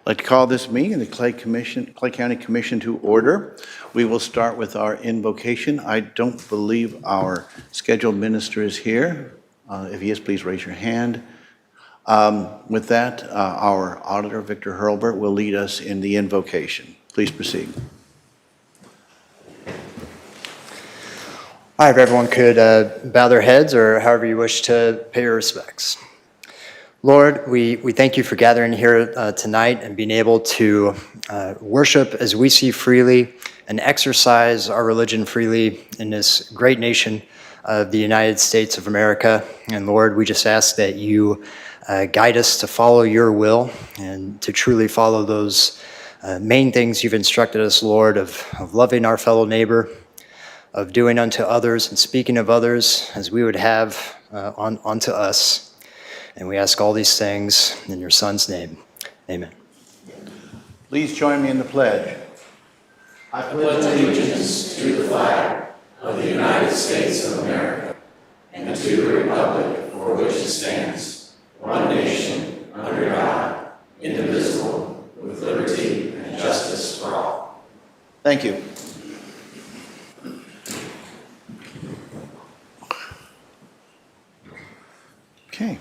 I'd like to call this meeting of the Clay County Commission to order. We will start with our invocation. I don't believe our scheduled minister is here. If he is, please raise your hand. With that, our auditor, Victor Hurlbert, will lead us in the invocation. Please proceed. All right, if everyone could bow their heads or however you wish to pay your respects. Lord, we thank you for gathering here tonight and being able to worship as we see freely and exercise our religion freely in this great nation of the United States of America. And Lord, we just ask that you guide us to follow your will and to truly follow those main things you've instructed us, Lord, of loving our fellow neighbor, of doing unto others and speaking of others as we would have unto us. And we ask all these things in your Son's name. Amen. Please join me in the pledge. I pledge allegiance to the flag of the United States of America and to the republic for which it stands, one nation, under God, indivisible, with liberty and justice for all. Thank you. Okay.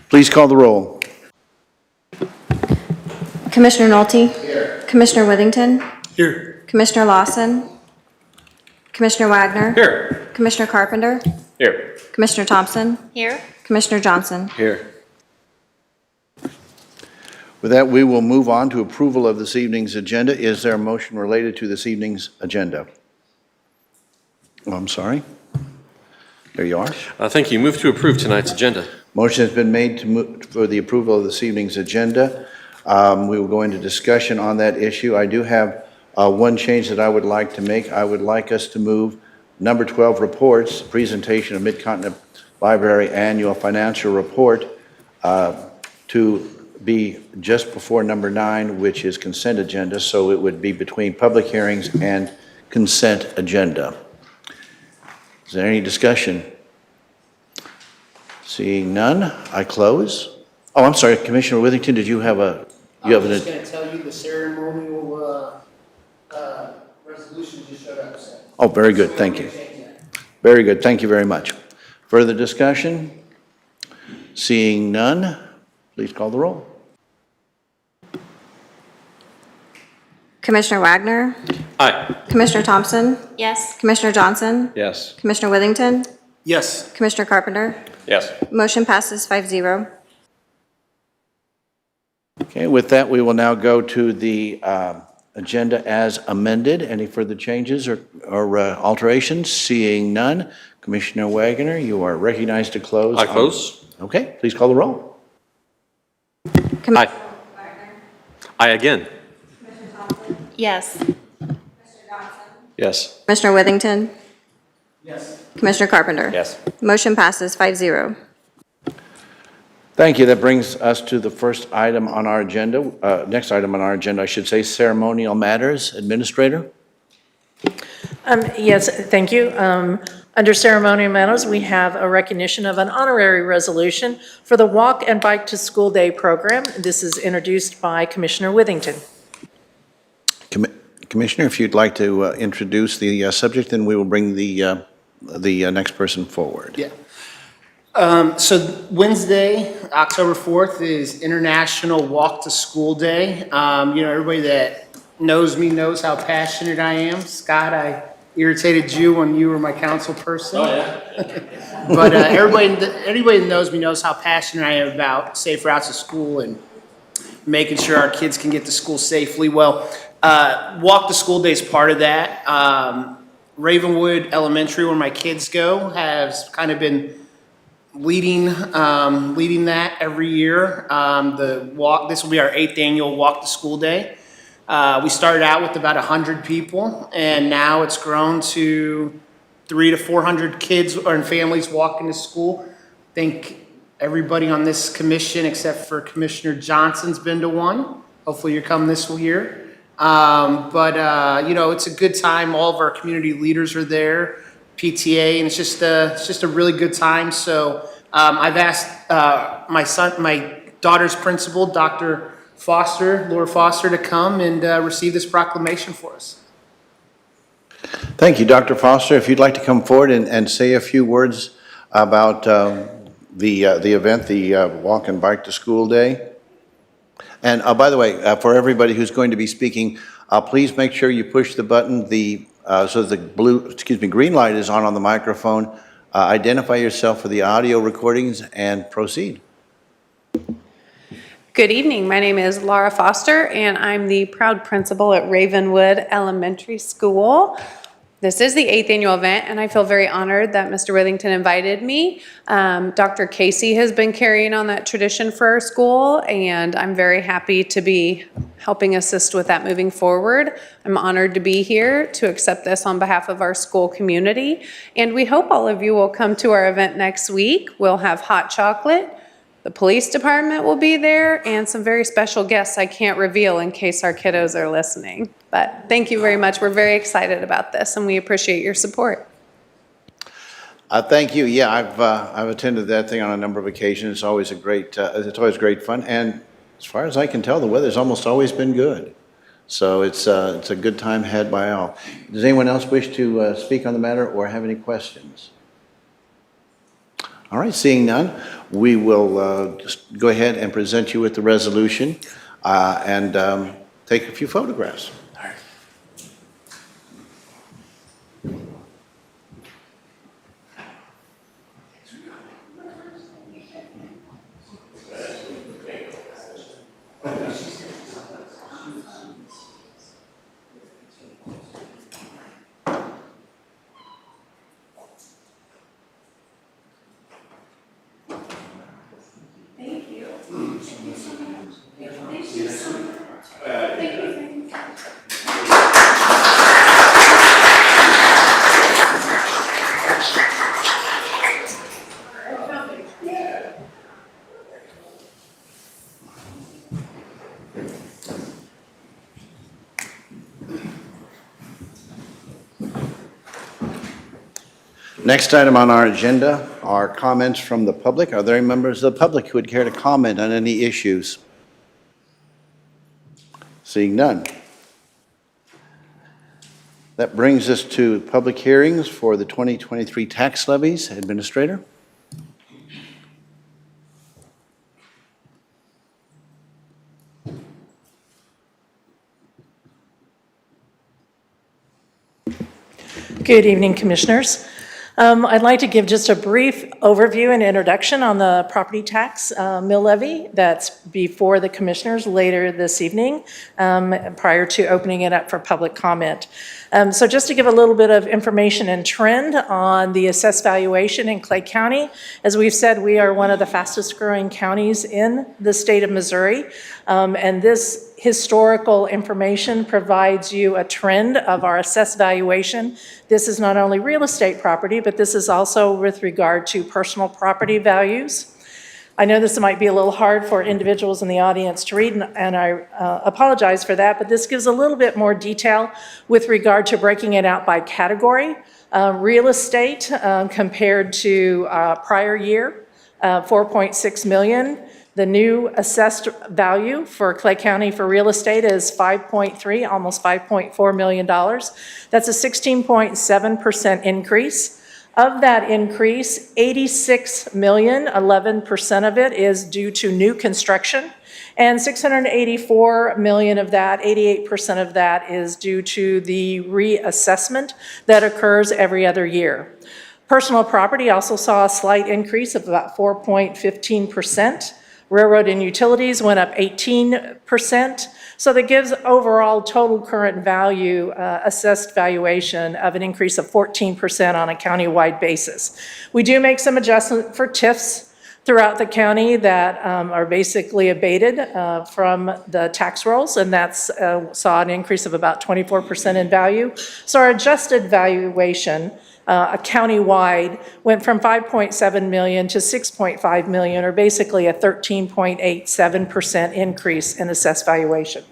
Please call the roll. Commissioner Nolte? Here. Commissioner Withington? Here. Commissioner Lawson? Commissioner Wagner? Here. Commissioner Carpenter? Here. Commissioner Thompson? Here. Commissioner Johnson? Here. With that, we will move on to approval of this evening's agenda. Is there a motion related to this evening's agenda? Oh, I'm sorry. There you are. Thank you. Move to approve tonight's agenda. Motion has been made to move for the approval of this evening's agenda. We will go into discussion on that issue. I do have one change that I would like to make. I would like us to move number 12, reports, presentation of Mid-Continent Library Annual Financial Report, to be just before number 9, which is consent agenda, so it would be between public hearings and consent agenda. Is there any discussion? Seeing none, I close. Oh, I'm sorry, Commissioner Withington, did you have a... I was just going to tell you the ceremonial resolution just showed up. So. Oh, very good, thank you. Very good, thank you very much. Further discussion? Seeing none, please call the roll. Commissioner Wagner? Aye. Commissioner Thompson? Yes. Commissioner Johnson? Yes. Commissioner Withington? Yes. Commissioner Carpenter? Yes. Motion passes 5-0. Okay, with that, we will now go to the agenda as amended. Any further changes or alterations? Seeing none, Commissioner Wagner, you are recognized to close. I close. Okay, please call the roll. Aye. Aye again. Yes. Yes. Commissioner Withington? Yes. Commissioner Carpenter? Yes. Motion passes 5-0. Thank you. That brings us to the first item on our agenda, next item on our agenda, I should say, ceremonial matters. Administrator? Yes, thank you. Under ceremonial matters, we have a recognition of an honorary resolution for the Walk and Bike to School Day program. This is introduced by Commissioner Withington. Commissioner, if you'd like to introduce the subject, then we will bring the next person forward. Yeah. So Wednesday, October 4th is International Walk to School Day. Everybody that knows me knows how passionate I am. Scott, I irritated you when you were my council person. Oh, yeah. But anybody that knows me knows how passionate I am about safe routes to school and making sure our kids can get to school safely. Well, Walk to School Day is part of that. Ravenwood Elementary, where my kids go, has kind of been leading that every year. This will be our 8th annual Walk to School Day. We started out with about 100 people, and now it's grown to 300 to 400 kids and families walking to school. I think everybody on this commission, except for Commissioner Johnson's been to one. Hopefully you're coming this year. It's a good time. All of our community leaders are there, PTA, and it's just a really good time. So I've asked my daughter's principal, Dr. Foster, Laura Foster, to come and receive this proclamation for us. Thank you, Dr. Foster. If you'd like to come forward and say a few words about the event, the Walk and Bike to School Day. And by the way, for everybody who's going to be speaking, please make sure you push the button so the green light is on the microphone. Identify yourself for the audio recordings and proceed. Good evening. My name is Laura Foster, and I'm the proud principal at Ravenwood Elementary School. This is the 8th annual event, and I feel very honored that Mr. Withington invited me. Dr. Casey has been carrying on that tradition for our school, and I'm very happy to be helping assist with that moving forward. I'm honored to be here to accept this on behalf of our school community, and we hope all of you will come to our event next week. We'll have hot chocolate. The police department will be there, and some very special guests I can't reveal in case our kiddos are listening. But thank you very much. We're very excited about this, and we appreciate your support. Thank you. Yeah, I've attended that thing on a number of occasions. It's always great fun. And as far as I can tell, the weather's almost always been good. So it's a good time had by all. Does anyone else wish to speak on the matter or have any questions? All right, seeing none, we will just go ahead and present you with the resolution and take a few photographs. Next item on our agenda are comments from the public. Are there any members of the public who would care to comment on any issues? Seeing none. That brings us to public hearings for the 2023 tax levies. Administrator? Good evening, Commissioners. I'd like to give just a brief overview and introduction on the property tax mill levy that's before the Commissioners later this evening, prior to opening it up for public comment. So just to give a little bit of information and trend on the assessed valuation in Clay County, as we've said, we are one of the fastest growing counties in the state of Missouri, and this historical information provides you a trend of our assessed valuation. This is not only real estate property, but this is also with regard to personal property values. I know this might be a little hard for individuals in the audience to read, and I apologize for that, but this gives a little bit more detail with regard to breaking it out by category. Real estate compared to prior year, 4.6 million. The new assessed value for Clay County for real estate is 5.3, almost $5.4 million. That's a 16.7% increase. Of that increase, 86 million, 11% of it is due to new construction, and 684 million of that, 88% of that is due to the reassessment that occurs every other year. Personal property also saw a slight increase of about 4.15%. Railroad and utilities went up 18%. So that gives overall total current value, assessed valuation of an increase of 14% on a countywide basis. We do make some adjustment for TIFs throughout the county that are basically abated from the tax rolls, and that's saw an increase of about 24% in value. So our adjusted valuation countywide went from 5.7 million to 6.5 million, or basically a 13.87% increase in assessed valuation.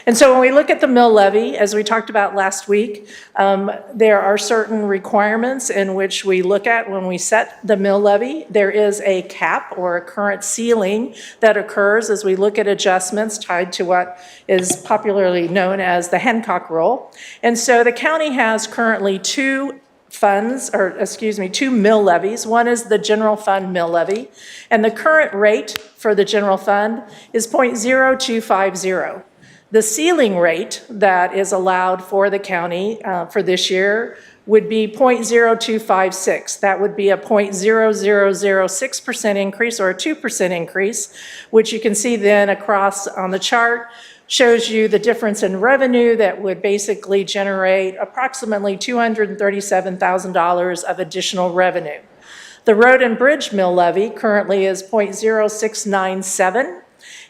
And so when we look at the mill levy, as we talked about last week, there are certain requirements in which we look at when we set the mill levy. There is a cap or a current ceiling that occurs as we look at adjustments tied to what is popularly known as the Hancock rule. And so the county has currently two mill levies. One is the general fund mill levy, and the current rate for the general fund is 0.0250. The ceiling rate that is allowed for the county for this year would be 0.0256. That would be a 0.0006% increase or a 2% increase, which you can see then across on the chart, shows you the difference in revenue that would basically generate approximately $237,000 of additional revenue. The road and bridge mill levy currently is 0.0697.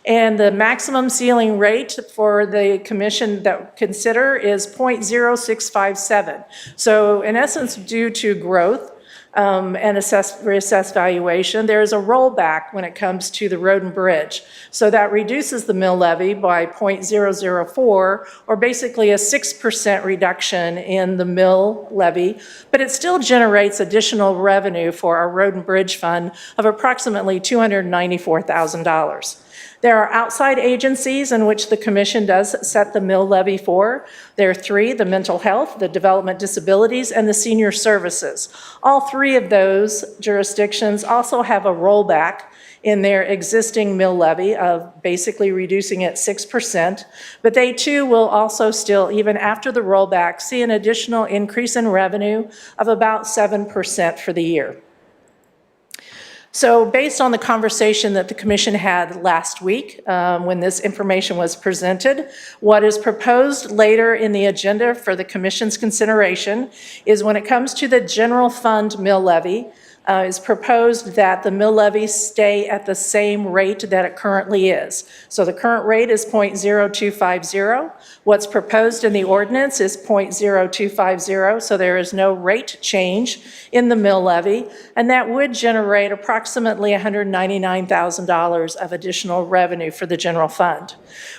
And the maximum ceiling rate for the commission that consider is 0.0657. So in essence, due to growth and reassess valuation, there is a rollback when it comes to the road and bridge. So that reduces the mill levy by 0.004, or basically a 6% reduction in the mill levy, but it still generates additional revenue for our road and bridge fund of approximately $294,000. There are outside agencies in which the commission does set the mill levy for. There are three: the mental health, the development disabilities, and the senior services. All three of those jurisdictions also have a rollback in their existing mill levy of basically reducing it 6%, but they too will also still, even after the rollback, see an additional increase in revenue of about 7% for the year. So based on the conversation that the commission had last week when this information was presented, what is proposed later in the agenda for the commission's consideration is when it comes to the general fund mill levy, is proposed that the mill levy stay at the same rate that it currently is. So the current rate is 0.0250. What's proposed in the ordinance is 0.0250, so there is no rate change in the mill levy, and that would generate approximately $199,000 of additional revenue for the general fund.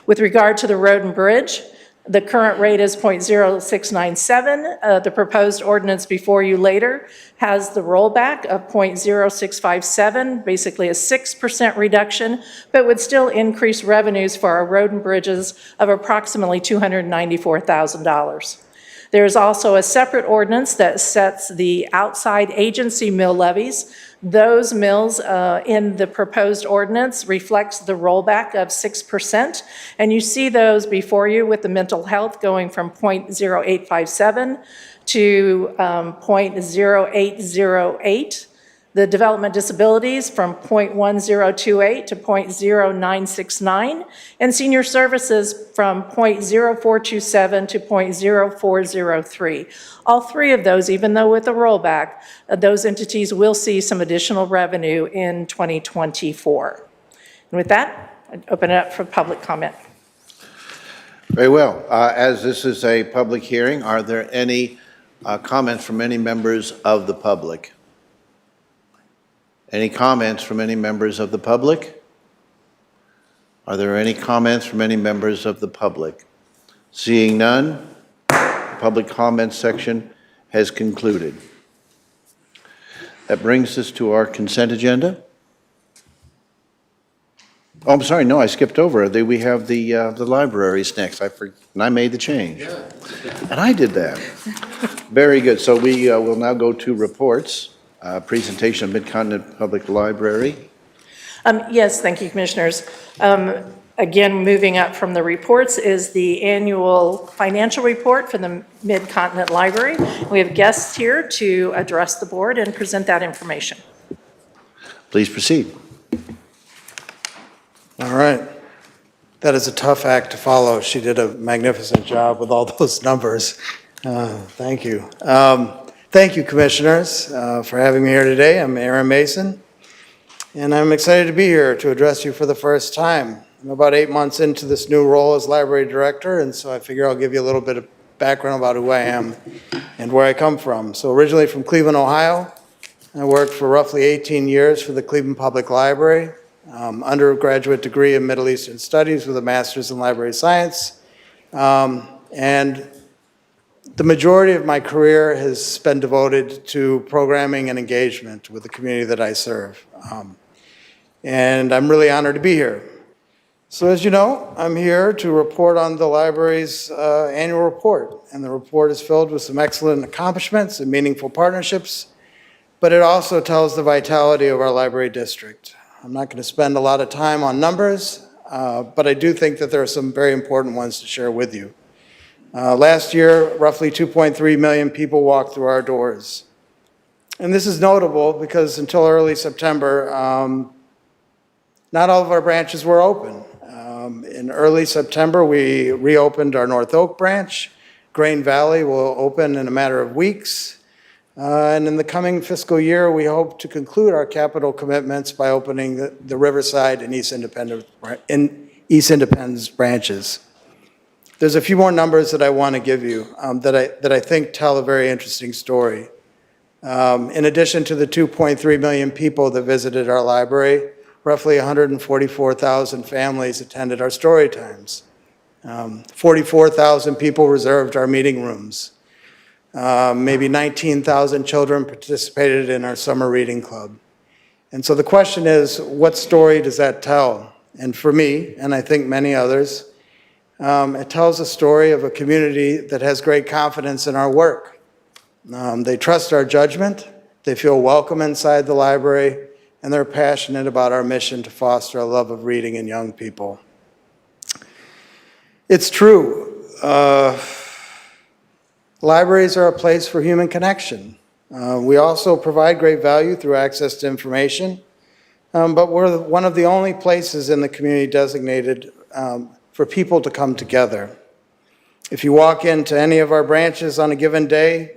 With regard to the road and bridge, the current rate is 0.0697. The proposed ordinance before you later has the rollback of 0.0657, basically a 6% reduction, but would still increase revenues for our road and bridges of approximately $294,000. There is also a separate ordinance that sets the outside agency mill levies. Those mills in the proposed ordinance reflects the rollback of 6%, and you see those before you with the mental health going from 0.0857 to 0.0808. The development disabilities from 0.1028 to 0.0969, and senior services from 0.0427 to 0.0403. All three of those, even though with a rollback, those entities will see some additional revenue in 2024. And with that, I'd open it up for public comment. Very well. As this is a public hearing, are there any comments from any members of the public? Any comments from any members of the public? Are there any comments from any members of the public? Seeing none, the public comment section has concluded. That brings us to our consent agenda. Oh, I'm sorry, no, I skipped over. We have the libraries next. And I made the change. And I did that. Very good. So we will now go to reports. Presentation of Mid-Continent Public Library. Yes, thank you, Commissioners. Again, moving up from the reports is the annual financial report for the Mid-Continent Library. We have guests here to address the board and present that information. Please proceed. All right. That is a tough act to follow. She did a magnificent job with all those numbers. Thank you. Thank you, Commissioners, for having me here today. I'm Aaron Mason, and I'm excited to be here to address you for the first time. I'm about 8 months into this new role as Library Director, and so I figure I'll give you a little bit of background about who I am and where I come from. So originally from Cleveland, Ohio, I worked for roughly 18 years for the Cleveland Public Library, undergraduate degree in Middle Eastern Studies with a Master's in Library Science, And the majority of my career has been devoted to programming and engagement with the community that I serve. And I'm really honored to be here. So as you know, I'm here to report on the library's annual report. And the report is filled with some excellent accomplishments and meaningful partnerships, but it also tells the vitality of our library district. I'm not going to spend a lot of time on numbers, but I do think that there are some very important ones to share with you. Last year, roughly 2.3 million people walked through our doors. And this is notable because until early September, not all of our branches were open. In early September, we reopened our North Oak branch. Grain Valley will open in a matter of weeks. And in the coming fiscal year, we hope to conclude our capital commitments by opening the Riverside and East Independence branches. There's a few more numbers that I want to give you that I think tell a very interesting story. In addition to the 2.3 million people that visited our library, roughly 144,000 families attended our story times. 44,000 people reserved our meeting rooms. Maybe 19,000 children participated in our summer reading club. And so the question is, what story does that tell? And for me, and I think many others, it tells a story of a community that has great confidence in our work. They trust our judgment, they feel welcome inside the library, and they're passionate about our mission to foster a love of reading in young people. It's true. Libraries are a place for human connection. We also provide great value through access to information, but we're one of the only places in the community designated for people to come together. If you walk into any of our branches on a given day,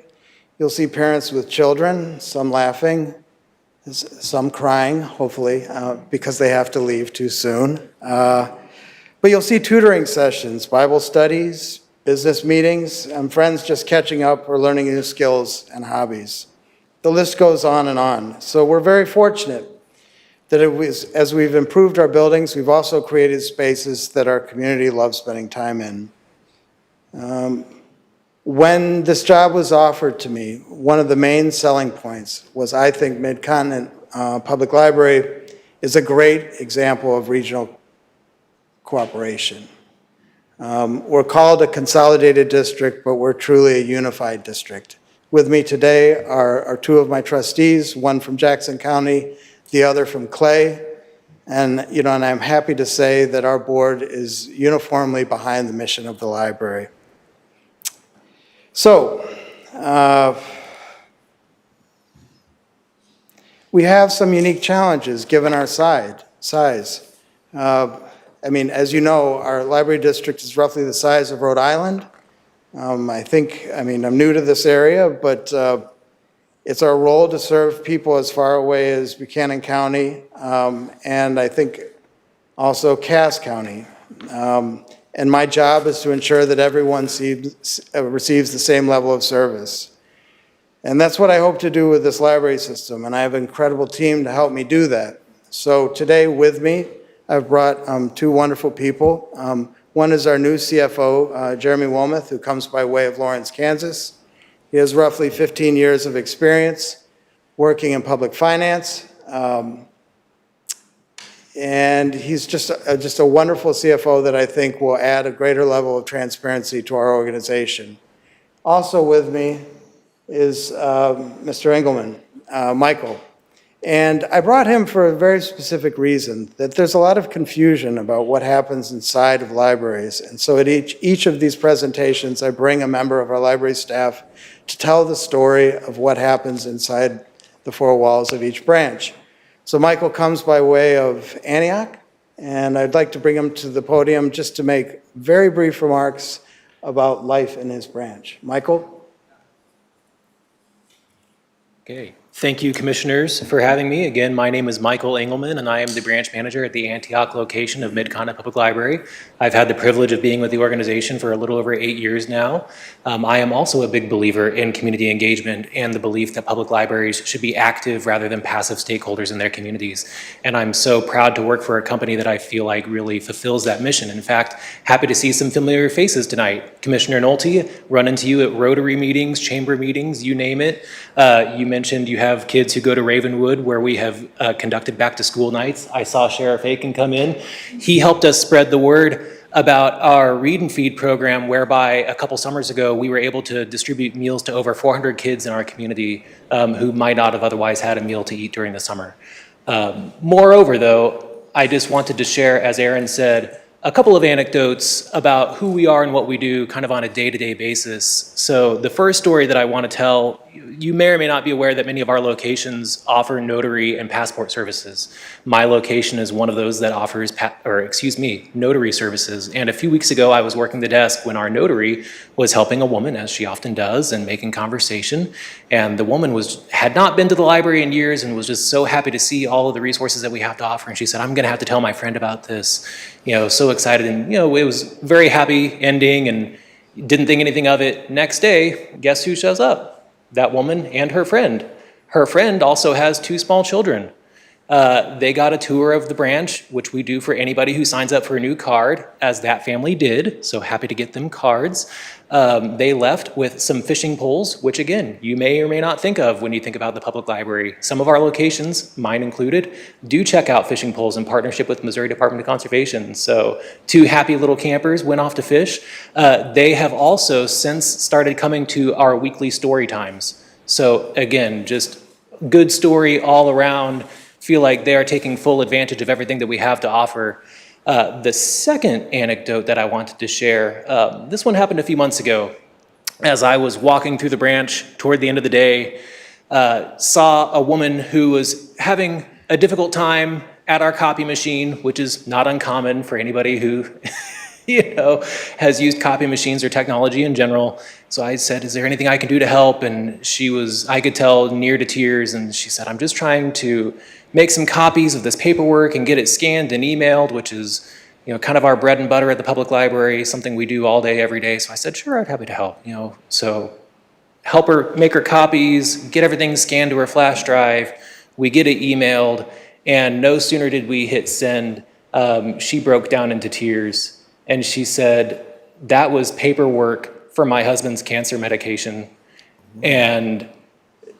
you'll see parents with children, some laughing, some crying, hopefully, because they have to leave too soon. But you'll see tutoring sessions, Bible studies, business meetings, and friends just catching up or learning new skills and hobbies. The list goes on and on. So we're very fortunate that as we've improved our buildings, we've also created spaces that our community loves spending time in. When this job was offered to me, one of the main selling points was I think Mid-Continent Public Library is a great example of regional cooperation. We're called a consolidated district, but we're truly a unified district. With me today are two of my trustees, one from Jackson County, the other from Clay. And I'm happy to say that our board is uniformly behind the mission of the library. So, we have some unique challenges given our size. As you know, our library district is roughly the size of Rhode Island. I'm new to this area, but it's our role to serve people as far away as Buchanan County, and I think also Cass County. And my job is to ensure that everyone receives the same level of service. And that's what I hope to do with this library system, and I have an incredible team to help me do that. So today with me, I've brought two wonderful people. One is our new CFO, Jeremy Wilmoth, who comes by way of Lawrence, Kansas. He has roughly 15 years of experience working in public finance. And he's just a wonderful CFO that I think will add a greater level of transparency to our organization. Also with me is Mr. Engelman, Michael. And I brought him for a very specific reason, that there's a lot of confusion about what happens inside of libraries. And so at each of these presentations, I bring a member of our library staff to tell the story of what happens inside the four walls of each branch. So Michael comes by way of Antioch, and I'd like to bring him to the podium just to make very brief remarks about life in his branch. Michael? Okay. Thank you, Commissioners, for having me. Again, my name is Michael Engelman, and I am the branch manager at the Antioch location of Mid-Continent Public Library. I've had the privilege of being with the organization for a little over 8 years now. I am also a big believer in community engagement and the belief that public libraries should be active rather than passive stakeholders in their communities. And I'm so proud to work for a company that I feel like really fulfills that mission. In fact, happy to see some familiar faces tonight. Commissioner Nolte, run into you at Rotary meetings, chamber meetings, you name it. You mentioned you have kids who go to Ravenwood, where we have conducted back to school nights. I saw Sheriff Aiken come in. He helped us spread the word about our Read and Feed program, whereby a couple summers ago, we were able to distribute meals to over 400 kids in our community who might not have otherwise had a meal to eat during the summer. Moreover, though, I just wanted to share, as Aaron said, a couple of anecdotes about who we are and what we do kind of on a day-to-day basis. So the first story that I want to tell, you may or may not be aware that many of our locations offer notary and passport services. My location is one of those that offers, notary services. And a few weeks ago, I was working the desk when our notary was helping a woman, as she often does, and making conversation. And the woman had not been to the library in years and was just so happy to see all of the resources that we have to offer. And she said, I'm going to have to tell my friend about this. So excited. And, it was very happy ending and didn't think anything of it. Next day, guess who shows up? That woman and her friend. Her friend also has 2 small children. They got a tour of the branch, which we do for anybody who signs up for a new card, as that family did. So happy to get them cards. They left with some fishing poles, which again, you may or may not think of when you think about the public library. Some of our locations, mine included, do check out fishing poles in partnership with Missouri Department of Conservation. So 2 happy little campers went off to fish. They have also since started coming to our weekly story times. So again, just good story all around. Feel like they are taking full advantage of everything that we have to offer. The second anecdote that I wanted to share, this one happened a few months ago. As I was walking through the branch toward the end of the day, saw a woman who was having a difficult time at our copy machine, which is not uncommon for anybody who has used copy machines or technology in general. So I said, is there anything I can do to help? And she was, I could tell, near to tears. And she said, I'm just trying to make some copies of this paperwork and get it scanned and emailed, which is, kind of our bread and butter at the public library, something we do all day, every day. So I said, sure, I'd happy to help, So help her make her copies, get everything scanned to her flash drive. We get it emailed. And no sooner did we hit send, she broke down into tears. And she said, that was paperwork for my husband's cancer medication. And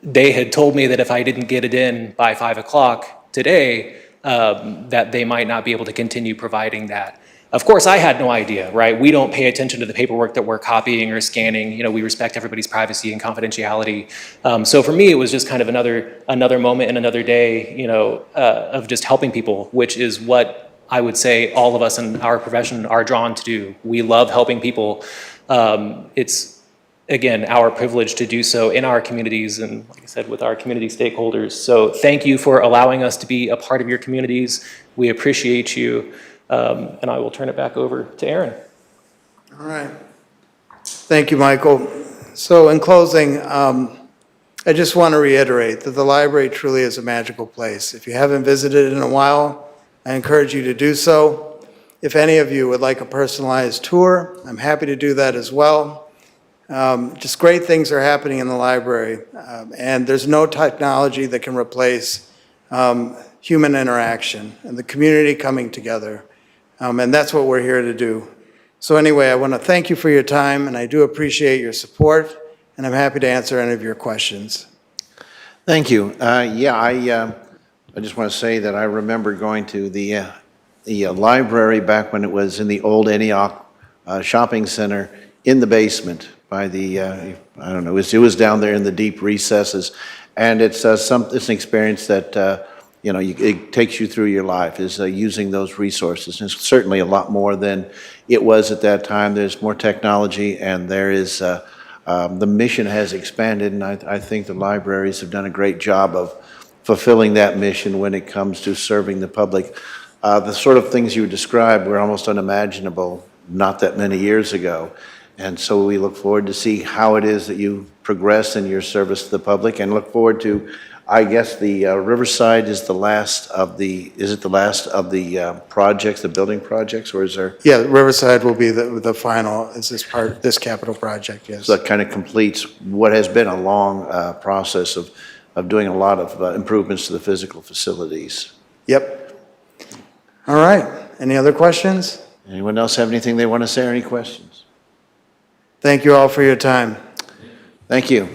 they had told me that if I didn't get it in by 5 o'clock today, that they might not be able to continue providing that. Of course, I had no idea, right? We don't pay attention to the paperwork that we're copying or scanning. We respect everybody's privacy and confidentiality. So for me, it was just kind of another moment and another day, of just helping people, which is what I would say all of us in our profession are drawn to do. We love helping people. It's, again, our privilege to do so in our communities and, like I said, with our community stakeholders. So thank you for allowing us to be a part of your communities. We appreciate you. And I will turn it back over to Aaron. All right. Thank you, Michael. So in closing, I just want to reiterate that the library truly is a magical place. If you haven't visited it in a while, I encourage you to do so. If any of you would like a personalized tour, I'm happy to do that as well. Just great things are happening in the library, and there's no technology that can replace human interaction and the community coming together, and that's what we're here to do. So anyway, I want to thank you for your time, and I do appreciate your support, and I'm happy to answer any of your questions. Thank you. I just want to say that I remember going to the library back when it was in the old Antioch shopping center in the basement by the, I don't know, it was down there in the deep recesses. And it's an experience that, it takes you through your life, is using those resources. And it's certainly a lot more than it was at that time. There's more technology, and there is, the mission has expanded, and I think the libraries have done a great job of fulfilling that mission when it comes to serving the public. The sort of things you described were almost unimaginable not that many years ago. And so we look forward to see how it is that you progress in your service to the public, and look forward to I guess the Riverside is the last of the, is it the last of the projects, the building projects, or is there, Yeah, Riverside will be the final, is this capital project, yes. so that kind of completes what has been a long process of doing a lot of improvements to the physical facilities. Yep. All right, any other questions? Anyone else have anything they want to say or any questions? Thank you all for your time. Thank you.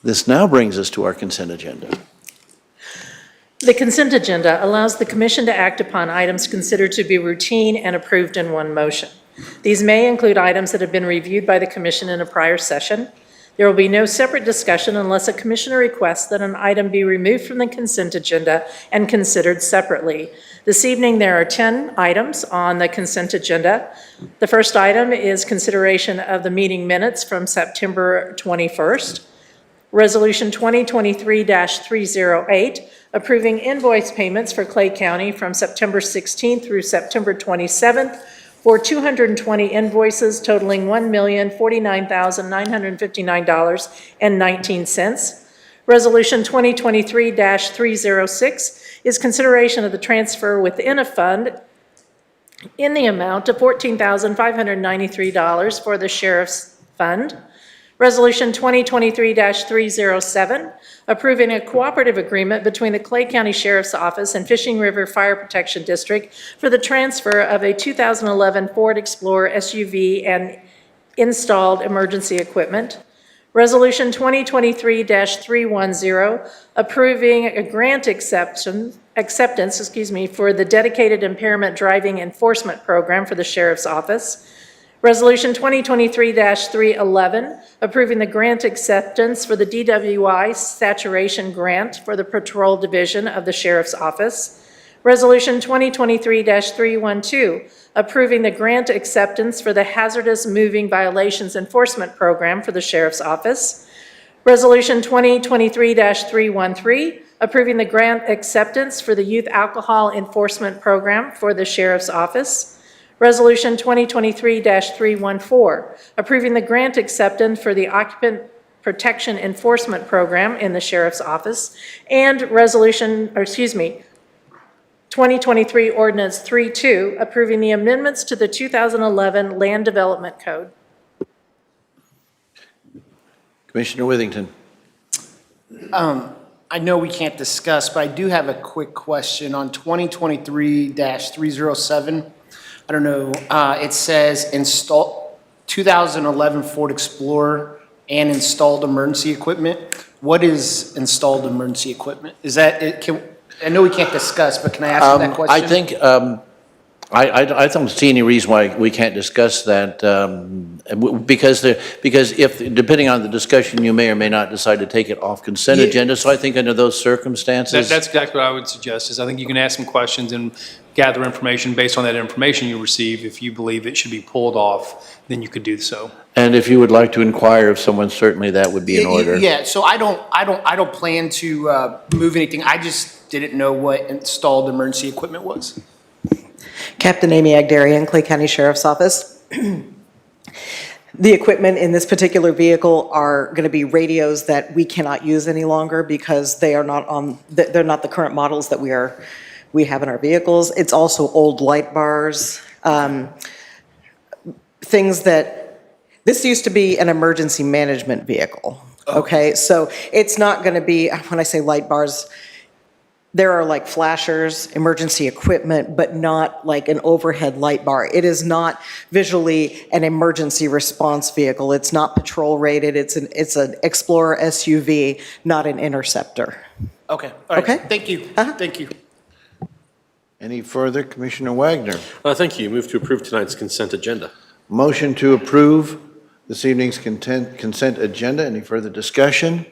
This now brings us to our consent agenda. The consent agenda allows the commission to act upon items considered to be routine and approved in one motion. These may include items that have been reviewed by the commission in a prior session. There will be no separate discussion unless a commissioner requests that an item be removed from the consent agenda and considered separately. This evening, there are 10 items on the consent agenda. The first item is consideration of the meeting minutes from September 21st. Resolution 2023-308, approving invoice payments for Clay County from September 16th through September 27th for 220 invoices totaling $1,049,959.19. Resolution 2023-306 is consideration of the transfer within a fund in the amount of $14,593 for the Sheriff's Fund. Resolution 2023-307, approving a cooperative agreement between the Clay County Sheriff's Office and Fishing River Fire Protection District for the transfer of a 2011 Ford Explorer SUV and installed emergency equipment. Resolution 2023-310, approving a grant acceptance for the Dedicated Impairment Driving Enforcement Program for the Sheriff's Office. Resolution 2023-311, approving the grant acceptance for the DWI Saturation Grant for the Patrol Division of the Sheriff's Office. Resolution 2023-312, approving the grant acceptance for the Hazardous Moving Violations Enforcement Program for the Sheriff's Office. Resolution 2023-313, approving the grant acceptance for the Youth Alcohol Enforcement Program for the Sheriff's Office. Resolution 2023-314, approving the grant acceptance for the Occupant Protection Enforcement Program in the Sheriff's Office, and 2023 Ordinance 32, approving the amendments to the 2011 Land Development Code. Commissioner Withington. I know we can't discuss, but I do have a quick question on 2023-307. I don't know, it says install 2011 Ford Explorer and installed emergency equipment. What is installed emergency equipment? Is that, I know we can't discuss, but can I ask you that question? I think, I don't see any reason why we can't discuss that, because if, depending on the discussion, you may or may not decide to take it off consent agenda. So I think under those circumstances. That's exactly what I would suggest, is I think you can ask some questions and gather information based on that information you receive. If you believe it should be pulled off, then you could do so. And if you would like to inquire of someone, certainly that would be in order. Yeah, so I don't plan to move anything. I just didn't know what installed emergency equipment was. Captain Amy Agdarian, Clay County Sheriff's Office. The equipment in this particular vehicle are going to be radios that we cannot use any longer because they are not on, they're not the current models that we have in our vehicles. It's also old light bars, things that, this used to be an emergency management vehicle. Okay, so it's not going to be, when I say light bars, there are like flashers, emergency equipment, but not like an overhead light bar. It is not visually an emergency response vehicle. It's not patrol rated. It's an Explorer SUV, not an Interceptor. Okay, all right. Okay. Thank you. Thank you. Any further? Commissioner Wagner. Thank you. Move to approve tonight's consent agenda. Motion to approve this evening's consent agenda. Any further discussion?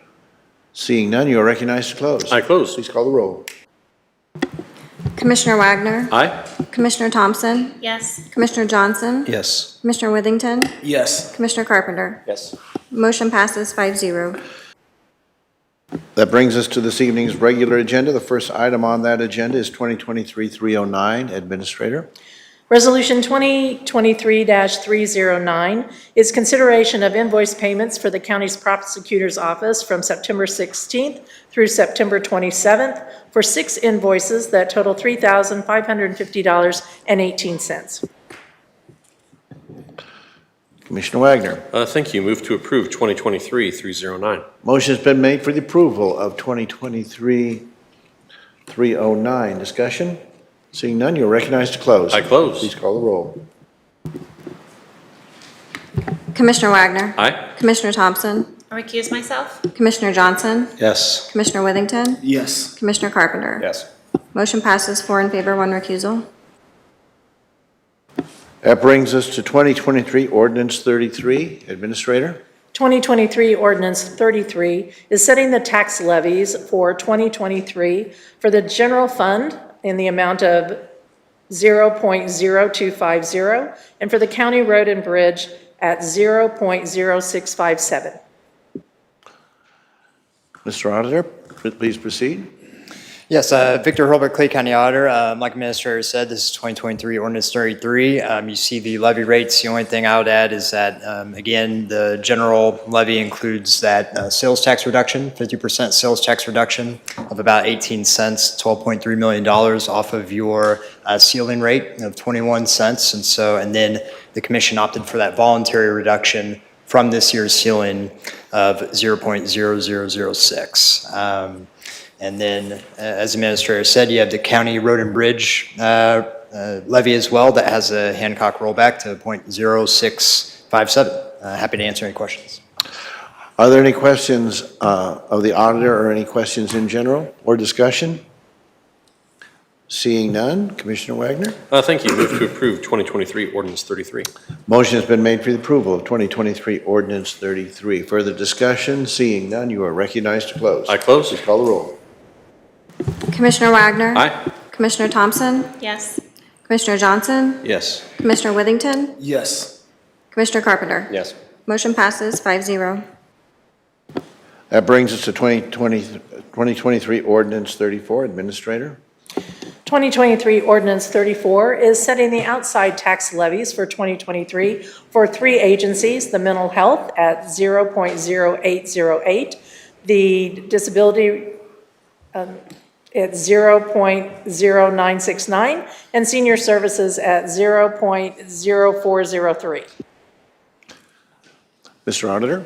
Seeing none, you are recognized to close. I close. Please call the roll. Commissioner Wagner. Aye. Commissioner Thompson. Yes. Commissioner Johnson. Yes. Commissioner Withington. Yes. Commissioner Carpenter. Yes. Motion passes 5-0. That brings us to this evening's regular agenda. The first item on that agenda is 2023-309. Administrator. Resolution 2023-309 is consideration of invoice payments for the county's prosecutor's office from September 16th through September 27th for 6 invoices that total $3,550.18. Commissioner Wagner. Thank you. Move to approve 2023-309. Motion's been made for the approval of 2023-309. Discussion? Seeing none, you're recognized to close. I close. Please call the roll. Commissioner Wagner. Aye. Commissioner Thompson. I recuse myself. Commissioner Johnson. Yes. Commissioner Withington. Yes. Commissioner Carpenter. Yes. Motion passes 4 in favor, 1 recusal. That brings us to 2023 Ordinance 33. Administrator? 2023 Ordinance 33 is setting the tax levies for 2023 for the general fund in the amount of 0.0250 and for the county road and bridge at 0.0657. Mr. Auditor, please proceed. Yes, Victor Hurlbert, Clay County Auditor. Like Administrator said, this is 2023 Ordinance 33. You see the levy rates. The only thing I would add is that, again, the general levy includes that sales tax reduction, 50% sales tax reduction of about 18 cents, $12.3 million off of your ceiling rate of 21 cents. And then the commission opted for that voluntary reduction from this year's ceiling of 0.0006. And then, as the Administrator said, you have the county road and bridge levy as well that has a Hancock rollback to 0.0657. Happy to answer any questions. Are there any questions of the auditor or any questions in general or discussion? Seeing none, Commissioner Wagner? Thank you. Move to approve 2023 Ordinance 33. Motion has been made for the approval of 2023 Ordinance 33. Further discussion? Seeing none, you are recognized to close. I close. Please call the roll. Commissioner Wagner. Aye. Commissioner Thompson. Yes. Commissioner Johnson. Yes. Commissioner Withington. Yes. Commissioner Carpenter. Yes. Motion passes 5-0. That brings us to 2023 Ordinance 34. Administrator? 2023 Ordinance 34 is setting the outside tax levies for 2023 for 3 agencies, the mental health at 0.0808, the disability at 0.0969, and senior services at 0.0403. Mr. Auditor?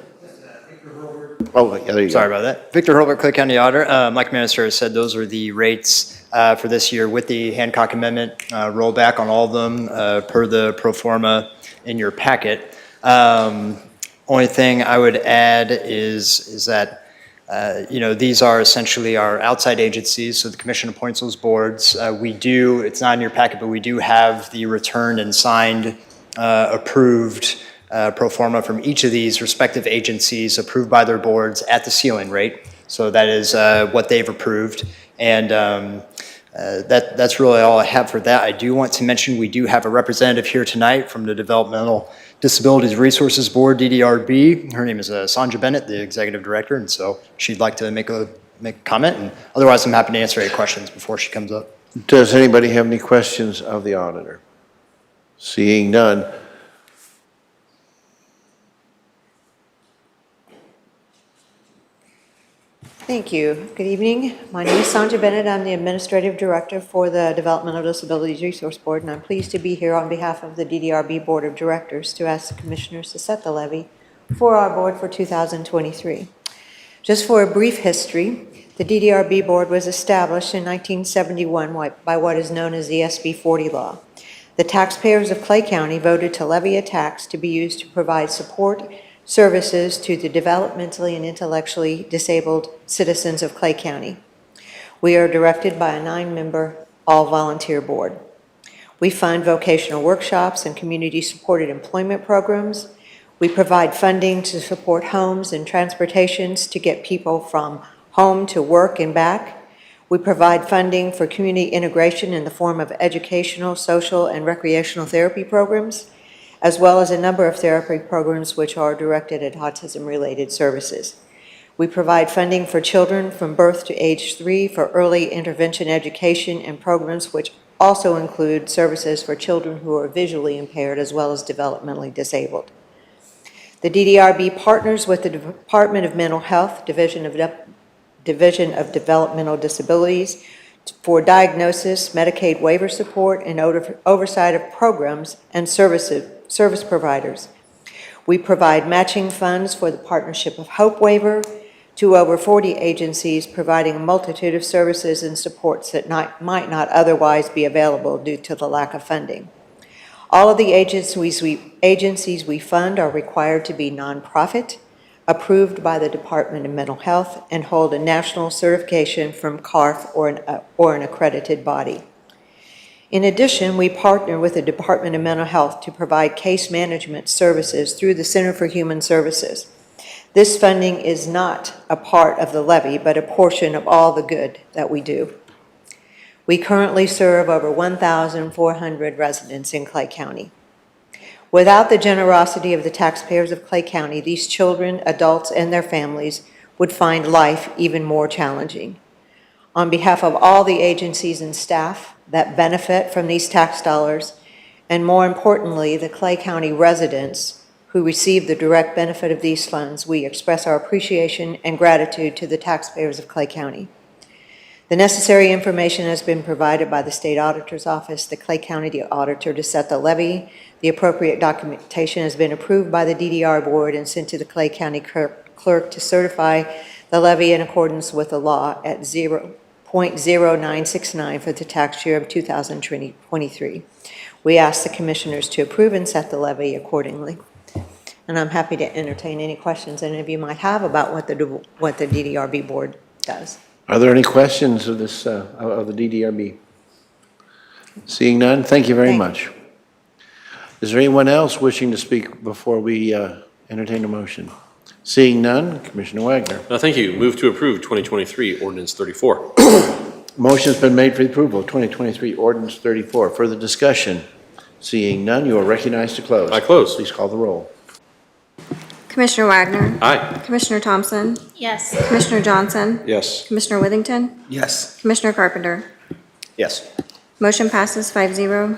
Oh, yeah, there you go. Sorry about that. Victor Hurlbert, Clay County Auditor. Like Administrator said, those are the rates for this year with the Hancock Amendment rollback on all of them per the pro forma in your packet. Only thing I would add is that these are essentially our outside agencies, so the commission appoints those boards. It's not in your packet, but we do have the returned and signed, approved pro forma from each of these respective agencies approved by their boards at the ceiling rate. So that is what they've approved. And that's really all I have for that. I do want to mention we do have a representative here tonight from the Developmental Disabilities Resources Board, DDRB. Her name is Sandra Bennett, the Executive Director, and so she'd like to make a comment. And otherwise, I'm happy to answer any questions before she comes up. Does anybody have any questions of the auditor? Seeing none. Thank you. Good evening. My name is Sandra Bennett. I'm the Administrative Director for the Developmental Disabilities Resource Board, and I'm pleased to be here on behalf of the DDRB Board of Directors to ask the Commissioners to set the levy for our board for 2023. Just for a brief history, the DDRB Board was established in 1971 by what is known as the SB 40 law. The taxpayers of Clay County voted to levy a tax to be used to provide support services to the developmentally and intellectually disabled citizens of Clay County. We are directed by a 9-member, all-volunteer board. We fund vocational workshops and community-supported employment programs. We provide funding to support homes and transportations to get people from home to work and back. We provide funding for community integration in the form of educational, social, and recreational therapy programs, as well as a number of therapy programs which are directed at autism-related services. We provide funding for children from birth to age 3 for early intervention education and programs which also include services for children who are visually impaired as well as developmentally disabled. The DDRB partners with the Department of Mental Health, Division of Developmental Disabilities, for diagnosis, Medicaid waiver support, and oversight of programs and service providers. We provide matching funds for the Partnership of Hope waiver to over 40 agencies, providing a multitude of services and supports that might not otherwise be available due to the lack of funding. All of the agencies we fund are required to be nonprofit, approved by the Department of Mental Health, and hold a national certification from CARF or an accredited body. In addition, we partner with the Department of Mental Health to provide case management services through the Center for Human Services. This funding is not a part of the levy, but a portion of all the good that we do. We currently serve over 1,400 residents in Clay County. Without the generosity of the taxpayers of Clay County, these children, adults, and their families would find life even more challenging. On behalf of all the agencies and staff that benefit from these tax dollars, and more importantly, the Clay County residents who receive the direct benefit of these funds, we express our appreciation and gratitude to the taxpayers of Clay County. The necessary information has been provided by the State Auditor's Office, the Clay County Auditor, to set the levy. The appropriate documentation has been approved by the DDR Board and sent to the Clay County Clerk to certify the levy in accordance with the law at 0.0969 for the tax year of 2023. We ask the Commissioners to approve and set the levy accordingly. And I'm happy to entertain any questions any of you might have about what the DDRB Board does. Are there any questions of this, of the DDRB? Seeing none, thank you very much. Is there anyone else wishing to speak before we entertain a motion? Seeing none, Commissioner Wagner. Thank you. Move to approve 2023 ordinance 34. Motion's been made for the approval of 2023 ordinance 34. Further discussion? Seeing none, you are recognized to close. I close. Please call the roll. Commissioner Wagner. Aye. Commissioner Thompson. Yes. Commissioner Johnson. Yes. Commissioner Withington. Yes. Commissioner Carpenter. Yes. Motion passes 5-0.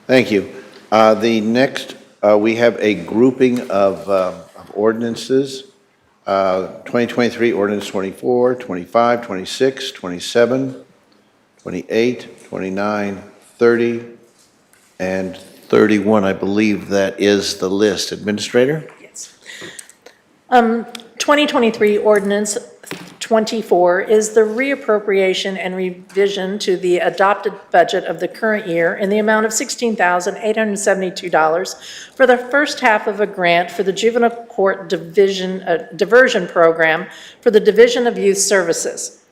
Thank you. The next, we have a grouping of ordinances. 2023 ordinance 24, 25, 26, 27, 28, 29, 30, and 31. I believe that is the list. Administrator? Yes. 2023 ordinance 24 is the reappropriation and revision to the adopted budget of the current year in the amount of $16,872 for the first half of a grant for the Juvenile Court Diversion Program for the Division of Youth Services.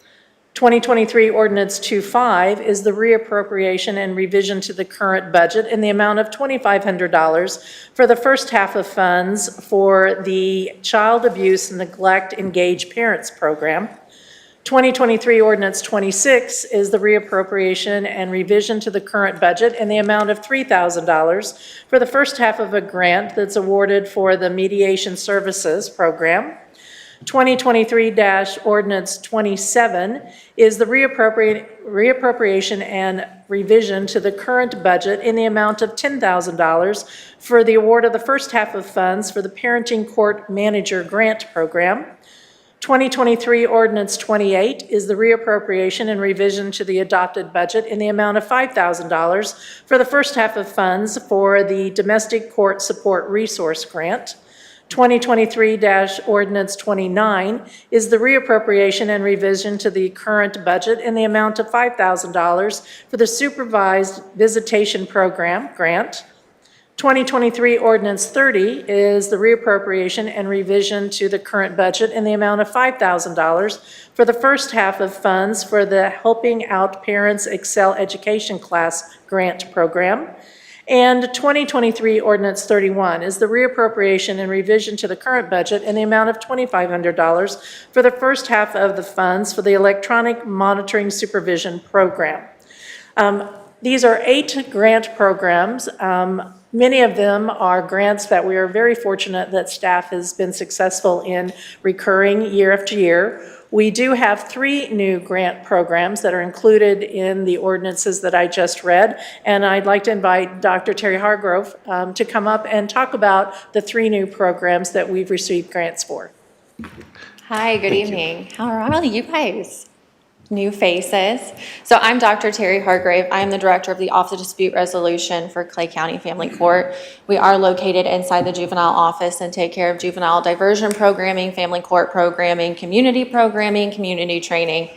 2023 Ordinance 25 is the reappropriation and revision to the current budget in the amount of $2,500 for the first half of funds for the Child Abuse and Neglect Engaged Parents Program. 2023 Ordinance 26 is the reappropriation and revision to the current budget in the amount of $3,000 for the first half of a grant that's awarded for the Mediation Services Program. 2023-Ordinance 27 is the reappropriation and revision to the current budget in the amount of $10,000 for the award of the first half of funds for the Parenting Court Manager Grant Program. 2023 Ordinance 28 is the reappropriation and revision to the adopted budget in the amount of $5,000 for the first half of funds for the Domestic Court Support Resource Grant. 2023-Ordinance 29 is the reappropriation and revision to the current budget in the amount of $5,000 for the Supervised Visitation Program grant. 2023 Ordinance 30 is the reappropriation and revision to the current budget in the amount of $5,000 for the first half of funds for the Helping Out Parents Excel Education Class grant program. And 2023 Ordinance 31 is the reappropriation and revision to the current budget in the amount of $2,500 for the first half of the funds for the Electronic Monitoring Supervision Program. These are 8 grant programs. Many of them are grants that we are very fortunate that staff has been successful in recurring year after year. We do have 3 new grant programs that are included in the ordinances that I just read, and I'd like to invite Dr. Terry Hargrove to come up and talk about the 3 new programs that we've received grants for. Hi, good evening. How are all you guys? New faces. So I'm Dr. Terry Hargrave. I am the Director of the Office of Dispute Resolution for Clay County Family Court. We are located inside the juvenile office and take care of juvenile diversion programming, family court programming, community training,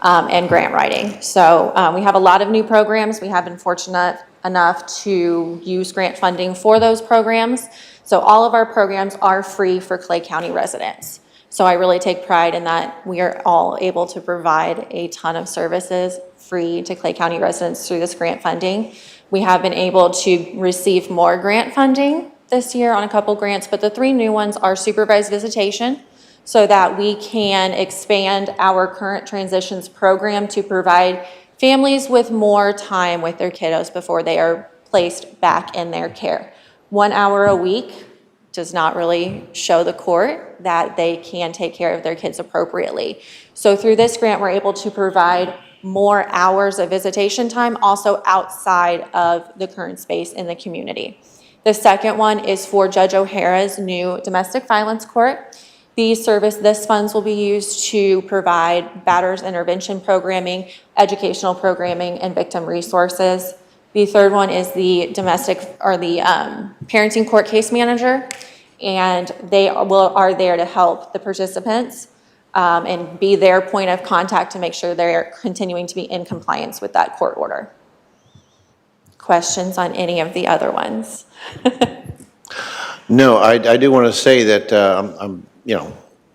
and grant writing. So we have a lot of new programs. We have been fortunate enough to use grant funding for those programs. So all of our programs are free for Clay County residents. So I really take pride in that we are all able to provide a ton of services free to Clay County residents through this grant funding. We have been able to receive more grant funding this year on a couple grants, but the 3 new ones are supervised visitation, so that we can expand our current transitions program to provide families with more time with their kiddos before they are placed back in their care. 1 hour a week does not really show the court that they can take care of their kids appropriately. So through this grant, we're able to provide more hours of visitation time also outside of the current space in the community. The second one is for Judge O'Hara's new domestic violence court. This funds will be used to provide batters intervention programming, educational programming, and victim resources. The third one is the parenting court case manager, and they are there to help the participants and be their point of contact to make sure they're continuing to be in compliance with that court order. Questions on any of the other ones? No, I do want to say that I'm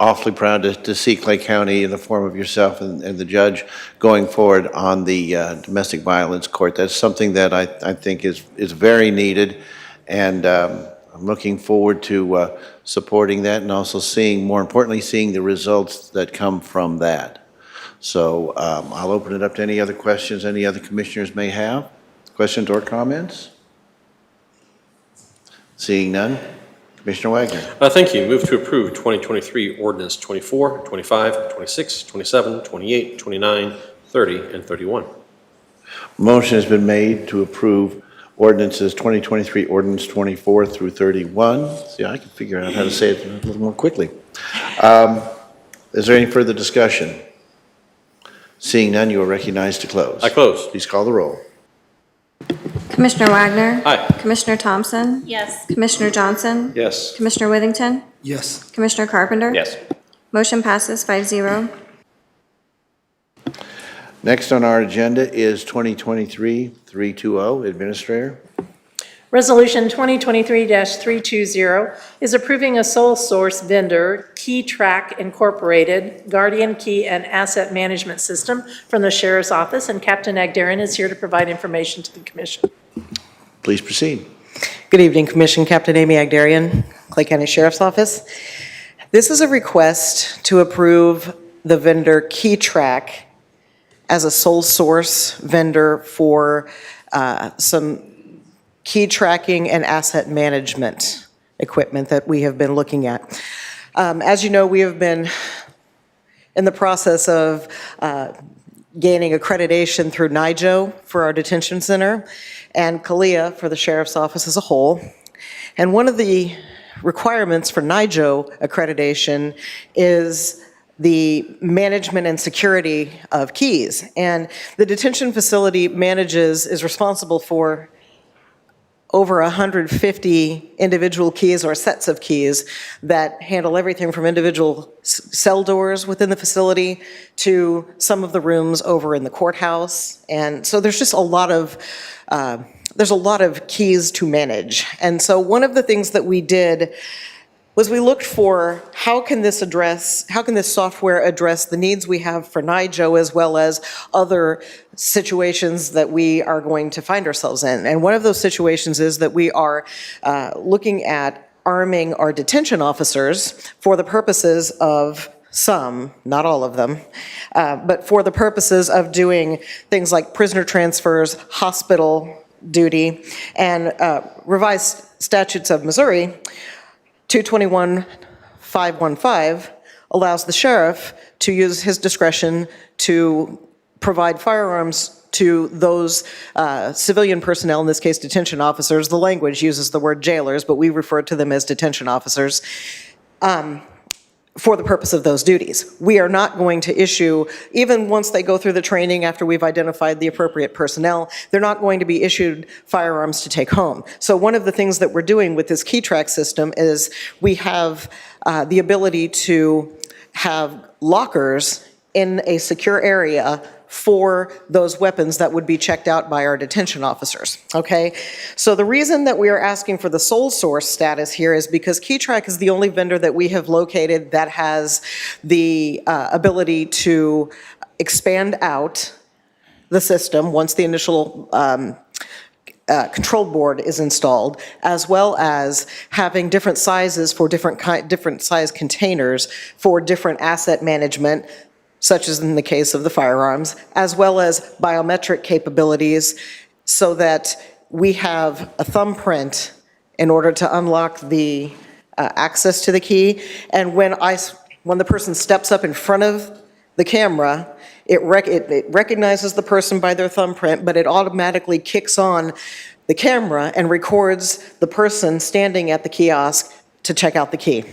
awfully proud to see Clay County in the form of yourself and the judge going forward on the domestic violence court. That's something that I think is very needed, and I'm looking forward to supporting that and also more importantly, seeing the results that come from that. So I'll open it up to any other questions any other commissioners may have. Questions or comments? Seeing none. Commissioner Wagner. Thank you. Move to approve 2023 ordinance 24, 25, 26, 27, 28, 29, 30, and 31. Motion has been made to approve ordinances 2023, ordinance 24 through 31. See, I can figure out how to say it a little more quickly. Is there any further discussion? Seeing none, you are recognized to close. I close. Please call the roll. Commissioner Wagner. Aye. Commissioner Thompson. Yes. Commissioner Johnson. Yes. Commissioner Withington. Yes. Commissioner Carpenter. Yes. Motion passes 5-0. Next on our agenda is 2023-320. Administrator. Resolution 2023-320 is approving a sole source vendor, KeyTrack Incorporated, Guardian Key and Asset Management System from the Sheriff's Office, and Captain Agdarian is here to provide information to the Commission. Please proceed. Good evening, Commission. Captain Amy Agdarian, Clay County Sheriff's Office. This is a request to approve the vendor KeyTrack as a sole source vendor for some key tracking and asset management equipment that we have been looking at. As you know, we have been in the process of gaining accreditation through NIJO for our detention center and CALEA for the Sheriff's Office as a whole. And one of the requirements for NIJO accreditation is the management and security of keys. And the detention facility is responsible for over 150 individual keys or sets of keys that handle everything from individual cell doors within the facility to some of the rooms over in the courthouse. And so there's just a lot of keys to manage. And so one of the things that we did was we looked for how can this software address the needs we have for NIJO as well as other situations that we are going to find ourselves in. And one of those situations is that we are looking at arming our detention officers for the purposes of some, not all of them, but for the purposes of doing things like prisoner transfers, hospital duty, and revised statutes of Missouri, 221-515, allows the sheriff to use his discretion to provide firearms to those civilian personnel, in this case detention officers. The language uses the word jailers, but we refer to them as detention officers, for the purpose of those duties. We are not going to issue, even once they go through the training after we've identified the appropriate personnel, they're not going to be issued firearms to take home. So one of the things that we're doing with this KeyTrack system is we have the ability to have lockers in a secure area for those weapons that would be checked out by our detention officers, okay? So the reason that we are asking for the sole source status here is because KeyTrack is the only vendor that we have located that has the ability to expand out the system once the initial control board is installed, as well as having different sizes for different size containers for different asset management, such as in the case of the firearms, as well as biometric capabilities, so that we have a thumbprint in order to unlock the access to the key. And when the person steps up in front of the camera, it recognizes the person by their thumbprint, but it automatically kicks on the camera and records the person standing at the kiosk to check out the key.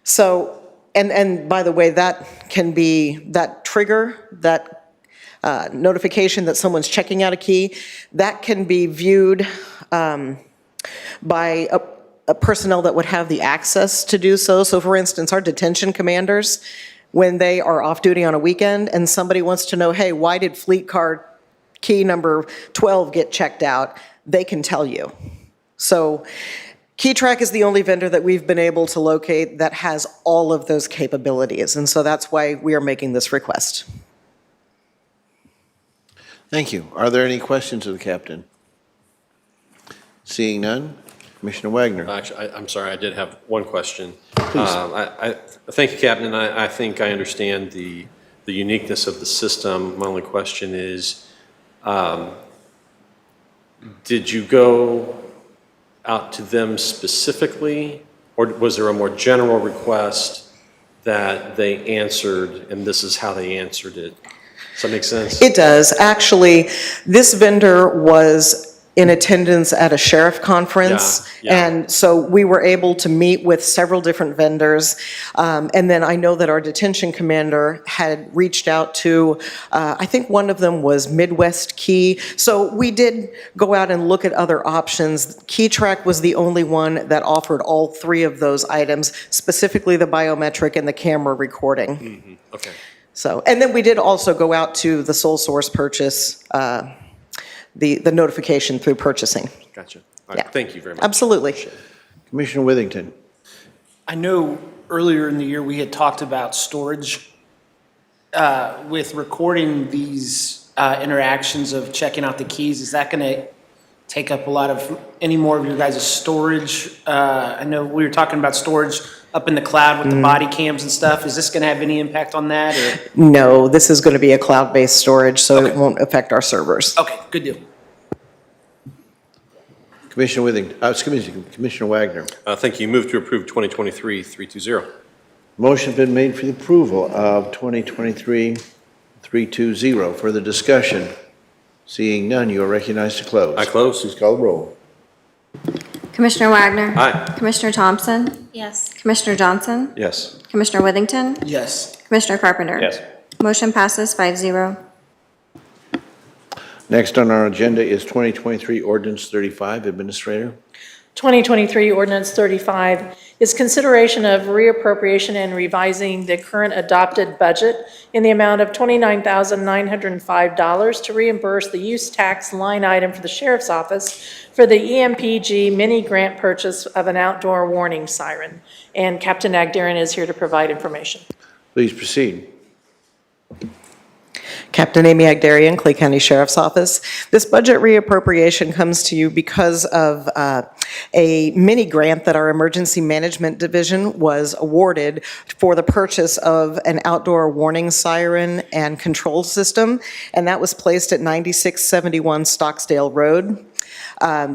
So, and by the way, that can be, that trigger, that notification that someone's checking out a key, that can be viewed by a personnel that would have the access to do so. So for instance, our detention commanders, when they are off duty on a weekend and somebody wants to know, hey, why did fleet car key number 12 get checked out, they can tell you. So KeyTrack is the only vendor that we've been able to locate that has all of those capabilities, and so that's why we are making this request. Thank you. Are there any questions of the captain? Seeing none, Commissioner Wagner. Actually, I'm sorry, I did have one question. Please. I thank you, Captain, and I think I understand the uniqueness of the system. My only question is, did you go out to them specifically, or was there a more general request that they answered, and this is how they answered it? Does that make sense? It does. Actually, this vendor was in attendance at a sheriff conference. Yeah. And so we were able to meet with several different vendors. And then I know that our detention commander had reached out to, I think one of them was Midwest Key. So we did go out and look at other options. KeyTrack was the only one that offered all three of those items, specifically the biometric and the camera recording. Mm-hmm. Okay. So, and then we did also go out to the sole source purchase, the notification through purchasing. Gotcha. All right. Yeah. Thank you very much. Absolutely. Commissioner Withington. I know earlier in the year, we had talked about storage with recording these interactions of checking out the keys. Is that going to take up a lot of, any more of your guys' storage? I know we were talking about storage up in the cloud with the body cams and stuff. Is this going to have any impact on that? Or? No, this is going to be a cloud-based storage, so it won't affect our servers. Okay, good deal. Commissioner Withington, excuse me, Commissioner Wagner. Thank you. Move to approve 2023-320. Motion's been made for the approval of 2023-320. Further discussion? Seeing none, you are recognized to close. I close. Please call the roll. Commissioner Wagner. Aye. Commissioner Thompson. Yes. Commissioner Johnson. Yes. Commissioner Withington. Yes. Commissioner Carpenter. Yes. Motion passes 5-0. Next on our agenda is 2023 Ordinance 35. Administrator. 2023 Ordinance 35 is consideration of reappropriation and revising the current adopted budget in the amount of $29,905 to reimburse the use tax line item for the Sheriff's Office for the EMPG mini grant purchase of an outdoor warning siren. And Captain Agderian is here to provide information. Please proceed. Captain Amy Agdarian, Clay County Sheriff's Office. This budget reappropriation comes to you because of a mini grant that our Emergency Management Division was awarded for the purchase of an outdoor warning siren and control system, and that was placed at 9671 Stocksdale Road.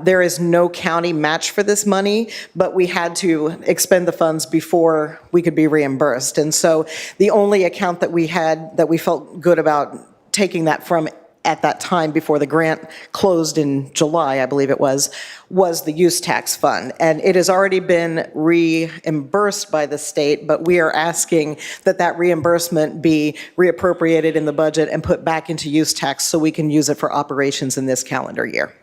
There is no county match for this money, but we had to expend the funds before we could be reimbursed. And so the only account that we had that we felt good about taking that from at that time before the grant closed in July, I believe it was the use tax fund. And it has already been reimbursed by the state, but we are asking that that reimbursement be reappropriated in the budget and put back into use tax so we can use it for operations in this calendar year.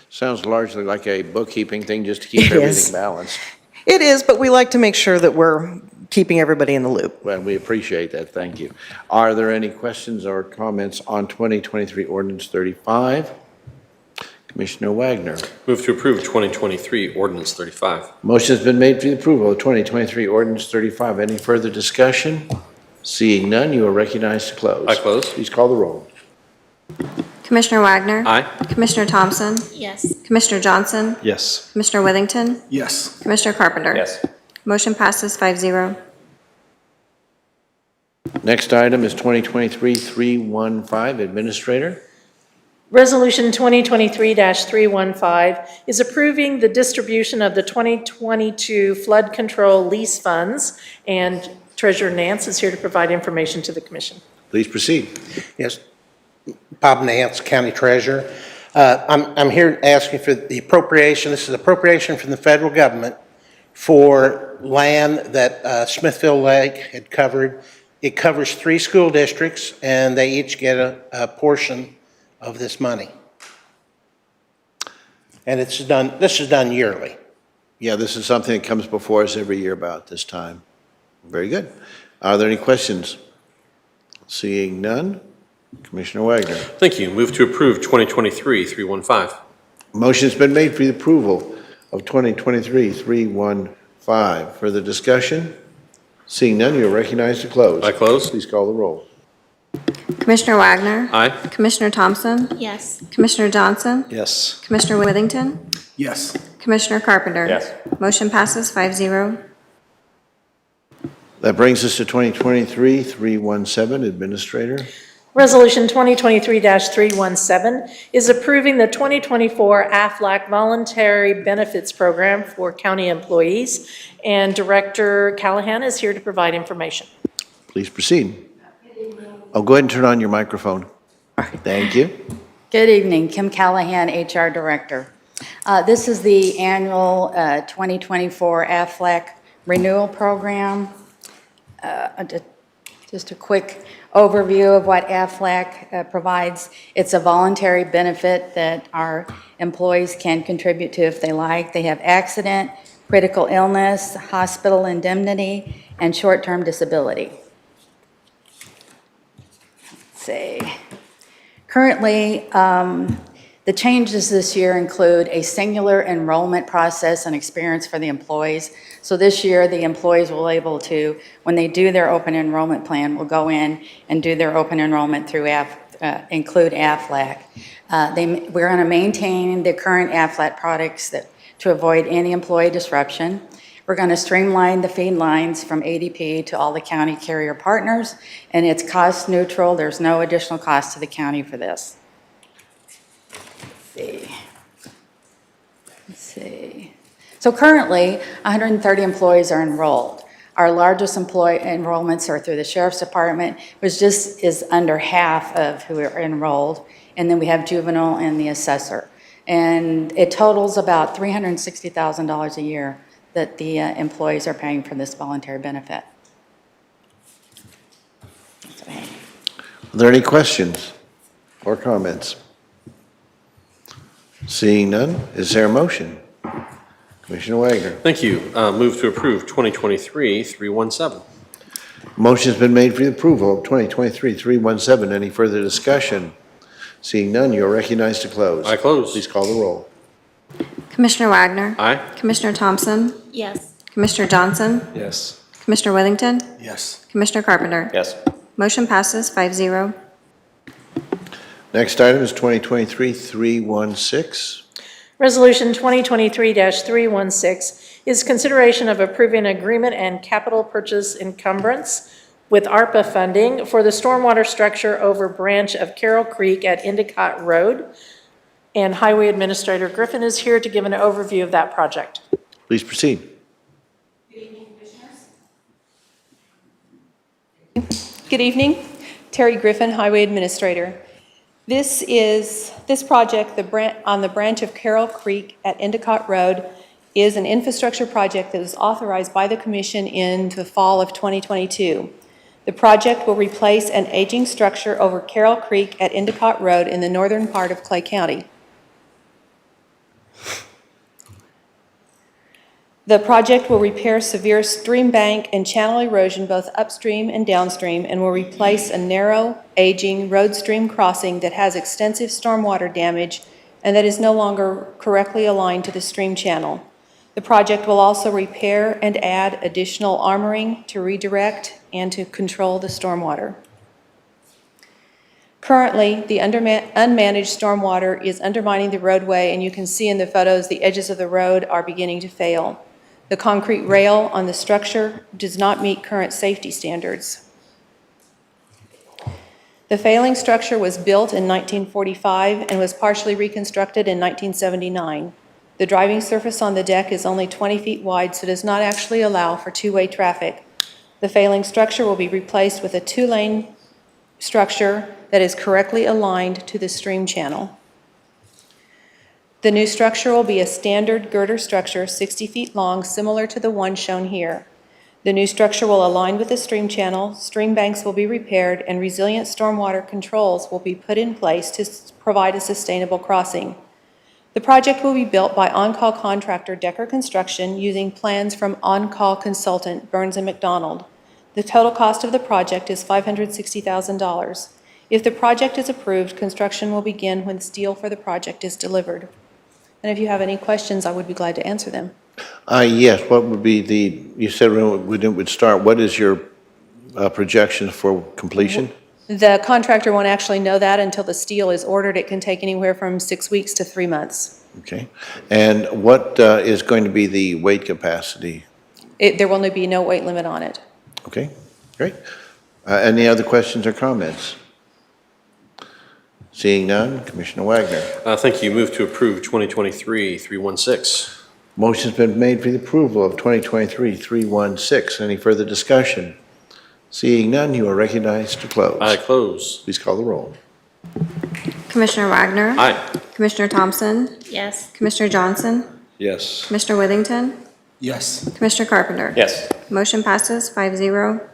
Sounds largely like a bookkeeping thing, just to keep It everything is. balanced. It is, but we like to make sure that we're keeping everybody in the loop. Well, we appreciate that, thank you. Are there any questions or comments on 2023 Ordinance 35? Commissioner Wagner. Move to approve 2023 Ordinance 35. Motion's been made for the approval of 2023 Ordinance 35. Any further discussion? Seeing none, you are recognized to close. I close. Please call the roll. Commissioner Wagner. Aye. Commissioner Thompson. Yes. Commissioner Johnson. Yes. Commissioner Withington. Yes. Commissioner Carpenter. Yes. Motion passes 5-0. Next item is 2023-315, Administrator. Resolution 2023-315 is approving the distribution of the 2022 flood control lease funds, and Treasurer Nance is here to provide information to the commission. Please proceed. Yes, Bob Nance, County Treasurer. I'm here asking for the appropriation. This is appropriation from the federal government for land that Smithfield Lake had covered. It covers 3 school districts, and they each get a portion of this money. And this is done yearly. Yeah, this is something that comes before us every year about this time. Very good. Are there any questions? Seeing none, Commissioner Wagner. Thank you. Move to approve 2023-315. Motion's been made for the approval of 2023-315. Further discussion? Seeing none, you are recognized to close. I close. Please call the roll. Commissioner Wagner. Aye. Commissioner Thompson. Yes. Commissioner Johnson. Yes. Commissioner Withington. Yes. Commissioner Carpenter. Yes. Motion passes 5-0. That brings us to 2023-317, Administrator. Resolution 2023-317 is approving the 2024 AFLAC Voluntary Benefits Program for county employees, and Director Callahan is here to provide information. Please proceed. Oh, go ahead and turn on your microphone. Thank you. Good evening, Kim Callahan, HR Director. This is the annual 2024 AFLAC Renewal Program. Just a quick overview of what AFLAC provides. It's a voluntary benefit that our employees can contribute to if they like. They have accident, critical illness, hospital indemnity, and short-term disability. Let's see. Currently, the changes this year include a singular enrollment process and experience for the employees. So this year, the employees will be able to, when they do their open enrollment plan, will go in and do their open enrollment through include AFLAC. We're going to maintain the current AFLAC products to avoid any employee disruption. We're going to streamline the feed lines from ADP to all the county carrier partners, and it's cost neutral. There's no additional cost to the county for this. Let's see. So currently, 130 employees are enrolled. Our largest employee enrollments are through the Sheriff's Department, which just is under half of who are enrolled. And then we have juvenile and the assessor. And it totals about $360,000 a year that the employees are paying for this voluntary benefit. Are there any questions or comments? Seeing none, is there a motion? Commissioner Wagner. Thank you. Move to approve 2023-317. Motion's been made for the approval of 2023-317. Any further discussion? Seeing none, you are recognized to close. I close. Please call the roll. Commissioner Wagner. Aye. Commissioner Thompson. Yes. Commissioner Johnson. Yes. Commissioner Withington. Yes. Commissioner Carpenter. Yes. Motion passes 5-0. Next item is 2023-316. Resolution 2023-316 is consideration of approving agreement and capital purchase encumbrance with ARPA funding for the stormwater structure over branch of Carroll Creek at Endicott Road. And Highway Administrator Griffin is here to give an overview of that project. Please proceed. Good evening. Terry Griffin, Highway Administrator. This project, on the branch of Carroll Creek at Endicott Road, is an infrastructure project that was authorized by the Commission in the fall of 2022. The project will replace an aging structure over Carroll Creek at Endicott Road in the northern part of Clay County. The project will repair severe stream bank and channel erosion both upstream and downstream and will replace a narrow, aging road stream crossing that has extensive stormwater damage and that is no longer correctly aligned to the stream channel. The project will also repair and add additional armoring to redirect and to control the stormwater. Currently, the unmanaged stormwater is undermining the roadway, and you can see in the photos the edges of the road are beginning to fail. The concrete rail on the structure does not meet current safety standards. The failing structure was built in 1945 and was partially reconstructed in 1979. The driving surface on the deck is only 20 feet wide, so does not actually allow for two-way traffic. The failing structure will be replaced with a two-lane structure that is correctly aligned to the stream channel. The new structure will be a standard girder structure, 60 feet long, similar to the one shown here. The new structure will align with the stream channel, stream banks will be repaired, and resilient stormwater controls will be put in place to provide a sustainable crossing. The project will be built by on-call contractor Decker Construction using plans from on-call consultant Burns & McDonald. The total cost of the project is $560,000. If the project is approved, construction will begin when steel for the project is delivered. And if you have any questions, I would be glad to answer them. Yes, what would be you said when it would start, what is your projection for completion? The contractor won't actually know that until the steel is ordered. It can take anywhere from 6 weeks to 3 months. Okay. And what is going to be the weight capacity? There will be no weight limit on it. Okay, great. Any other questions or comments? Seeing none, Commissioner Wagner. Thank you. Move to approve 2023-316. Motion's been made for the approval of 2023-316. Any further discussion? Seeing none, you are recognized to close. I close. Please call the roll. Commissioner Wagner. Aye. Commissioner Thompson. Yes. Commissioner Johnson. Yes. Commissioner Withington. Yes. Commissioner Carpenter. Yes. Motion passes 5-0.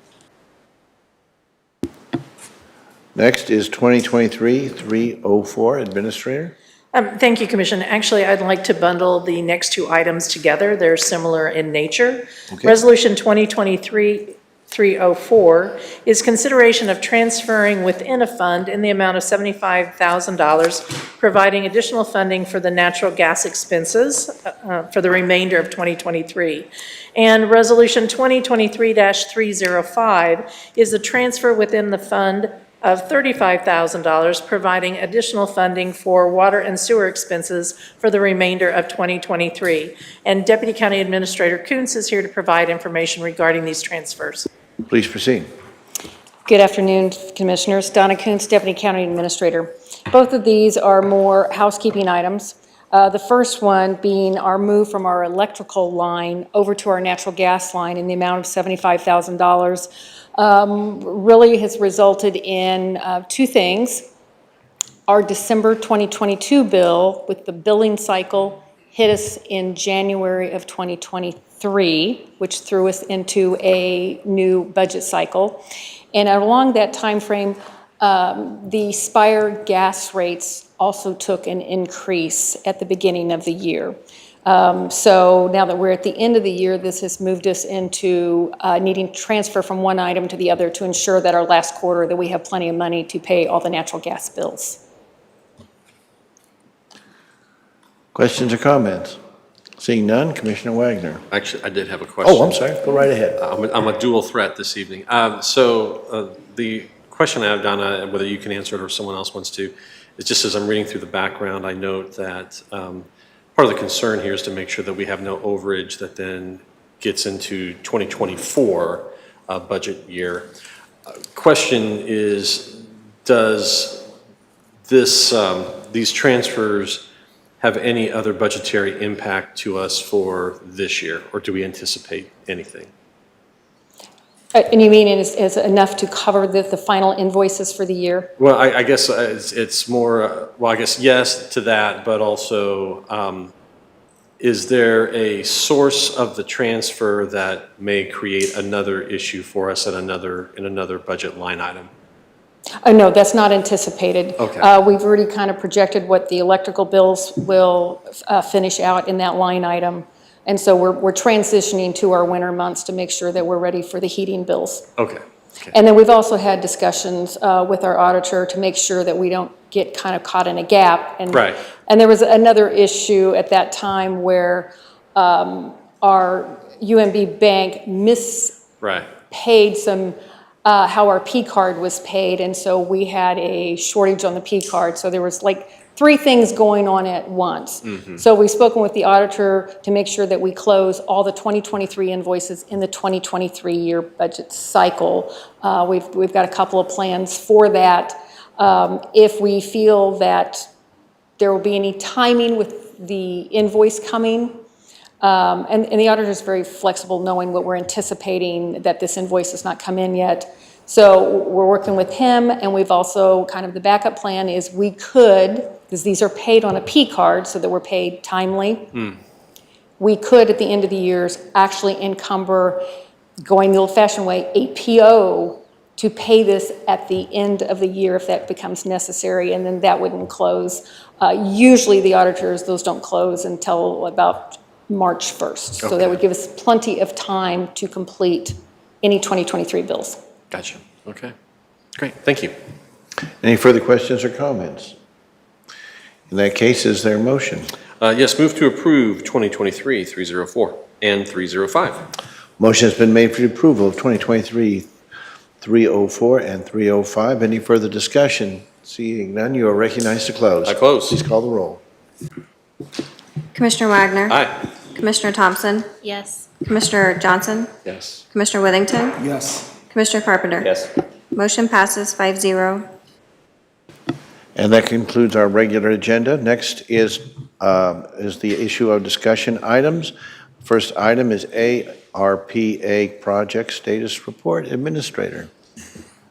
Next is 2023-304, Administrator. Thank you, Commission. Actually, I'd like to bundle the next two items together. They're similar in nature. Okay. Resolution 2023-304 is consideration of transferring within a fund in the amount of $75,000, providing additional funding for the natural gas expenses for the remainder of 2023. And Resolution 2023-305 is a transfer within the fund of $35,000, providing additional funding for water and sewer expenses for the remainder of 2023. And Deputy County Administrator Kuntz is here to provide information regarding these transfers. Please proceed. Good afternoon, Commissioners. Donna Kuntz, Deputy County Administrator. Both of these are more housekeeping items. The first one being our move from our electrical line over to our natural gas line in the amount of $75,000. Really has resulted in two things. Our December 2022 bill with the billing cycle hit us in January of 2023, which threw us into a new budget cycle. And along that time frame, the Spire gas rates also took an increase at the beginning of the year. So now that we're at the end of the year, this has moved us into needing to transfer from one item to the other to ensure that our last quarter that we have plenty of money to pay all the natural gas bills. Questions or comments? Seeing none, Commissioner Wagner. Actually, I did have a question. Oh, I'm sorry. Go right ahead. I'm a dual threat this evening. So the question I have, Donna, whether you can answer it or someone else wants to, is just as I'm reading through the background, I note that part of the concern here is to make sure that we have no overage that then gets into 2024 budget year. Question is, does this, these transfers have any other budgetary impact to us for this year, or do we anticipate anything? And you mean is enough to cover the final invoices for the year? Well, I guess it's more, well, I guess yes to that, but also, is there a source of the transfer that may create another issue for us in another budget line item? No, that's not anticipated. Okay. We've already kind of projected what the electrical bills will finish out in that line item. And so we're transitioning to our winter months to make sure that we're ready for the heating bills. Okay. And then we've also had discussions with our auditor to make sure that we don't get kind of caught in a gap. And, right. And there was another issue at that time where our UMB bank mispaid some, how our P card was paid. And so we had a shortage on the P card. So there was like 3 things going on at once. Mm-hmm. So we've spoken with the auditor to make sure that we close all the 2023 invoices in the 2023 year budget cycle. We've got a couple of plans for that. If we feel that there will be any timing with the invoice coming, and the auditor is very flexible knowing what we're anticipating that this invoice has not come in yet. So we're working with him, and we've also kind of the backup plan is we could, because these are paid on a P card so that we're paid timely. We could at the end of the years actually encumber, going the old-fashioned way, a PO to pay this at the end of the year if that becomes necessary, and then that wouldn't close. Usually the auditors, those don't close until about March 1st. So that would give us plenty of time to complete any 2023 bills. Gotcha. Okay. Great. Thank you. Any further questions or comments? In that case, is there a motion? Yes, move to approve 2023-304 and 305. Motion has been made for the approval of 2023-304 and 305. Any further discussion? Seeing none, you are recognized to close. I close. Please call the roll. Commissioner Wagner. Aye. Commissioner Thompson. Yes. Commissioner Johnson. Yes. Commissioner Withington. Yes. Commissioner Carpenter. Yes. Motion passes 5-0. And that concludes our regular agenda. Next is the issue of discussion items. First item is ARPA Project Status Report. Administrator,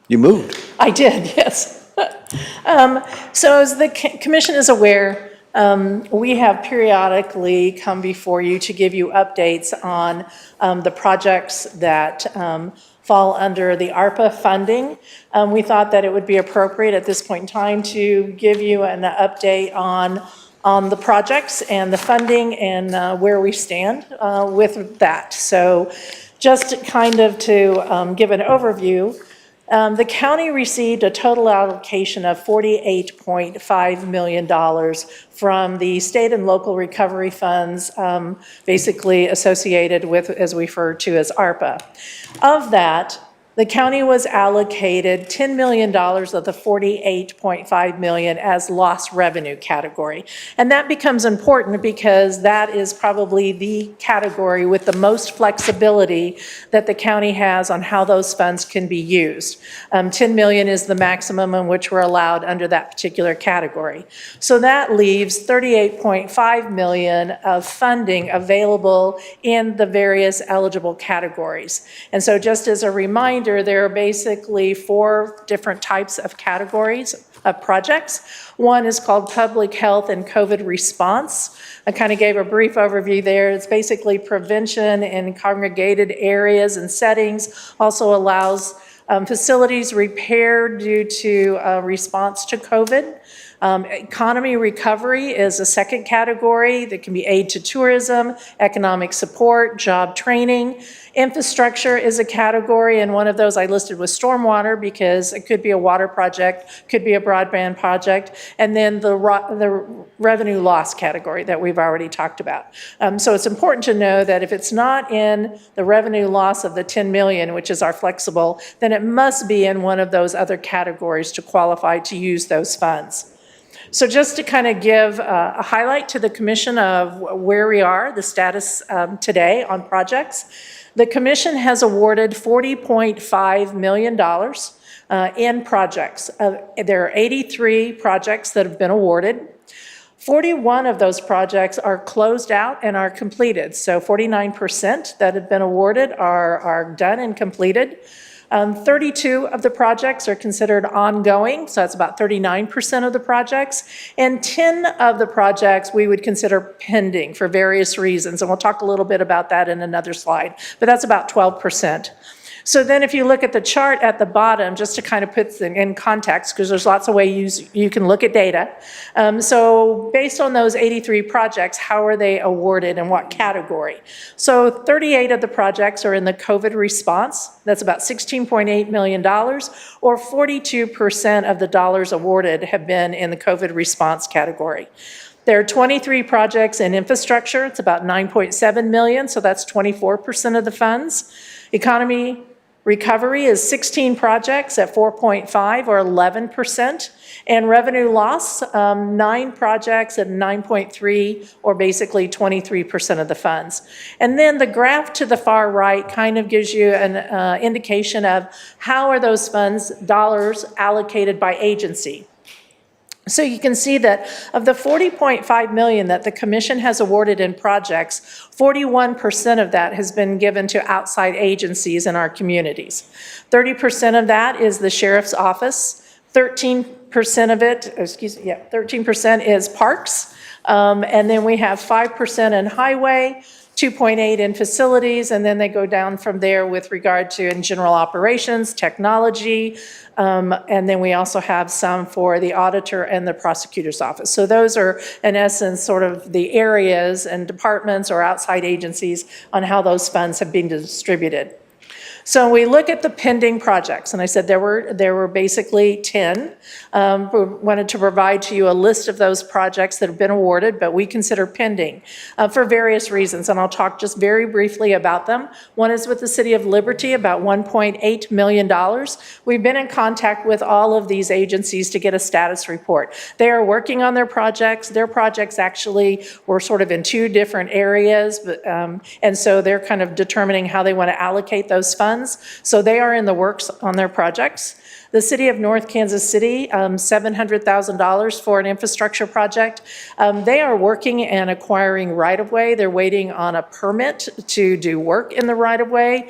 you moved. I did, yes. So as the commission is aware, we have periodically come before you to give you updates on the projects that fall under the ARPA funding. We thought that it would be appropriate at this point in time to give you an update on the projects and the funding and where we stand with that. So just kind of to give an overview, the county received a total allocation of $48.5 million from the state and local recovery funds, basically associated with, as we refer to as ARPA. Of that, the county was allocated $10 million of the $48.5 million as lost revenue category. And that becomes important because that is probably the category with the most flexibility that the county has on how those funds can be used. $10 million is the maximum in which we're allowed under that particular category. So that leaves $38.5 million of funding available in the various eligible categories. And so just as a reminder, there are basically 4 different types of categories of projects. One is called public health and COVID response. I kind of gave a brief overview there. It's basically prevention in congregated areas and settings, also allows facilities repaired due to response to COVID. Economy recovery is a second category that can be aid to tourism, economic support, job training. Infrastructure is a category, and one of those I listed was stormwater because it could be a water project, could be a broadband project, and then the revenue loss category that we've already talked about. So it's important to know that if it's not in the revenue loss of the 10 million, which is our flexible, then it must be in one of those other categories to qualify to use those funds. So just to kind of give a highlight to the commission of where we are, the status today on projects, the commission has awarded $40.5 million in projects. There are 83 projects that have been awarded. 41 of those projects are closed out and are completed. So 49% that have been awarded are done and completed. 32 of the projects are considered ongoing, so that's about 39% of the projects. And 10 of the projects we would consider pending for various reasons, and we'll talk a little bit about that in another slide, but that's about 12%. So then if you look at the chart at the bottom, just to kind of put them in context, because there's lots of ways you can look at data. So based on those 83 projects, how are they awarded and what category? So 38 of the projects are in the COVID response. That's about $16.8 million, or 42% of the dollars awarded have been in the COVID response category. There are 23 projects in infrastructure. It's about $9.7 million, so that's 24% of the funds. Economy recovery is 16 projects at 4.5 or 11%. And revenue loss, 9 projects at 9.3 or basically 23% of the funds. And then the graph to the far right kind of gives you an indication of how are those funds dollars allocated by agency. So you can see that of the $40.5 million that the commission has awarded in projects, 41% of that has been given to outside agencies in our communities. 30% of that is the sheriff's office. 13% of it, 13% is parks. And then we have 5% in highway, 2.8 in facilities, and then they go down from there with regard to in general operations, technology, and then we also have some for the auditor and the prosecutor's office. So those are, in essence, sort of the areas and departments or outside agencies on how those funds have been distributed. So we look at the pending projects, and I said there were basically 10. We wanted to provide to you a list of those projects that have been awarded, but we consider pending for various reasons, and I'll talk just very briefly about them. One is with the City of Liberty, about $1.8 million. We've been in contact with all of these agencies to get a status report. They are working on their projects. Their projects actually were sort of in 2 different areas, but, and so they're kind of determining how they want to allocate those funds. So they are in the works on their projects. The City of North Kansas City, $700,000 for an infrastructure project. They are working and acquiring right-of-way. They're waiting on a permit to do work in the right-of-way.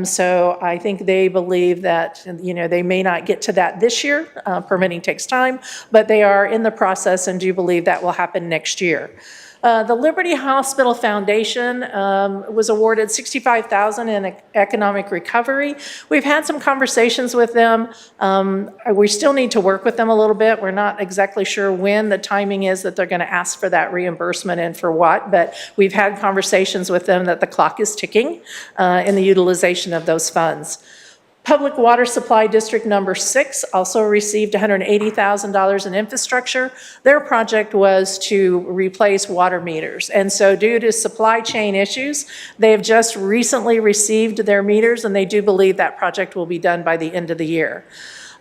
So I think they believe that, they may not get to that this year. Permitting takes time, but they are in the process and do believe that will happen next year. The Liberty Hospital Foundation was awarded $65,000 in economic recovery. We've had some conversations with them. We still need to work with them a little bit. We're not exactly sure when the timing is that they're going to ask for that reimbursement and for what, but we've had conversations with them that the clock is ticking in the utilization of those funds. Public Water Supply District Number 6 also received $180,000 in infrastructure. Their project was to replace water meters. And so due to supply chain issues, they have just recently received their meters, and they do believe that project will be done by the end of the year.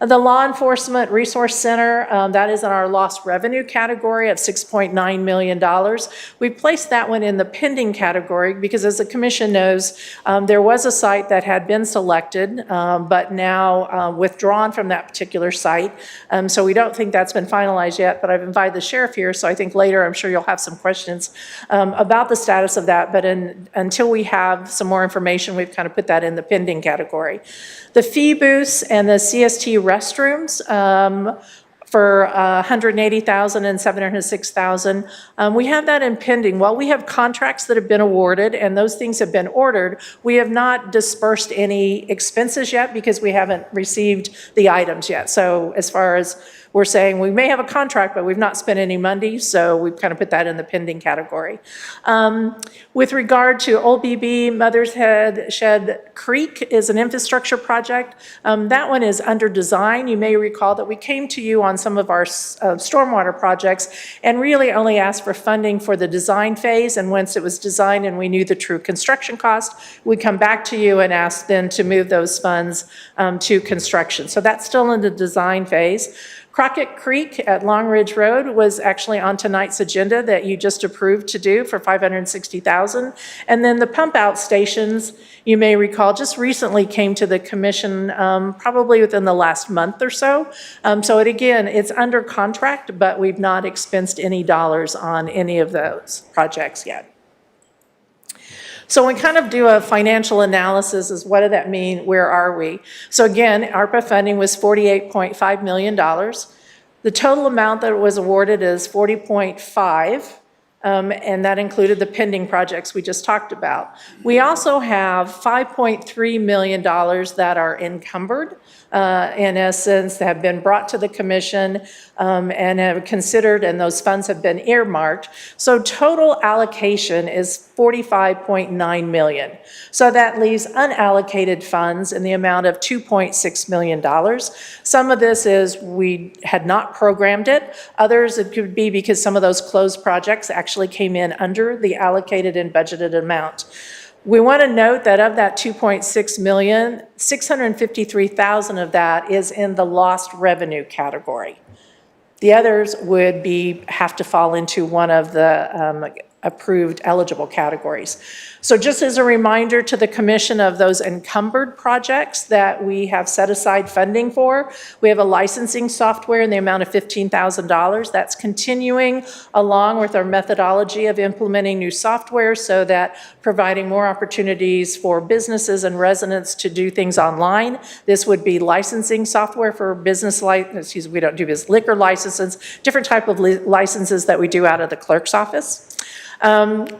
The Law Enforcement Resource Center, that is in our lost revenue category of $6.9 million. We placed that one in the pending category because, as the commission knows, there was a site that had been selected, but now withdrawn from that particular site. So we don't think that's been finalized yet, but I've invited the sheriff here, so I think later I'm sure you'll have some questions about the status of that. But until we have some more information, we've kind of put that in the pending category. The fee booths and the CST restrooms for $180,000 and $706,000. We have that in pending. While we have contracts that have been awarded and those things have been ordered, we have not dispersed any expenses yet because we haven't received the items yet. So as far as we're saying we may have a contract, but we've not spent any money, so we've kind of put that in the pending category. With regard to Old BB, Mother's Shed Creek is an infrastructure project. That one is under design. You may recall that we came to you on some of our stormwater projects and really only asked for funding for the design phase, and once it was designed and we knew the true construction cost, we come back to you and ask then to move those funds to construction. So that's still in the design phase. Crockett Creek at Long Ridge Road was actually on tonight's agenda that you just approved to do for $560,000. And then the pump out stations, you may recall, just recently came to the commission probably within the last month or so. So it's under contract, but we've not expensed any dollars on any of those projects yet. So we kind of do a financial analysis is what did that mean, where are we? So again, ARPA funding was $48.5 million. The total amount that was awarded is $40.5, and that included the pending projects we just talked about. We also have $5.3 million that are encumbered, in essence, that have been brought to the commission and have considered, and those funds have been earmarked. So total allocation is $45.9 million. So that leaves unallocated funds in the amount of $2.6 million. Some of this is we had not programmed it. Others, it could be because some of those closed projects actually came in under the allocated and budgeted amount. We want to note that of that $2.6 million, $653,000 of that is in the lost revenue category. The others would have to fall into one of the approved eligible categories. So just as a reminder to the commission of those encumbered projects that we have set aside funding for, we have a licensing software in the amount of $15,000. That's continuing along with our methodology of implementing new software so that providing more opportunities for businesses and residents to do things online. This would be licensing software for business we don't do business, liquor licenses, different type of licenses that we do out of the clerk's office.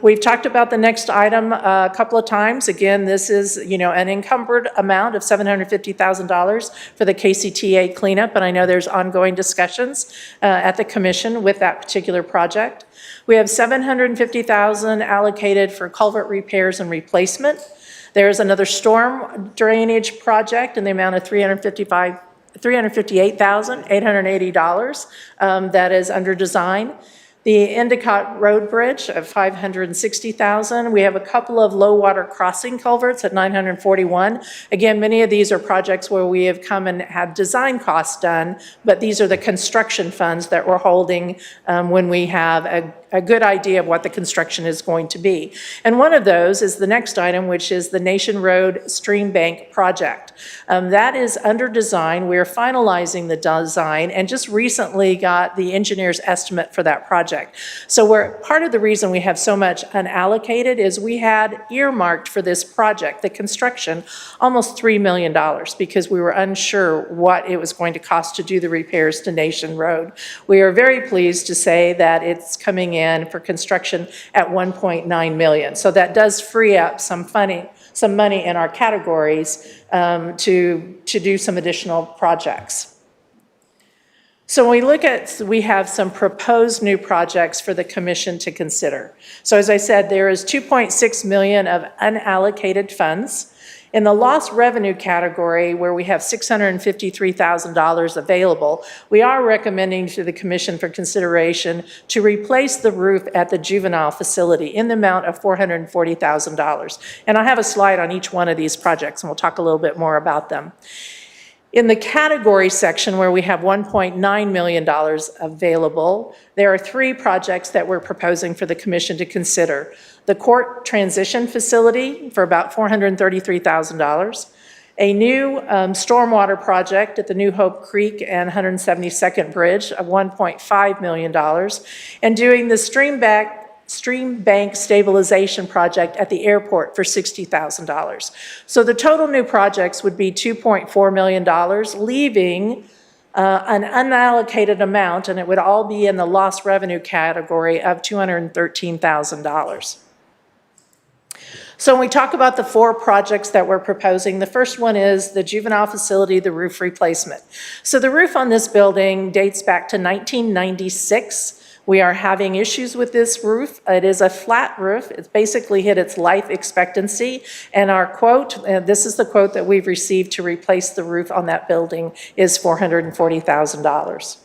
We've talked about the next item a couple of times. Again, this is, an encumbered amount of $750,000 for the KCTA cleanup, and I know there's ongoing discussions at the commission with that particular project. We have $750,000 allocated for culvert repairs and replacement. There's another storm drainage project in the amount of $358,880 that is under design. The Endicott Road Bridge of $560,000. We have a couple of low water crossing culverts at $941,000. Again, many of these are projects where we have come and had design costs done, but these are the construction funds that we're holding when we have a good idea of what the construction is going to be. And one of those is the next item, which is the Nation Road Stream Bank project. That is under design. We're finalizing the design and just recently got the engineer's estimate for that project. So part of the reason we have so much unallocated is we had earmarked for this project, the construction, almost $3 million because we were unsure what it was going to cost to do the repairs to Nation Road. We are very pleased to say that it's coming in for construction at $1.9 million. So that does free up some money in our categories to do some additional projects. So when we look at, we have some proposed new projects for the commission to consider. So as I said, there is $2.6 million of unallocated funds. In the lost revenue category, where we have $653,000 available, we are recommending to the commission for consideration to replace the roof at the juvenile facility in the amount of $440,000. And I have a slide on each one of these projects, and we'll talk a little bit more about them. In the category section where we have $1.9 million available, there are 3 projects that we're proposing for the commission to consider. The court transition facility for about $433,000, a new stormwater project at the New Hope Creek and 172nd Bridge of $1.5 million, and doing the Stream Bank Stabilization Project at the airport for $60,000. So the total new projects would be $2.4 million, leaving an unallocated amount, and it would all be in the lost revenue category of $213,000. So when we talk about the 4 projects that we're proposing, the first one is the juvenile facility, the roof replacement. So the roof on this building dates back to 1996. We are having issues with this roof. It is a flat roof. It's basically hit its life expectancy. And our quote, this is the quote that we've received to replace the roof on that building, is $440,000.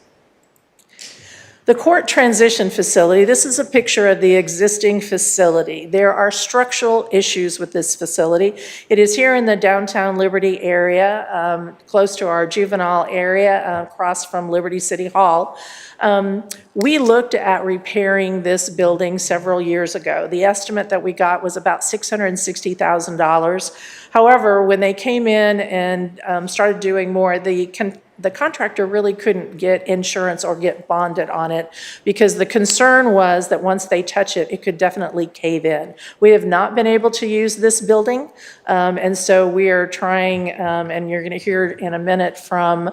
The court transition facility, this is a picture of the existing facility. There are structural issues with this facility. It is here in the downtown Liberty area, close to our juvenile area, across from Liberty City Hall. We looked at repairing this building several years ago. The estimate that we got was about $660,000. However, when they came in and started doing more, the contractor really couldn't get insurance or get bonded on it because the concern was that once they touch it, it could definitely cave in. We have not been able to use this building, and so we are trying, and you're going to hear in a minute from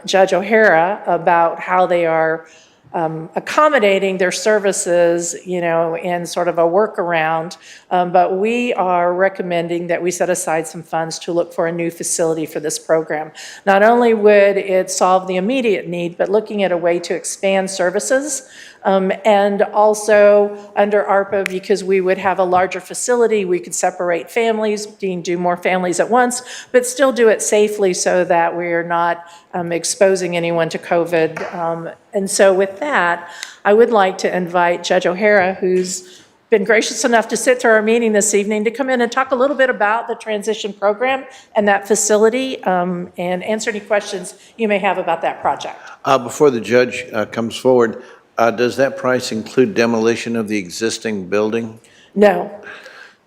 Judge O'Hara about how they are accommodating their services, in sort of a workaround. But we are recommending that we set aside some funds to look for a new facility for this program. Not only would it solve the immediate need, but looking at a way to expand services. And also under ARPA, because we would have a larger facility, we could separate families, do more families at once, but still do it safely so that we are not exposing anyone to COVID. And so with that, I would like to invite Judge O'Hara, who's been gracious enough to sit through our meeting this evening, to come in and talk a little bit about the transition program and that facility, and answer any questions you may have about that project. Before the judge comes forward, does that price include demolition of the existing building? No,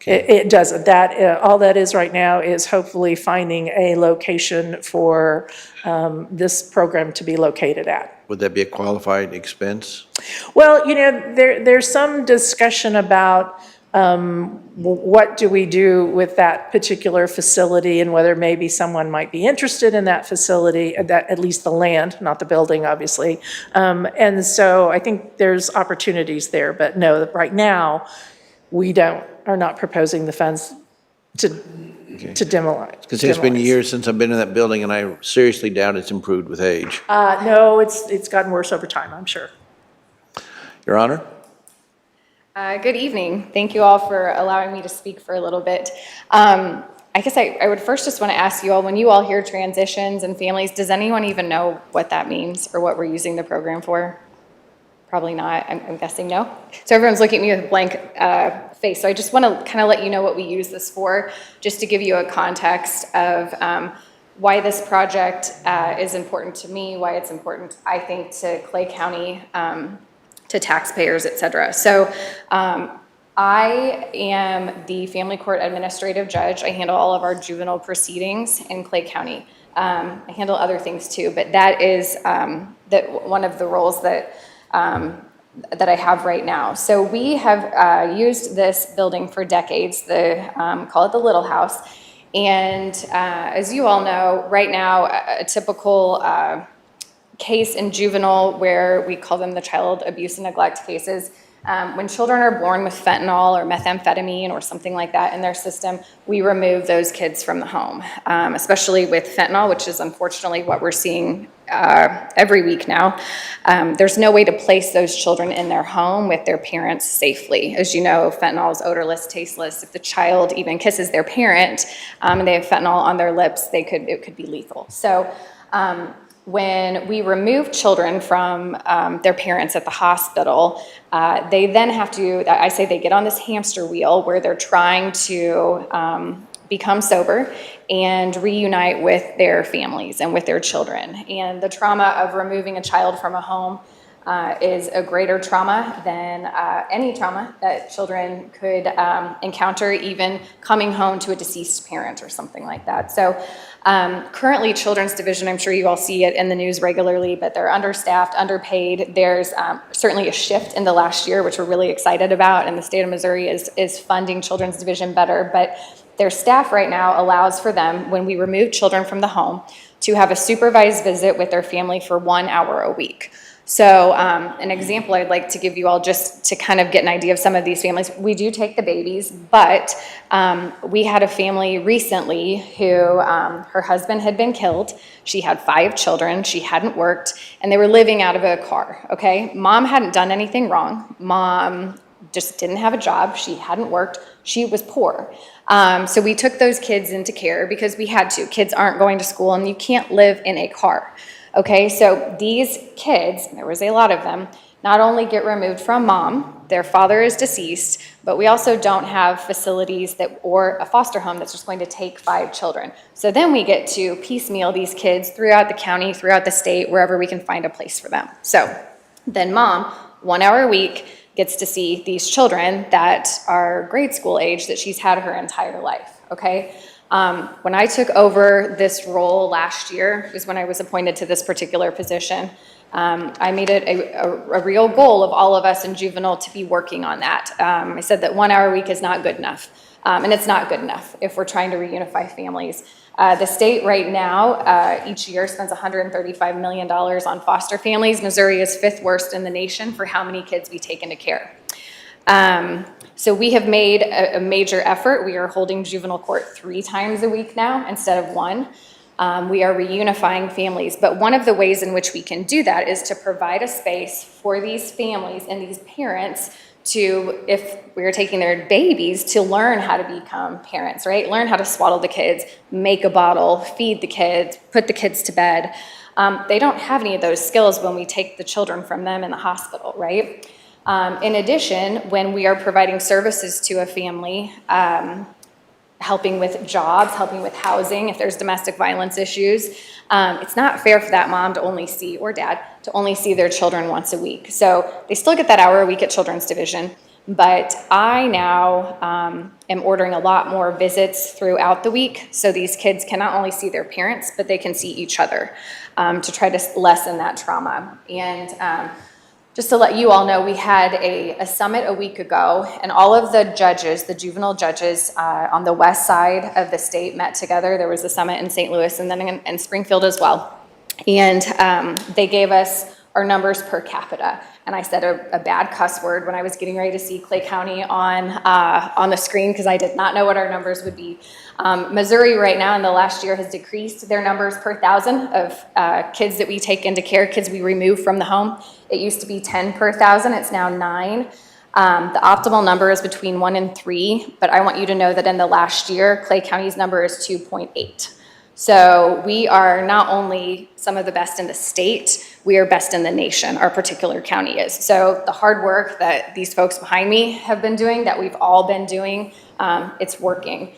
it doesn't. All that is right now is hopefully finding a location for this program to be located at. Would that be a qualified expense? Well, there's some discussion about what do we do with that particular facility and whether maybe someone might be interested in that facility, at least the land, not the building, obviously. And so I think there's opportunities there, but no, right now, we are not proposing the funds to demolish. Because it's been years since I've been in that building, and I seriously doubt it's improved with age. No, it's gotten worse over time, I'm sure. Your Honor? Good evening. Thank you all for allowing me to speak for a little bit. I guess I would first just want to ask you all, when you all hear transitions and families, does anyone even know what that means or what we're using the program for? Probably not. I'm guessing no. So everyone's looking at me with a blank face. So I just want to kind of let you know what we use this for, just to give you a context of why this project is important to me, why it's important, I think, to Clay County, to taxpayers, et cetera. So I am the family court administrative judge. I handle all of our juvenile proceedings in Clay County. I handle other things too, but that is one of the roles that I have right now. So we have used this building for decades, call it the Little House. And as you all know, right now, a typical case in juvenile, where we call them the child abuse and neglect cases, when children are born with fentanyl or methamphetamine or something like that in their system, we remove those kids from the home, especially with fentanyl, which is unfortunately what we're seeing every week now. There's no way to place those children in their home with their parents safely. As you know, fentanyl is odorless, tasteless. If the child even kisses their parent and they have fentanyl on their lips, it could be lethal. So when we remove children from their parents at the hospital, they then have to, I say they get on this hamster wheel where they're trying to become sober and reunite with their families and with their children. And the trauma of removing a child from a home is a greater trauma than any trauma that children could encounter, even coming home to a deceased parent or something like that. So currently, Children's Division, I'm sure you all see it in the news regularly, but they're understaffed, underpaid. There's certainly a shift in the last year, which we're really excited about, and the state of Missouri is funding Children's Division better, but their staff right now allows for them, when we remove children from the home, to have a supervised visit with their family for 1 hour a week. So an example I'd like to give you all just to kind of get an idea of some of these families. We do take the babies, but we had a family recently who her husband had been killed. She had 5 children. She hadn't worked, and they were living out of a car, okay? Mom hadn't done anything wrong. Mom just didn't have a job. She hadn't worked. She was poor. So we took those kids into care because we had to. Kids aren't going to school, and you can't live in a car. Okay, so these kids, there was a lot of them, not only get removed from mom, their father is deceased, but we also don't have facilities or a foster home that's just going to take 5 children. So then we get to piecemeal these kids throughout the county, throughout the state, wherever we can find a place for them. So then mom, 1 hour a week, gets to see these children that are grade school age that she's had her entire life, okay? When I took over this role last year, was when I was appointed to this particular position, I made it a real goal of all of us in juvenile to be working on that. I said that 1 hour a week is not good enough, and it's not good enough if we're trying to reunify families. The state right now, each year spends $135 million on foster families. Missouri is 5th worst in the nation for how many kids we take into care. So we have made a major effort. We are holding juvenile court 3 times a week now instead of 1. We are reunifying families, but one of the ways in which we can do that is to provide a space for these families and these parents to, if we're taking their babies, to learn how to become parents, right? Learn how to swaddle the kids, make a bottle, feed the kids, put the kids to bed. They don't have any of those skills when we take the children from them in the hospital, right? In addition, when we are providing services to a family, helping with jobs, helping with housing, if there's domestic violence issues, it's not fair for that mom to only see, or dad, to only see their children once a week. So they still get that hour a week at Children's Division, but I now am ordering a lot more visits throughout the week, so these kids can not only see their parents, but they can see each other to try to lessen that trauma. And just to let you all know, we had a summit a week ago, and all of the judges, the juvenile judges on the west side of the state met together. There was a summit in St. Louis and then in Springfield as well. And they gave us our numbers per capita. And I said a bad cuss word when I was getting ready to see Clay County on the screen because I did not know what our numbers would be. Missouri right now in the last year has decreased their numbers per 1,000 of kids that we take into care, kids we remove from the home. It used to be 10 per 1,000, it's now 9. The optimal number is between 1 and 3, but I want you to know that in the last year, Clay County's number is 2.8. So we are not only some of the best in the state, we are best in the nation, our particular county is. So the hard work that these folks behind me have been doing, that we've all been doing, it's working.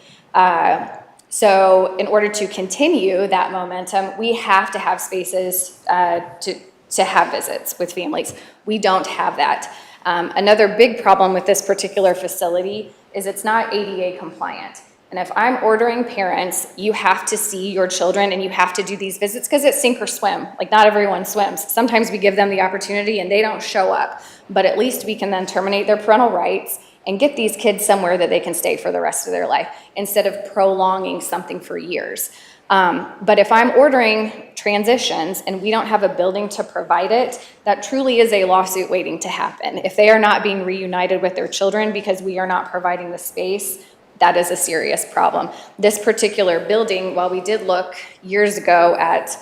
So in order to continue that momentum, we have to have spaces to have visits with families. We don't have that. Another big problem with this particular facility is it's not ADA compliant. And if I'm ordering parents, you have to see your children and you have to do these visits because it's sink or swim. Like, not everyone swims. Sometimes we give them the opportunity and they don't show up, but at least we can then terminate their parental rights and get these kids somewhere that they can stay for the rest of their life instead of prolonging something for years. But if I'm ordering transitions and we don't have a building to provide it, that truly is a lawsuit waiting to happen. If they are not being reunited with their children because we are not providing the space, that is a serious problem. This particular building, while we did look years ago at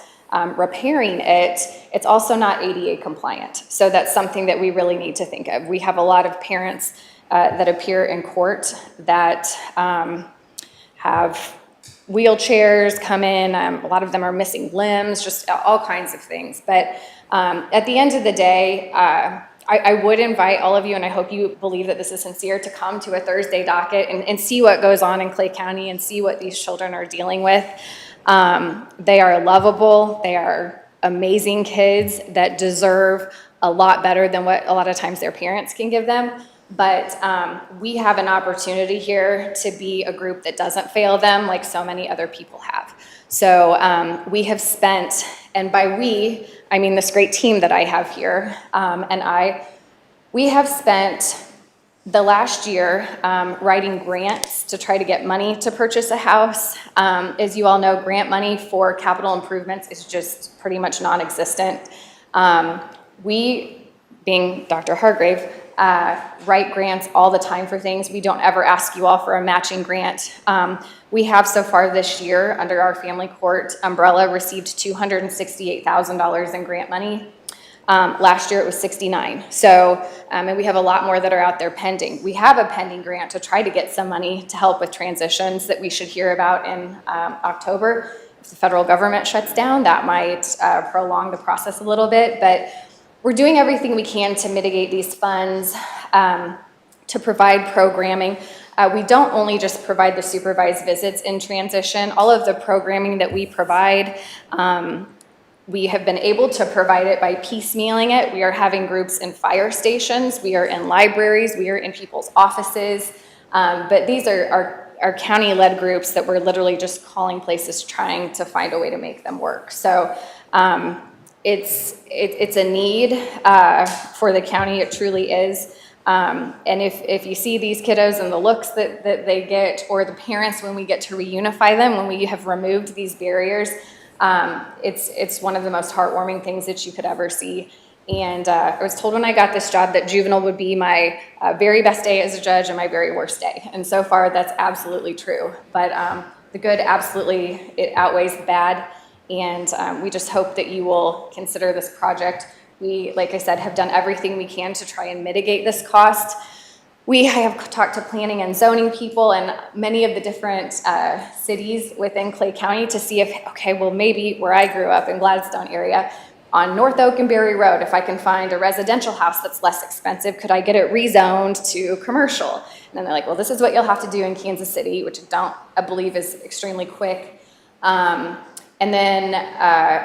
repairing it, it's also not ADA compliant. So that's something that we really need to think of. We have a lot of parents that appear in court that have wheelchairs come in. A lot of them are missing limbs, just all kinds of things. But at the end of the day, I would invite all of you, and I hope you believe that this is sincere, to come to a Thursday docket and see what goes on in Clay County and see what these children are dealing with. They are lovable. They are amazing kids that deserve a lot better than what a lot of times their parents can give them. But we have an opportunity here to be a group that doesn't fail them like so many other people have. So we have spent, and by we, I mean this great team that I have here, we have spent the last year writing grants to try to get money to purchase a house. As you all know, grant money for capital improvements is just pretty much non-existent. We, being Dr. Hargrave, write grants all the time for things. We don't ever ask you all for a matching grant. We have so far this year, under our family court umbrella, received $268,000 in grant money. Last year it was 69. So, and we have a lot more that are out there pending. We have a pending grant to try to get some money to help with transitions that we should hear about in October. If the federal government shuts down, that might prolong the process a little bit, but we're doing everything we can to mitigate these funds, to provide programming. We don't only just provide the supervised visits in transition. All of the programming that we provide, we have been able to provide it by piecemealing it. We are having groups in fire stations, we are in libraries, we are in people's offices, but these are county-led groups that we're literally just calling places trying to find a way to make them work. So it's a need for the county, it truly is. And if you see these kiddos and the looks that they get, or the parents when we get to reunify them, when we have removed these barriers, it's one of the most heartwarming things that you could ever see. And I was told when I got this job that juvenile would be my very best day as a judge and my very worst day. And so far, that's absolutely true. But the good, absolutely, it outweighs the bad. And we just hope that you will consider this project. We, like I said, have done everything we can to try and mitigate this cost. We have talked to planning and zoning people and many of the different cities within Clay County to see if, okay, well, maybe where I grew up in Gladstone area, on North Oak and Berry Road, if I can find a residential house that's less expensive, could I get it rezoned to commercial? And then they're like, well, this is what you'll have to do in Kansas City, which I believe is extremely quick. And then,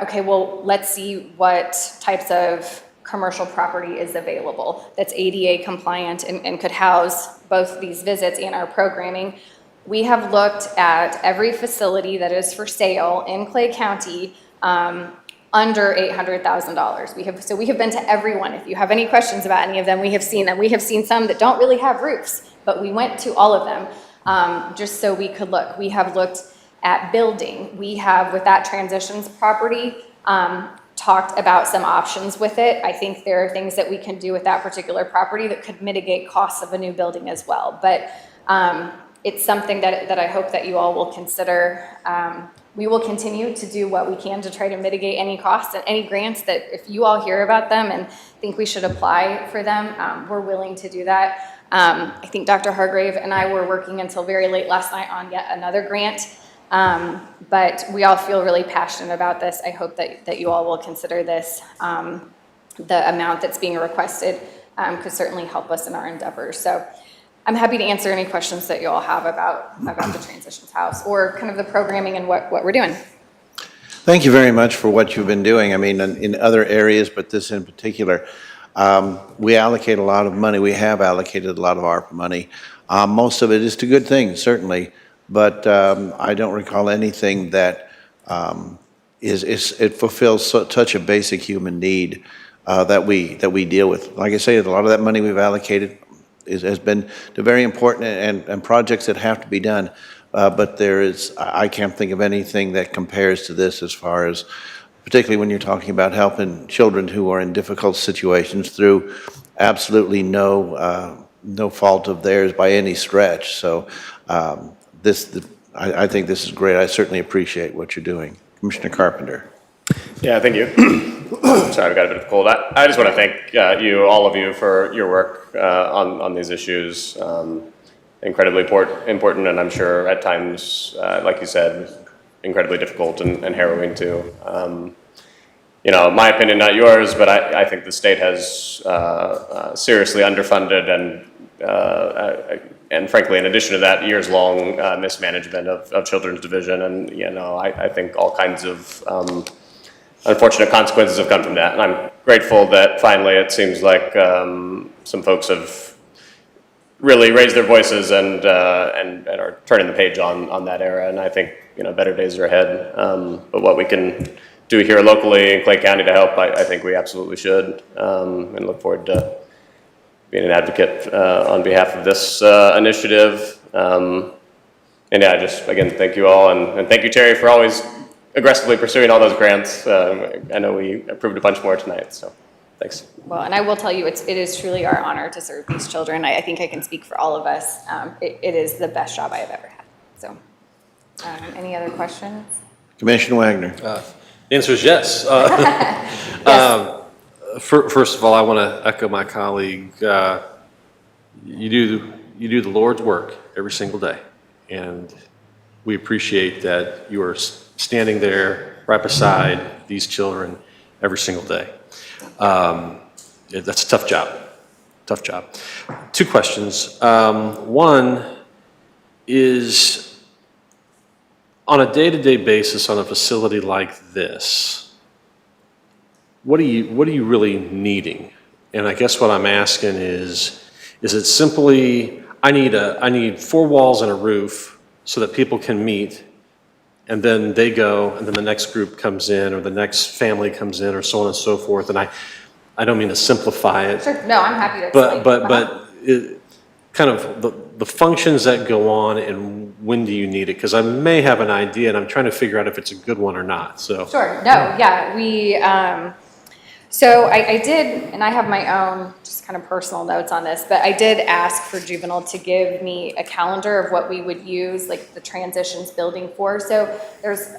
okay, well, let's see what types of commercial property is available that's ADA compliant and could house both these visits and our programming. We have looked at every facility that is for sale in Clay County under $800,000. So we have been to everyone. If you have any questions about any of them, we have seen them. We have seen some that don't really have roofs, but we went to all of them just so we could look. We have looked at building. We have, with that transitions property, talked about some options with it. I think there are things that we can do with that particular property that could mitigate costs of a new building as well. But it's something that I hope that you all will consider. We will continue to do what we can to try to mitigate any costs and any grants that if you all hear about them and think we should apply for them, we're willing to do that. I think Dr. Hargrave and I were working until very late last night on yet another grant. But we all feel really passionate about this. I hope that you all will consider this. The amount that's being requested could certainly help us in our endeavors. So I'm happy to answer any questions that you all have about the Transitions House or kind of the programming and what we're doing. Thank you very much for what you've been doing. I mean, in other areas, but this in particular, we allocate a lot of money. We have allocated a lot of ARPA money. Most of it is to good things, certainly. But I don't recall anything that it fulfills such a basic human need that we deal with. Like I say, a lot of that money we've allocated has been to very important and projects that have to be done. But I can't think of anything that compares to this as far as, particularly when you're talking about helping children who are in difficult situations through absolutely no fault of theirs by any stretch. So. I think this is great. I certainly appreciate what you're doing. Commissioner Carpenter. Yeah, thank you. Sorry, I've got a bit of a cold. I just want to thank all of you for your work on these issues. Incredibly important, and I'm sure at times, like you said, incredibly difficult and harrowing too. My opinion, not yours, but I think the state has seriously underfunded and frankly, in addition to that, years-long mismanagement of Children's Division, and I think all kinds of unfortunate consequences have come from that. And I'm grateful that finally it seems like some folks have really raised their voices and are turning the page on that era. And I think better days are ahead. But what we can do here locally in Clay County to help, I think we absolutely should, and look forward to being an advocate on behalf of this initiative. And yeah, just again, thank you all, and thank you, Terry, for always aggressively pursuing all those grants. I know we approved a bunch more tonight, so Well, and I will tell you, it is truly our honor to serve these children. I think I can speak for all of us. It is the best job I have ever had. So, any other questions? Commissioner Wagner. The answer is yes. First of all, I want to echo my colleague. You do the Lord's work every single day, and we appreciate that you are standing there right beside these children every single day. That's a tough job. Tough job. Two questions. One is, on a day-to-day basis on a facility like this, what are you really needing? And I guess what I'm asking is it simply, I need 4 walls and a roof so that people can meet, and then they go, and then the next group comes in, or the next family comes in, or so on and so forth. And I don't mean to simplify it. Sure. No, I'm happy to explain. But it, kind of the functions that go on, and when do you need it? Because I may have an idea, and I'm trying to figure out if it's a good one or not. So Sure. No, yeah, we, so I did, and I have my own just kind of personal notes on this, but I did ask for Juvenile to give me a calendar of what we would use, like the transitions building for. So there's,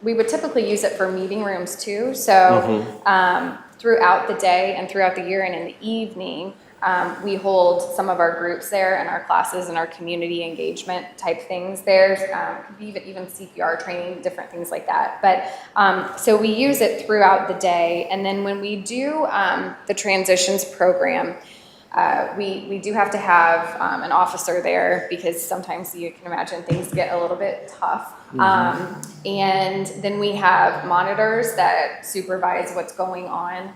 we would typically use it for meeting rooms too. So throughout the day and throughout the year and in the evening, we hold some of our groups there and our classes and our community engagement type things there, could be even CPR training, different things like that. But so we use it throughout the day. And then when we do the transitions program, we do have to have an officer there because sometimes you can imagine things get a little bit tough. And then we have monitors that supervise what's going on.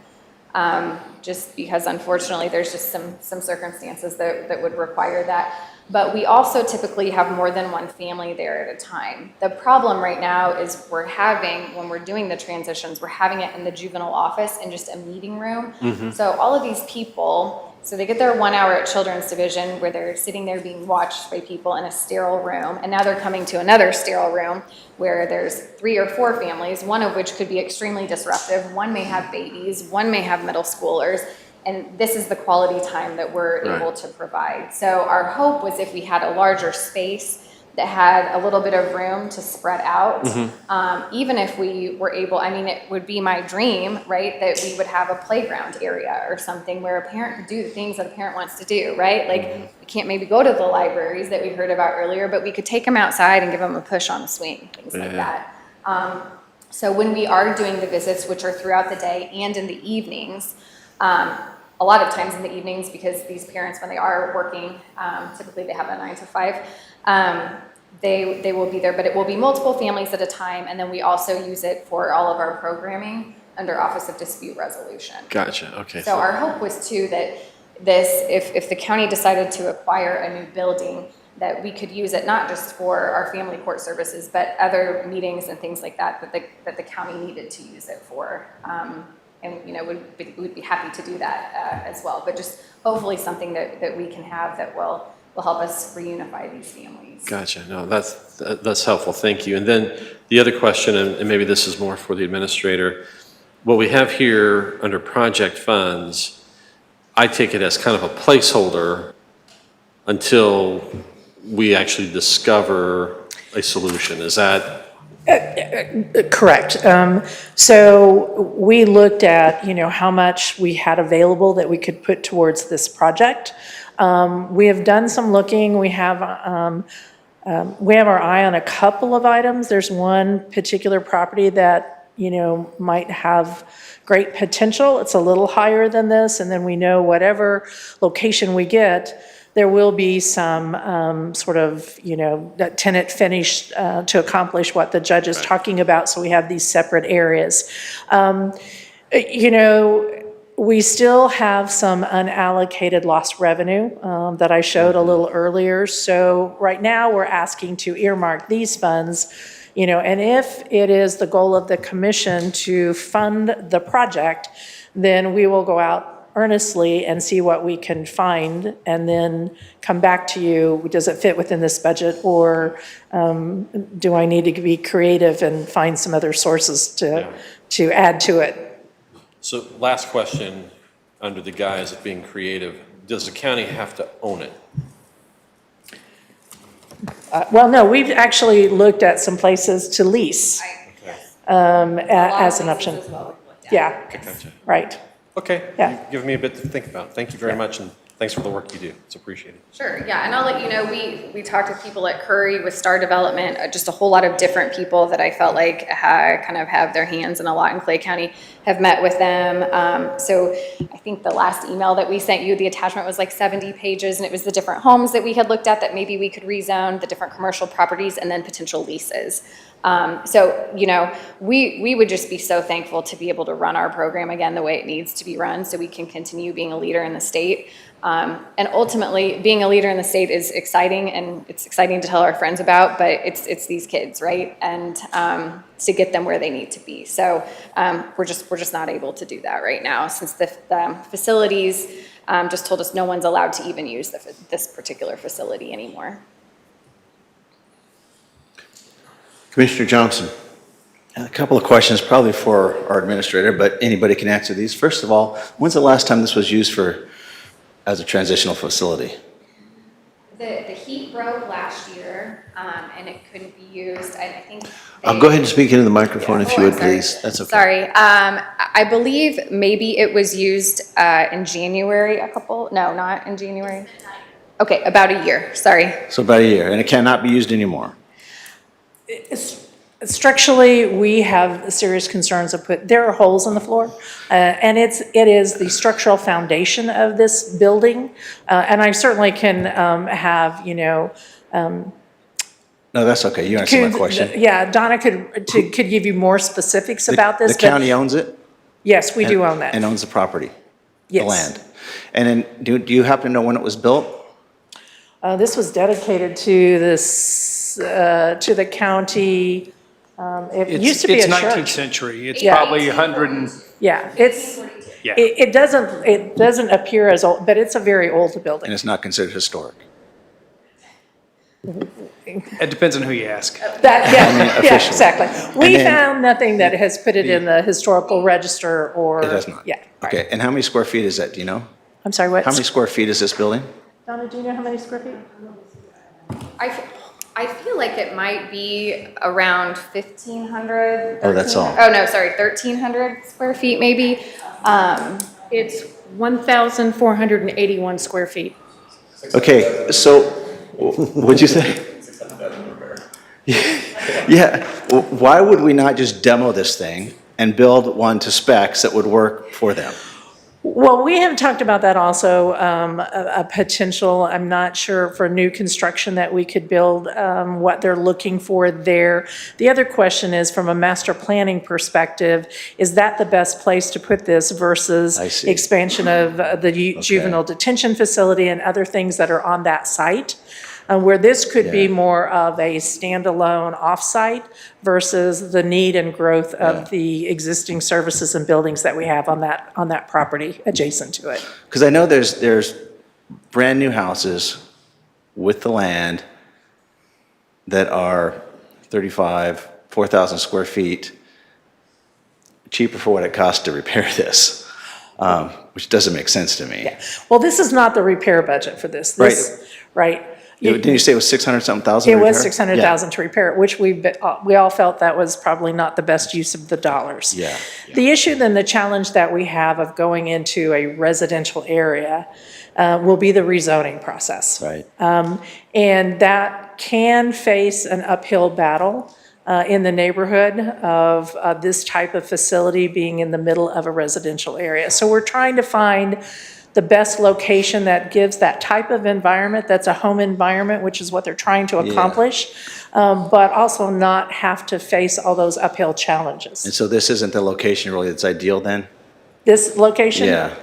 Just because unfortunately there's just some circumstances that would require that. But we also typically have more than one family there at a time. The problem right now is when we're doing the transitions, we're having it in the juvenile office in just a meeting room. So all of these people, so they get their 1 hour at Children's Division where they're sitting there being watched by people in a sterile room, and now they're coming to another sterile room where there's 3 or 4 families, one of which could be extremely disruptive. One may have babies, one may have middle schoolers, and this is the quality time that we're able to provide. So our hope was if we had a larger space that had a little bit of room to spread out, even if we were able, I mean, it would be my dream, right, that we would have a playground area or something where a parent could do the things that a parent wants to do, right? Like, we can't maybe go to the libraries that we heard about earlier, but we could take them outside and give them a push on the swing, things like that. So when we are doing the visits, which are throughout the day and in the evenings, a lot of times in the evenings, because these parents, when they are working, typically they have a 9 to 5, they will be there, but it will be multiple families at a time, and then we also use it for all of our programming under Office of Dispute Resolution. Gotcha. Okay. So our hope was too that this, if the county decided to acquire a new building, that we could use it not just for our family court services, but other meetings and things like that that the county needed to use it for. And we'd be happy to do that as well. But just hopefully something that we can have that will help us reunify these families. Gotcha. No, that's helpful. Thank you. And then the other question, and maybe this is more for the administrator, what we have here under project funds, I take it as kind of a placeholder until we actually discover a solution. Is that? Correct. So we looked at, how much we had available that we could put towards this project. We have done some looking. We have our eye on a couple of items. There's one particular property that, might have great potential. It's a little higher than this. And then we know whatever location we get, there will be some sort of, that tenant finish to accomplish what the judge is talking about. So we have these separate areas. We still have some unallocated lost revenue that I showed a little earlier. So right now we're asking to earmark these funds, and if it is the goal of the commission to fund the project, then we will go out earnestly and see what we can find and then come back to you. Does it fit within this budget, or do I need to be creative and find some other sources to add to it? So last question, under the guise of being creative, does the county have to own it? Well, no, we've actually looked at some places to lease as an option. Yeah, Gotcha. right. Okay, Yeah. you've given me a bit to think about. Thank you very much, and thanks for the work you do. It's appreciated. Sure, yeah, and I'll let you know, we talked with people at Curry with Star Development, just a whole lot of different people that I felt like kind of have their hands in a lot in Clay County, have met with them. So I think the last email that we sent you, the attachment was like 70 pages, and it was the different homes that we had looked at that maybe we could rezone, the different commercial properties, and then potential leases. So, you know, we would just be so thankful to be able to run our program again the way it needs to be run so we can continue being a leader in the state. And ultimately, being a leader in the state is exciting, and it's exciting to tell our friends about, but it's these kids, right? And to get them where they need to be. So we're just not able to do that right now since the facilities just told us no one's allowed to even use this particular facility anymore. Commissioner Johnson. A couple of questions, probably for our administrator, but anybody can answer these. First of all, when's the last time this was used as a transitional facility? The heat broke last year, and it couldn't be used. I think. Go ahead and speak into the microphone if you would, sorry. please. That's okay. Sorry. I believe maybe it was used in January no, not in January. Okay, about a year, sorry. So about a year, and it cannot be used anymore. Structurally, we have serious concerns there are holes in the floor, and it is the structural foundation of this building. And I certainly can have, No, that's okay. You answered my question. Yeah, Donna could give you more specifics about this. The county owns it? Yes, we do own that. And owns the property? Yes. The land? And then, do you happen to know when it was built? This was dedicated to to the county. It used to be a church. It's 19th century. It's Yeah. probably 100 and, Yeah, yeah. it doesn't appear as old, but it's a very old building. And it's not considered historic? It depends on who you ask. Yeah, officially. exactly. We And then found nothing that has put it in the historical register or. It does not? Yeah. Okay, and how many square feet is that, do you know? I'm sorry, what? How many square feet is this building? Donna, do you know how many square feet? I feel like it might be around 1,500. Oh, that's all. Oh, no, sorry, 1,300 square feet maybe. It's 1,481 square feet. Okay, so, what'd you say? Yeah, why would we not just demo this thing and build one to specs that would work for them? Well, we have talked about that also, a potential, I'm not sure, for new construction that we could build, what they're looking for there. The other question is, from a master planning perspective, is that the best place to put this versus I see. expansion of the juvenile detention facility and other things that are on that site? Where this could be more of a standalone off-site versus the need and growth of the existing services and buildings that we have on that property adjacent to it. Because I know there's brand-new houses with the land that are 4,000 square feet, cheaper for what it costs to repair this, which doesn't make sense to me. Well, this is not the repair budget for this. Right. Didn't you say it was 600-something thousand? It to was repair? 600,000 to repair it, which we all felt that was probably not the best use of the dollars. Yeah. The issue then, the challenge that we have of going into a residential area will be the rezoning process. Right. And that can face an uphill battle in the neighborhood of this type of facility being in the middle of a residential area. So we're trying to find the best location that gives that type of environment, that's a home environment, which is what they're trying to accomplish, but also not have to face all those uphill challenges. And so this isn't the location really that's ideal then? This location? Yeah.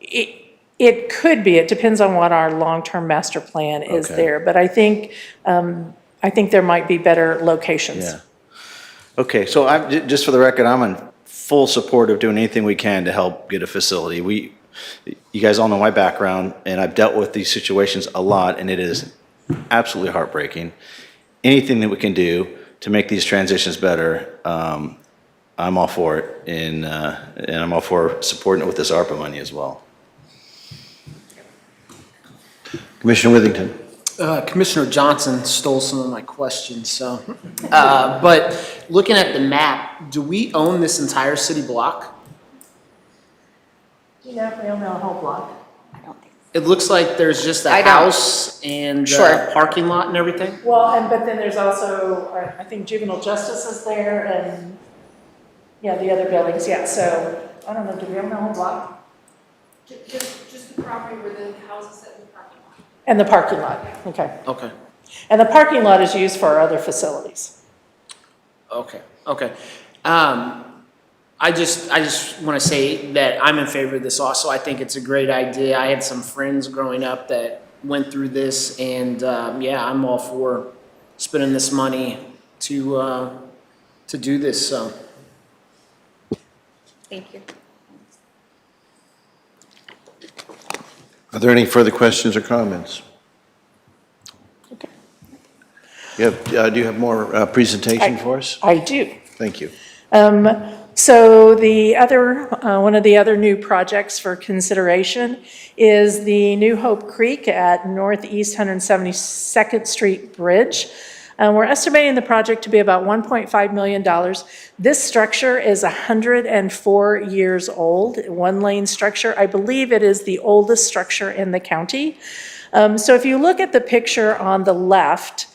It could be. It depends on what our long-term master plan is Okay. there. But I think there might be better locations. Yeah. Okay, so just for the record, I'm in full support of doing anything we can to help get a facility. You guys all know my background, and I've dealt with these situations a lot, and it is absolutely heartbreaking. Anything that we can do to make these transitions better I'm all for it, and I'm all for supporting it with this ARPA money as well. Commissioner Withington. Commissioner Johnson stole some of my questions, so. But looking at the map, do we own this entire city block? Do you know if we own the whole block? It looks like there's just a I don't. house and Sure. a parking lot and everything. Well, but then there's also, I think juvenile justice is there and, yeah, the other buildings, yeah, so, I don't know, do we own the whole block? Just the property where the houses sit in the parking lot. And the parking lot, okay. Okay, And the parking lot is used for our other facilities. okay. I just want to say that I'm in favor of this also. I think it's a great idea. I had some friends growing up that went through this, and yeah, I'm all for spending this money to do this, so. Thank you. Are there any further questions or comments? Okay. Do you have more presentation for us? I do. Thank you. So the other, one of the other new projects for consideration is the New Hope Creek at Northeast 172nd Street Bridge. We're estimating the project to be about $1.5 million. This structure is 104 years old, one-lane structure. I believe it is the oldest structure in the county. So if you look at the picture on the left,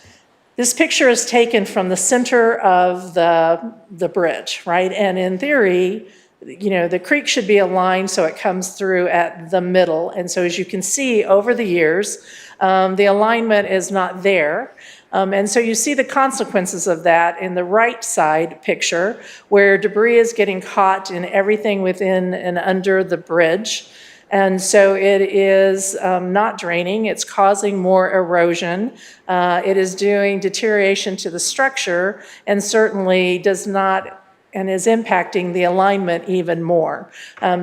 this picture is taken from the center of the bridge, right? And in theory, you know, the creek should be aligned so it comes through at the middle. And so as you can see over the years, the alignment is not there. And so you see the consequences of that in the right side picture, where debris is getting caught in everything within and under the bridge. And so it is not draining, it's causing more erosion. It is doing deterioration to the structure and certainly does not and is impacting the alignment even more.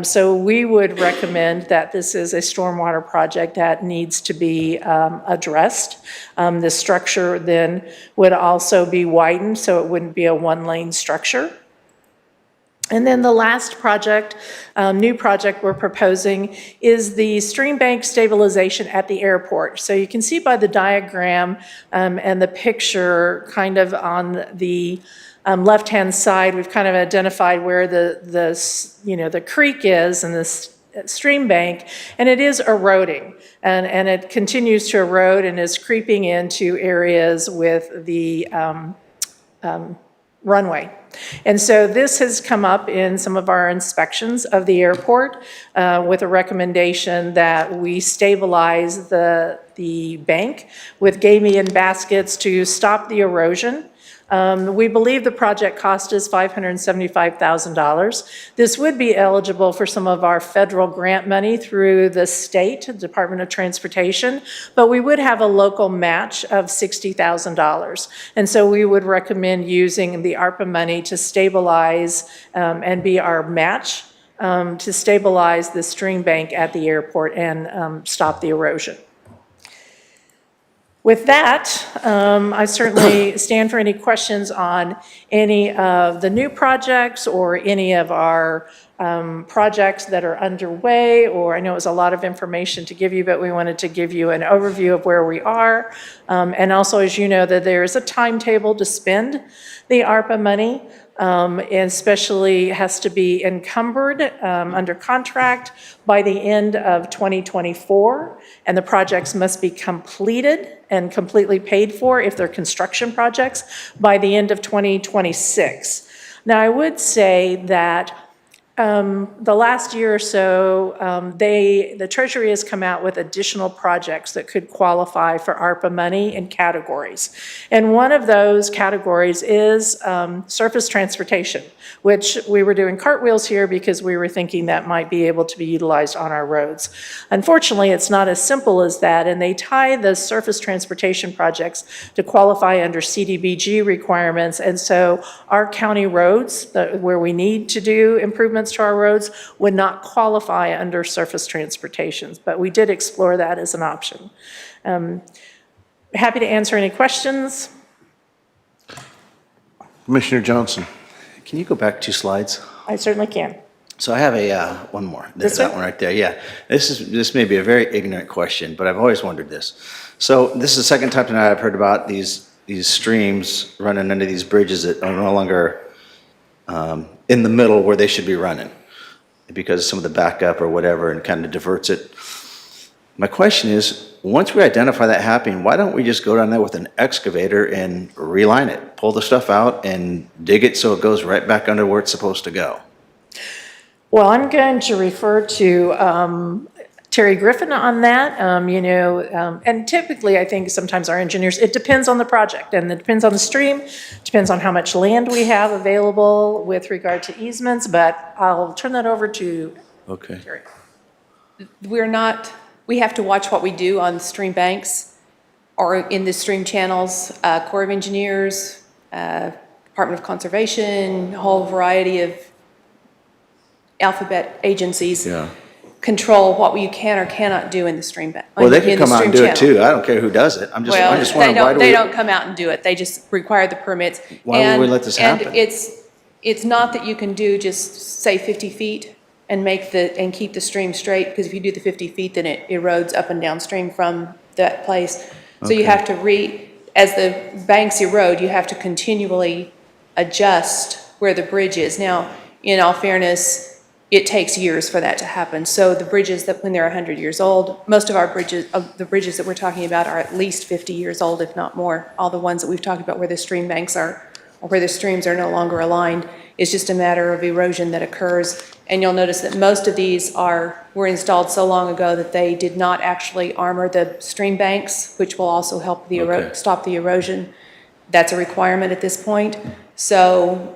So we would recommend that this is a stormwater project that needs to be addressed. The structure then would also be widened so it wouldn't be a one-lane structure. And then the last project, new project we're proposing is the stream bank stabilization at the airport. So you can see by the diagram and the picture kind of on the left-hand side, we've kind of identified where the creek is and the stream bank, and it is eroding. And it continues to erode and is creeping into areas with the runway. And so this has come up in some of our inspections of the airport with a recommendation that we stabilize the bank with Gamian baskets to stop the erosion. We believe the project cost is $575,000. This would be eligible for some of our federal grant money through the state Department of Transportation, but we would have a local match of $60,000. And so we would recommend using the ARPA money to stabilize and be our match to stabilize the stream bank at the airport and stop the erosion. With that, I certainly stand for any questions on any of the new projects or any of our projects that are underway, or I know it was a lot of information to give you, but we wanted to give you an overview of where we are. And also, as you know, that there is a timetable to spend the ARPA money. And especially has to be encumbered under contract by the end of 2024, and the projects must be completed and completely paid for if they're construction projects by the end of 2026. Now, I would say that the last year or so, the Treasury has come out with additional projects that could qualify for ARPA money in categories. And one of those categories is surface transportation, which we were doing cartwheels here because we were thinking that might be able to be utilized on our roads. Unfortunately, it's not as simple as that, and they tie the surface transportation projects to qualify under CDBG requirements. And so our county roads, where we need to do improvements to our roads, would not qualify under surface transportation, but we did explore that as an option. Happy to answer any questions. Commissioner Johnson. Can you go back 2 slides? I certainly can. So I have one more. This That one? one right there, yeah. This may be a very ignorant question, but I've always wondered this. So this is the second time tonight I've heard about these streams running under these bridges that are no longer in the middle where they should be running because of some of the backup or whatever, and kind of diverts it. My question is, once we identify that happening, why don't we just go down there with an excavator and reline it, pull the stuff out and dig it so it goes right back under where it's supposed to go? Well, I'm going to refer to Terry Griffin on that, and typically I think sometimes our engineers, it depends on the project and it depends on the stream, depends on how much land we have available with regard to easements, but I'll turn that over to Okay. Terry. We have to watch what we do on stream banks or in the stream channels. Corps of Engineers, Department of Conservation, a whole variety of alphabet agencies Yeah. control what you can or cannot do in the stream bank. Well, they can come out and do it too. I don't care who does it. I'm just wondering, why do we? They don't come out and do it. They just require the permits. Why would we let this happen? And it's not that you can do just, say, 50 feet and keep the stream straight, because if you do the 50 feet, then it erodes up and downstream from that place. So you Okay. have to as the banks erode, you have to continually adjust where the bridge is. Now, in all fairness, it takes years for that to happen. So the bridges that, when they're 100 years old, most of the bridges that we're talking about are at least 50 years old, if not more. All the ones that we've talked about where the stream banks are, or where the streams are no longer aligned, is just a matter of erosion that occurs. And you'll notice that most of these were installed so long ago that they did not actually armor the stream banks, which will also help stop the erosion. That's a requirement at this point. So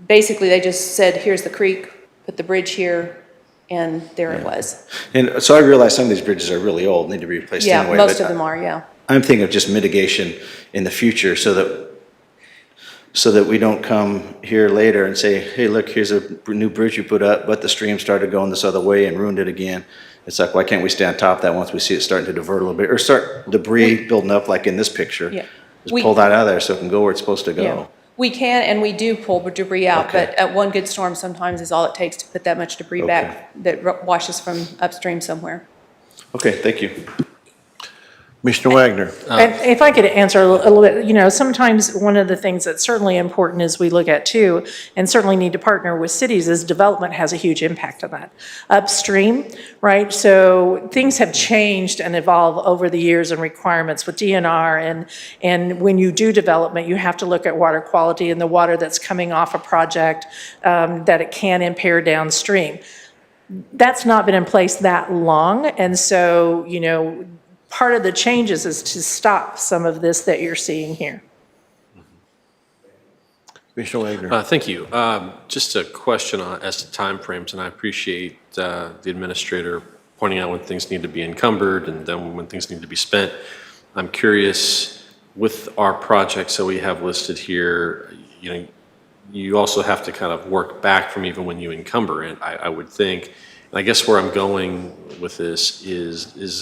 basically, they just said, here's the creek, put the bridge here, and there it was. And so I realize some of these bridges are really old, need to be replaced Yeah, anyway. most but of them are, yeah. I'm thinking of just mitigation in the future so that we don't come here later and say, hey, look, here's a new bridge you put up, but the stream started going this other way and ruined it again. It's like, why can't we stay on top of that once we see it starting to divert a little bit, or start debris building up like in this picture? Yeah. Just pull that out of there so it can go where it's supposed to go. Yeah. We can, and we do pull debris out, Okay. but at one good storm sometimes is all it takes to put that much debris back that washes from upstream somewhere. Okay, thank you. Commissioner Wagner. And if I could answer a little bit, sometimes one of the things that's certainly important is we look at too, and certainly need to partner with cities, is development has a huge impact on that. Upstream, right? So things have changed and evolved over the years and requirements with DNR, and when you do development, you have to look at water quality and the water that's coming off a project, that it can impair downstream. That's not been in place that long, and so, part of the changes is to stop some of this that you're seeing here. Commissioner Wagner. Thank you. Just a question as to timeframes, and I appreciate the administrator pointing out when things need to be encumbered and then when things need to be spent. I'm curious, with our projects that we have listed here, you also have to kind of work back from even when you encumber it, I would think. And I guess where I'm going with this is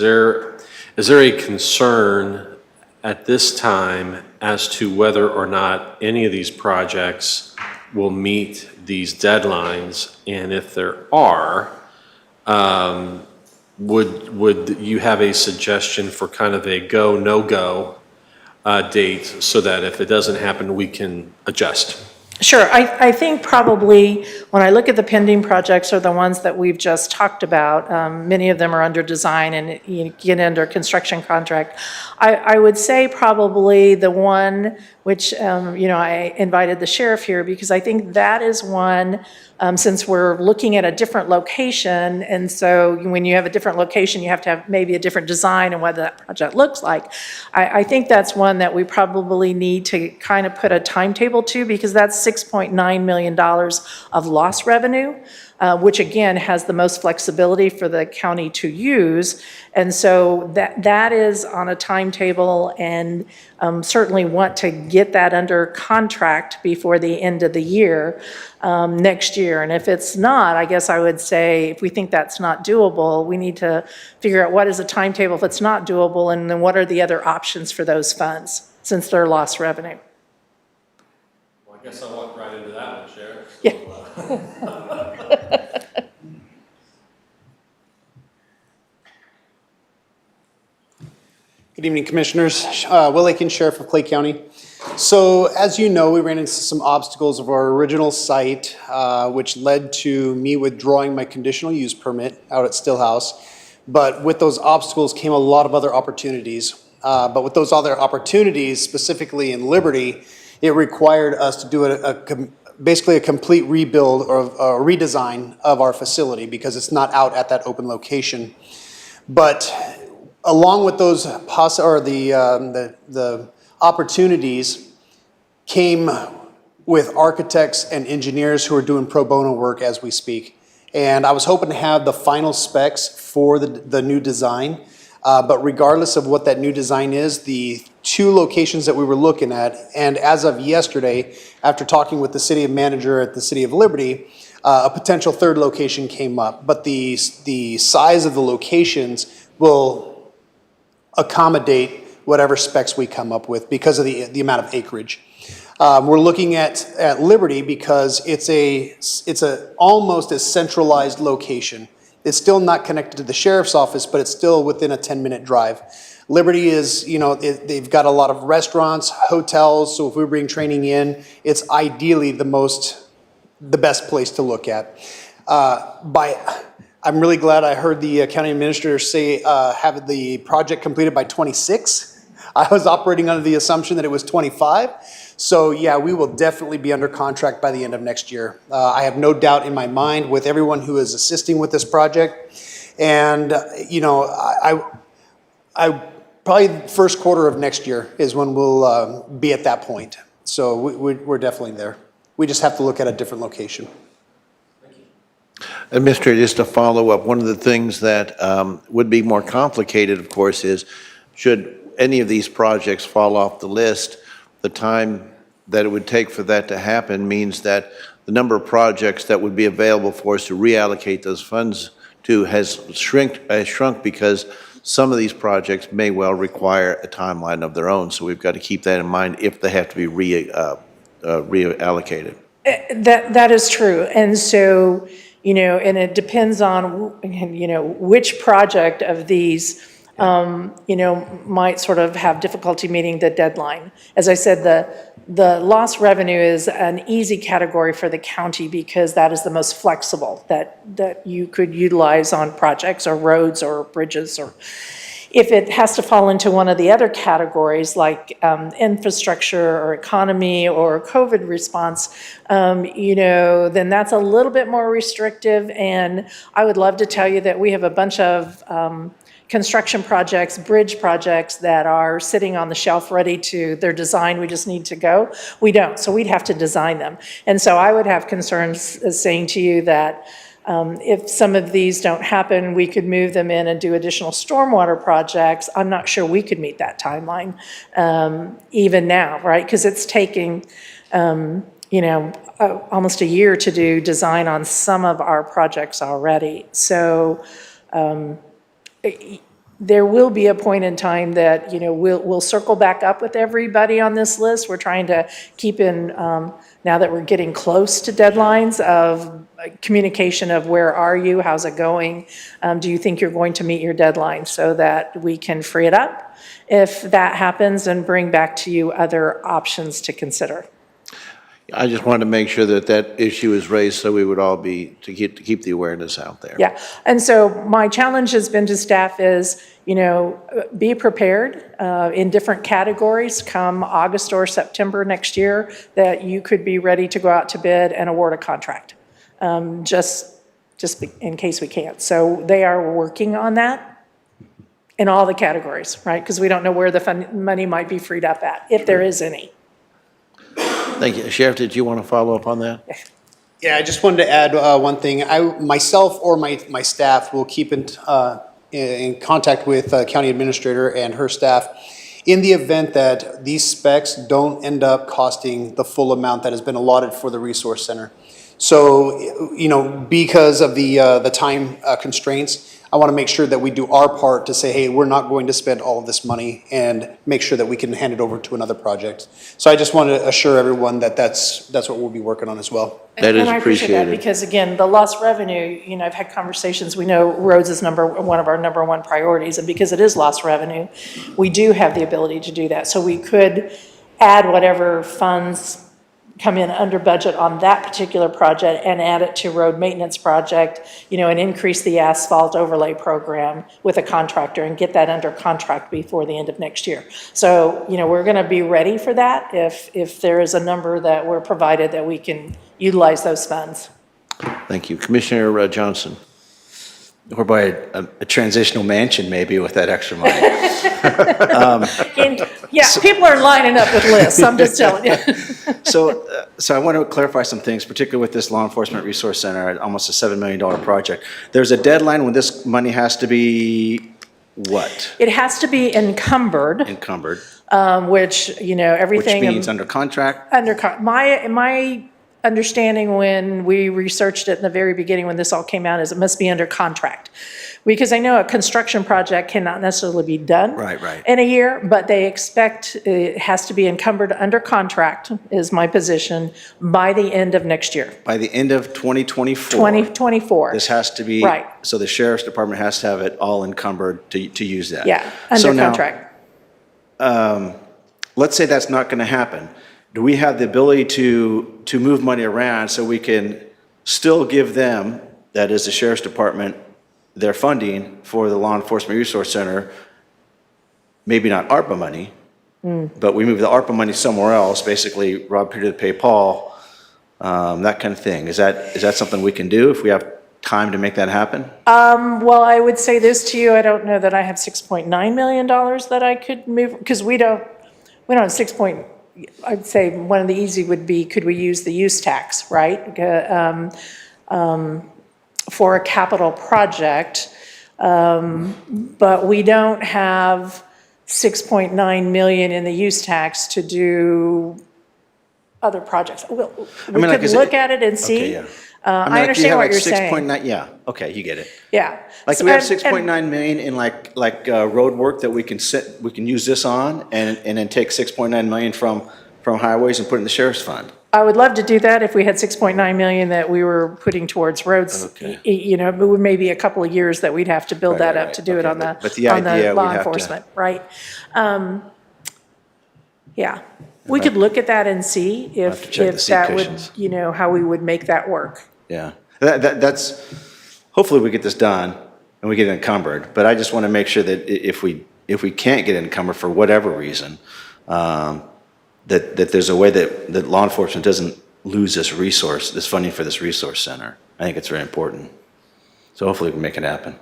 there a concern at this time as to whether or not any of these projects will meet these deadlines? And if there are, would you have a suggestion for kind of a go, no-go date so that if it doesn't happen, we can adjust? Sure. I think probably when I look at the pending projects or the ones that we've just talked about, many of them are under design and get under construction contract. I would say probably the one which, I invited the sheriff here because I think that is one, since we're looking at a different location, and so when you have a different location, you have to have maybe a different design and what that project looks like. I think that's one that we probably need to kind of put a timetable to, because that's $6.9 million of lost revenue, which again has the most flexibility for the county to use. And so that is on a timetable, and certainly want to get that under contract before the end of the year, next year. And if it's not, I guess I would say if we think that's not doable, we need to figure out what is a timetable if it's not doable, and then what are the other options for those funds since they're lost revenue. Well, I guess I walked right into that one, Sheriff. Good evening, Commissioners. Will Aiken, Sheriff of Clay County. So as you know, we ran into some obstacles of our original site, which led to me withdrawing my conditional use permit out at Stillhouse. But with those obstacles came a lot of other opportunities. But with those other opportunities, specifically in Liberty, it required us to do basically a complete rebuild or a redesign of our facility because it's not out at that open location. But along with those the opportunities came with architects and engineers who are doing pro bono work as we speak. And I was hoping to have the final specs for the new design. But regardless of what that new design is, the two locations that we were looking at, and as of yesterday, after talking with the city manager at the City of Liberty, a potential third location came up. But the size of the locations will accommodate whatever specs we come up with because of the amount of acreage. We're looking at Liberty because it's almost a centralized location. It's still not connected to the sheriff's office, but it's still within a 10-minute drive. Liberty is, they've got a lot of restaurants, hotels, so if we bring training in, it's ideally the best place to look at. I'm really glad I heard the county administrator say have the project completed by 26. I was operating under the assumption that it was 25. So yeah, we will definitely be under contract by the end of next year. I have no doubt in my mind with everyone who is assisting with this project. And, I probably first quarter of next year is when we'll be at that point. So we're definitely there. We just have to look at a different location. Administrator, just to follow up, one of the things that would be more complicated, of course, is should any of these projects fall off the list, the time that it would take for that to happen means that the number of projects that would be available for us to reallocate those funds to has shrunk because some of these projects may well require a timeline of their own. So we've got to keep that in mind if they have to be reallocated. That is true. And so, and it depends on, which project of these, might sort of have difficulty meeting the deadline. As I said, the lost revenue is an easy category for the county because that is the most flexible that you could utilize on projects or roads or bridges. Or if it has to fall into one of the other categories like infrastructure or economy or COVID response, then that's a little bit more restrictive. And I would love to tell you that we have a bunch of construction projects, bridge projects that are sitting on the shelf ready to their design. We just need to go. We don't, so we'd have to design them. And so I would have concerns saying to you that if some of these don't happen, we could move them in and do additional stormwater projects. I'm not sure we could meet that timeline even now, right? Because it's taking, almost a year to do design on some of our projects already. So there will be a point in time that, we'll circle back up with everybody on this list. We're trying to keep in, now that we're getting close to deadlines of communication of where are you, how's it going? Do you think you're going to meet your deadline so that we can free it up if that happens and bring back to you other options to consider? I just wanted to make sure that issue is raised so we would all be, to keep the awareness out there. Yeah, and so my challenge has been to staff is, be prepared in different categories come August or September next year that you could be ready to go out to bid and award a contract, just in case we can't. So they are working on that in all the categories, right? Because we don't know where the money might be freed up at, if there is any. Thank you. Sheriff, did you want to follow up on that? Yeah, I just wanted to add one thing. Myself or my staff will keep in contact with County Administrator and her staff in the event that these specs don't end up costing the full amount that has been allotted for the Resource Center. So, because of the time constraints, I want to make sure that we do our part to say, hey, we're not going to spend all of this money and make sure that we can hand it over to another project. So I just want to assure everyone that that's what we'll be working on as well. That is And I appreciate that appreciated. because, again, the lost revenue, I've had conversations, we know roads is one of our number one priorities, and because it is lost revenue, we do have the ability to do that. So we could add whatever funds come in under budget on that particular project and add it to road maintenance project, and increase the asphalt overlay program with a contractor and get that under contract before the end of next year. So, we're going to be ready for that if there is a number that we're provided that we can utilize those funds. Thank you. Commissioner Johnson. Or by a transitional mansion maybe with that extra money. People are lining up with lists, I'm just telling you. So I want to clarify some things, particularly with this Law Enforcement Resource Center, almost a $7 million project. There's a deadline when this money has to be what? It has to be encumbered, Encumbered, which, which everything. means under contract? My understanding when we researched it in the very beginning, when this all came out, is it must be under contract. Because I know a construction project cannot necessarily be done Right. in a year, but they expect it has to be encumbered under contract, is my position, by the end of next year, By the end of 2024? 2024. This has to be. Right. So the sheriff's department has to have it all encumbered to use that? Yeah, So under now, contract. let's say that's not going to happen. Do we have the ability to move money around so we can still give them, that is the sheriff's department, their funding for the Law Enforcement Resource Center, maybe not ARPA money, but we move the ARPA money somewhere else, basically rob Peter to pay Paul, that kind of thing. Is that something we can do if we have time to make that happen? Well, I would say this to you, I don't know that I have $6.9 million that I could move, because we don't have I'd say one of the easy would be, could we use the use tax, right? For a capital project, but we don't have 6.9 million in the use tax to do other projects. We could look at it and see. Okay, yeah. I understand what you're saying. 6.9, yeah, okay, you get it. Yeah. Like, So- do we have and- 6.9 million in road work that we can use this on and then take 6.9 million from highways and put it in the sheriff's fund? I would love to do that if we had 6.9 million that we were putting towards roads. Okay. It would maybe a couple of years that we'd have to build that up Right. to do it Okay, on the, but the on idea, the we'd law have to- enforcement, right? Yeah, we could look at that and see have to if check the seat that would, cushions. how we would make that work. Yeah, that's, hopefully we get this done and we get it encumbered, but I just want to make sure that if we can't get it encumbered for whatever reason, that there's a way that law enforcement doesn't lose this resource, this funding for this resource center. I think it's very important. So hopefully we can make it happen.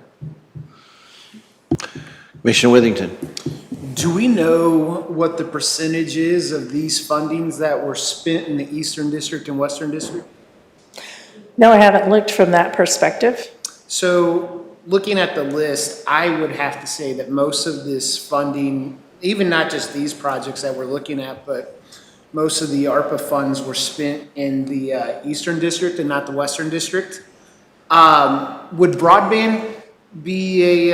Commissioner Withington. Do we know what the percentage is of these fundings that were spent in the Eastern District and Western District? No, I haven't looked from that perspective. So looking at the list, I would have to say that most of this funding, even not just these projects that we're looking at, but most of the ARPA funds were spent in the Eastern District and not the Western District. Would broadband be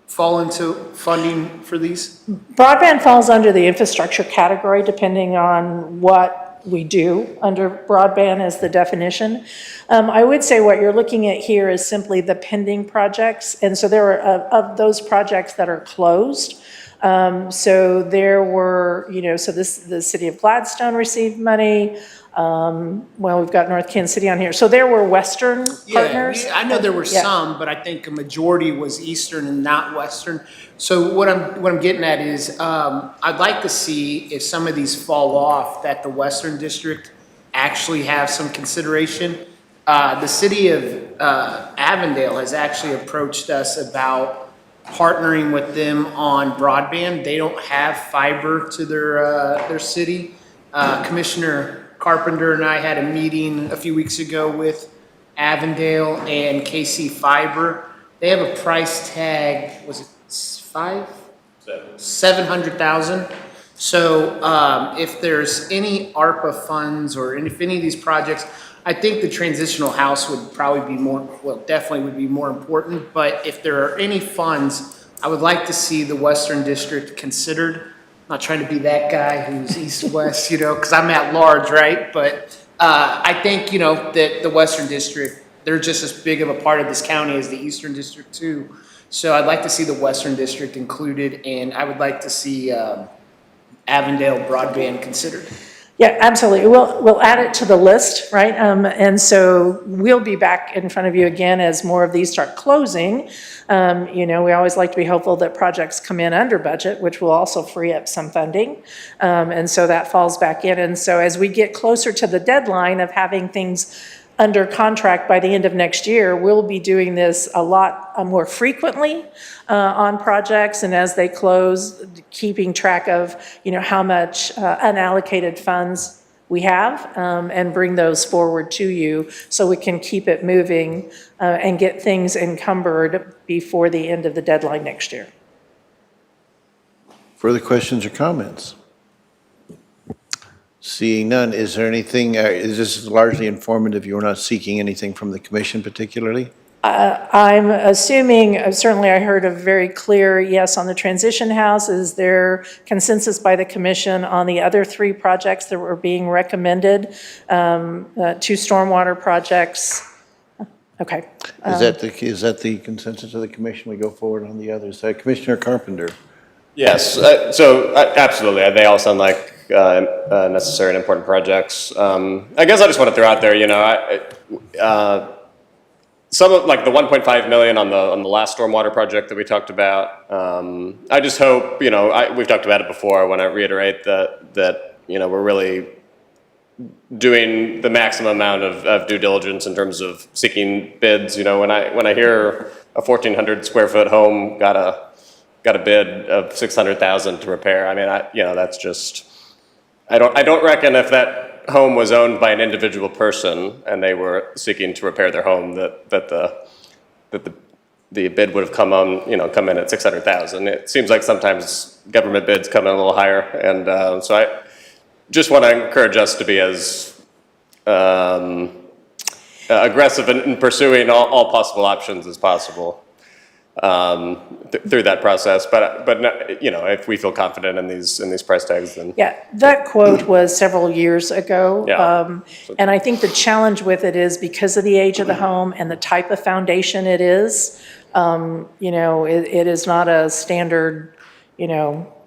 fall into funding for these? Broadband falls under the infrastructure category, depending on what we do under broadband as the definition. I would say what you're looking at here is simply the pending projects. And so there are, of those projects that are closed, so there were, so the city of Gladstone received money. Well, we've got North Kansas City on here. So there were Western partners. I know there were Yeah. some, but I think a majority was Eastern and not Western. So what I'm getting at is, I'd like to see if some of these fall off, that the Western District actually have some consideration. The city of Avondale has actually approached us about partnering with them on broadband. They don't have fiber to their city. Commissioner Carpenter and I had a meeting a few weeks ago with Avondale and KC Fiber. They have a price tag, was it $700,000 So if there's any ARPA funds or if any of these projects, I think the transitional house would probably be more, well, definitely would be more important. But if there are any funds, I would like to see the Western District considered. I'm not trying to be that guy who's east-west, because I'm at large, right? But I think, that the Western District, they're just as big of a part of this county as the Eastern District too. So I'd like to see the Western District included, and I would like to see Avondale broadband considered. Yeah, absolutely. We'll add it to the list, right? And so we'll be back in front of you again as more of these start closing. We always like to be hopeful that projects come in under budget, which will also free up some funding. And so that falls back in. And so as we get closer to the deadline of having things under contract by the end of next year, we'll be doing this a lot more frequently on projects, and as they close, keeping track of, how much unallocated funds we have, and bring those forward to you so we can keep it moving and get things encumbered before the end of the deadline next year. Further questions or comments? Seeing none, is there anything, is this largely informative? You're not seeking anything from the commission particularly? I'm assuming, certainly I heard a very clear yes on the transition house. Is there consensus by the commission on the other 3 projects that were being recommended? 2 stormwater projects. Okay. Is that the consensus of the commission? We go forward on the others. Commissioner Carpenter. Yes, so absolutely. They all sound like necessary and important projects. I guess I just want to throw out there, some of like the 1.5 million on the last stormwater project that we talked about. I just hope, we've talked about it before. I want to reiterate that we're really doing the maximum amount of due diligence in terms of seeking bids. When I hear a 1,400 square foot home got a bid of 600,000 to repair, I mean, that's just. I don't reckon if that home was owned by an individual person and they were seeking to repair their home that the bid would have come in at 600,000. It seems like sometimes government bids come in a little higher, and so I just want to encourage us to be as aggressive in pursuing all possible options as possible through that process. But if we feel confident in these price tags, then Yeah, that quote was several years ago. Yeah. And I think the challenge with it is because of the age of the home and the type of foundation it is, it is not a standard,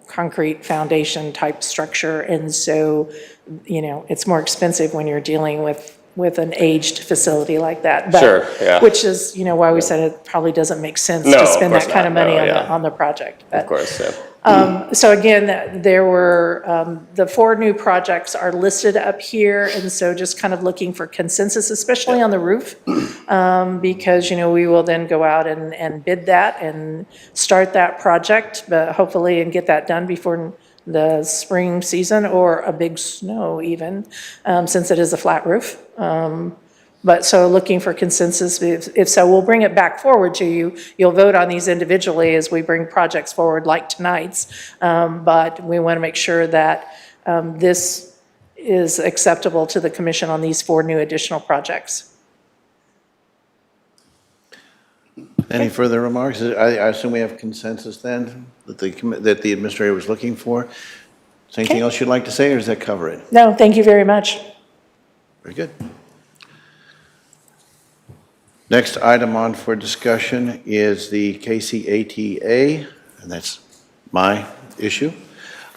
concrete foundation type structure. And so, it's more expensive when you're dealing with an aged facility like that. But, Sure, yeah. Which is, why we said it probably doesn't make sense No, to of spend course that kind of not. money No, yeah. on the project. But, of course, yeah. so again, there were, the 4 new projects are listed up here, and so just kind of looking for consensus, especially on the roof, because, we will then go out and bid that and start that project, but hopefully, and get that done before the spring season or a big snow even, since it is a flat roof. But so looking for consensus, if so, we'll bring it back forward to you. You'll vote on these individually as we bring projects forward like tonight's. But we want to make sure that this is acceptable to the commission on these 4 new additional projects. Any further remarks? I assume we have consensus then that the administrator was looking for. Is there anything else you'd like to say, or does that cover it? No, thank you very much. Very good. Next item on for discussion is the KCATA, and that's my issue.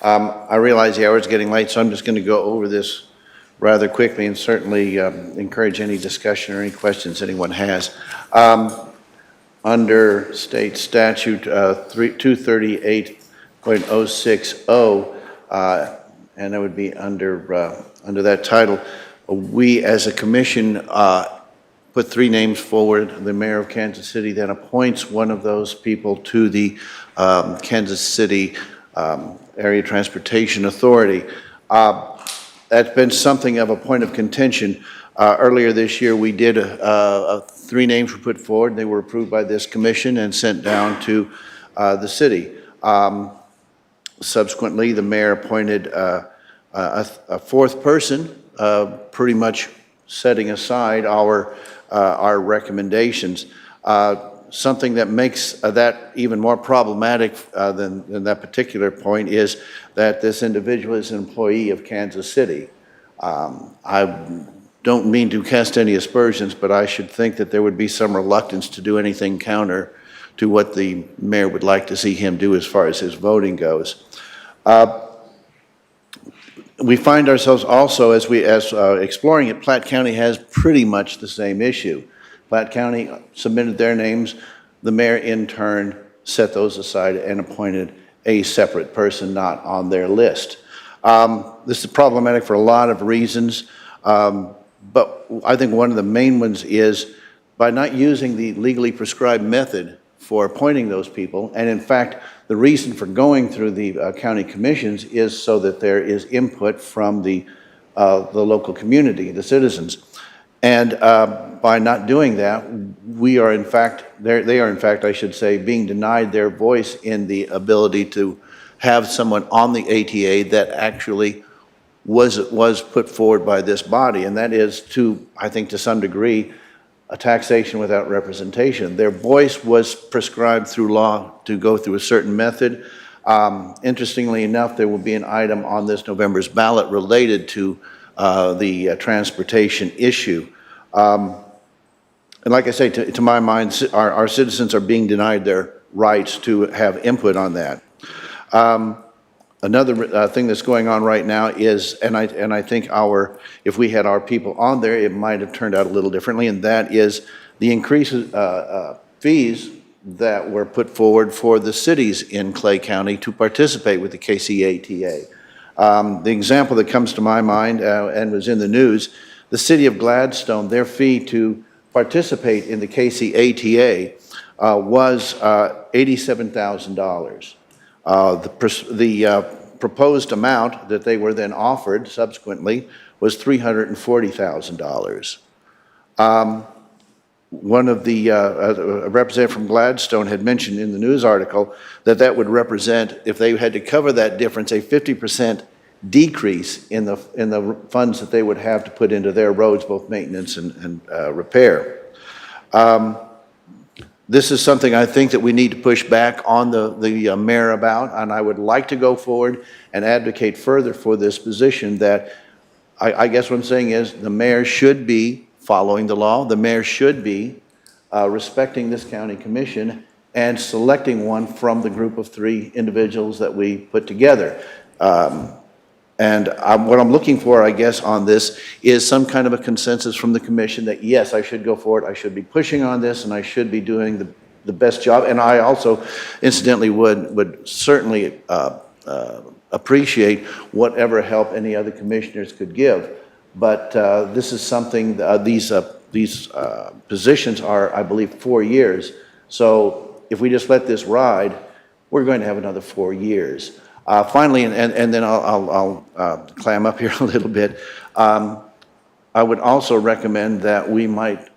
I realize the hour is getting late, so I'm just going to go over this rather quickly and certainly encourage any discussion or any questions anyone has. Under state statute 238.060, and that would be under that title, we as a commission put 3 names forward. The mayor of Kansas City then appoints one of those people to the Kansas City Area Transportation Authority. That's been something of a point of contention. Earlier this year, we did 3 names were put forward. They were approved by this commission and sent down to the city. Subsequently, the mayor appointed a fourth person, pretty much setting aside our recommendations. Something that makes that even more problematic than that particular point is that this individual is an employee of Kansas City. I don't mean to cast any aspersions, but I should think that there would be some reluctance to do anything counter to what the mayor would like to see him do as far as his voting goes. We find ourselves also, as exploring it, Platte County has pretty much the same issue. Platte County submitted their names. The mayor in turn set those aside and appointed a separate person not on their list. This is problematic for a lot of reasons, but I think one of the main ones is by not using the legally prescribed method for appointing those people, and in fact, the reason for going through the county commissions is so that there is input from the local community, the citizens. And by not doing that, we are in fact, they are in fact, I should say, being denied their voice in the ability to have someone on the ATA that actually was put forward by this body, and that is to, I think to some degree, a taxation without representation. Their voice was prescribed through law to go through a certain method. Interestingly enough, there will be an item on this November's ballot related to the transportation issue. And like I say, to my mind, our citizens are being denied their rights to have input on that. Another thing that's going on right now is, and I think if we had our people on there, it might have turned out a little differently, and that is the increased fees that were put forward for the cities in Clay County to participate with the KCATA. The example that comes to my mind and was in the news, the city of Gladstone, their fee to participate in the KCATA was $87,000. The proposed amount that they were then offered subsequently was $340,000. One of the a representative from Gladstone had mentioned in the news article that would represent, if they had to cover that difference, a 50% decrease in the funds that they would have to put into their roads, both maintenance and repair. This is something I think that we need to push back on the mayor about, and I would like to go forward and advocate further for this position that I guess what I'm saying is the mayor should be following the law. The mayor should be respecting this county commission and selecting one from the group of 3 individuals that we put together. And what I'm looking for, I guess, on this is some kind of a consensus from the commission that, yes, I should go forward, I should be pushing on this, and I should be doing the best job. And I also, incidentally, would certainly appreciate whatever help any other commissioners could give. But this is something, these positions are, I believe, 4 years. So if we just let this ride, we're going to have another 4 years. Finally, and then I'll clam up here a little bit, I would also recommend that we might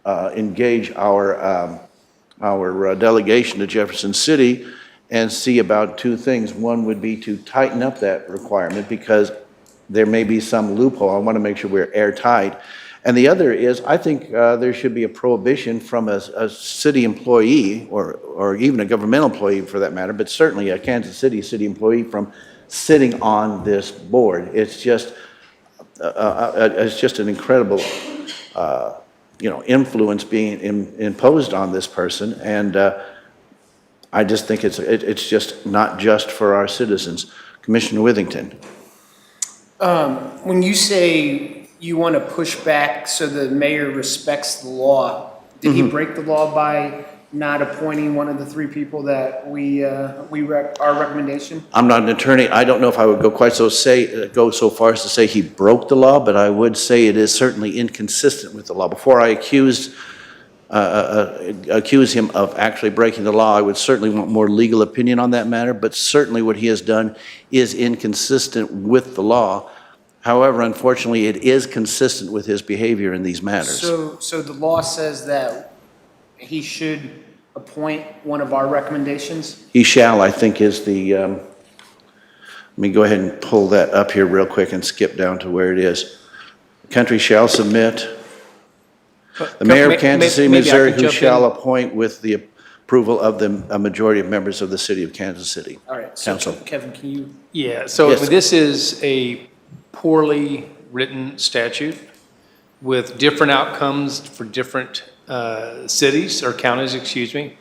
engage our delegation to Jefferson City and see about 2 things. One would be to tighten up that requirement because there may be some loophole. I want to make sure we're airtight. And the other is, I think there should be a prohibition from a city employee, or even a governmental employee for that matter, but certainly a Kansas City employee from sitting on this board. It's just an incredible, influence being imposed on this person, and I just think it's just not just for our citizens. Commissioner Withington. When you say you want to push back so the mayor respects the law, did he break the law by not appointing one of the 3 people that our recommendation? I'm not an attorney. I don't know if I would go so far as to say he broke the law, but I would say it is certainly inconsistent with the law. Before I accuse him of actually breaking the law, I would certainly want more legal opinion on that matter, but certainly what he has done is inconsistent with the law. However, unfortunately, it is consistent with his behavior in these matters. So the law says that he should appoint one of our recommendations? He shall, I think, is the Let me go ahead and pull that up here real quick and skip down to where it is. The country shall submit, the mayor of Kansas City, Maybe I Missouri, could who jump shall in. appoint with the approval of a majority of members of the city of Kansas City. All right, so Council. Kevin, can you? Yeah, so Yes. this is a poorly written statute with different outcomes for different cities or counties, excuse me.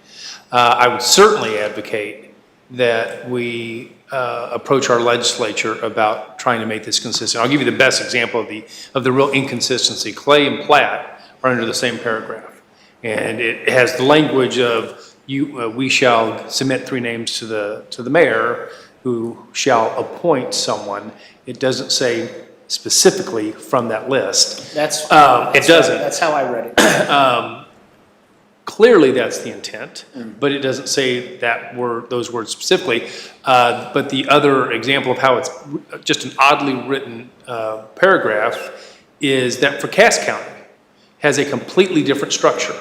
I would certainly advocate that we approach our legislature about trying to make this consistent. I'll give you the best example of the real inconsistency. Clay and Platt are under the same paragraph. And it has the language of we shall submit 3 names to the mayor who shall appoint someone. It doesn't say specifically from that list. That's, It doesn't. That's how I read it. Clearly, that's the intent, but it doesn't say those words specifically. But the other example of how it's just an oddly written paragraph is that for Cass County has a completely different structure.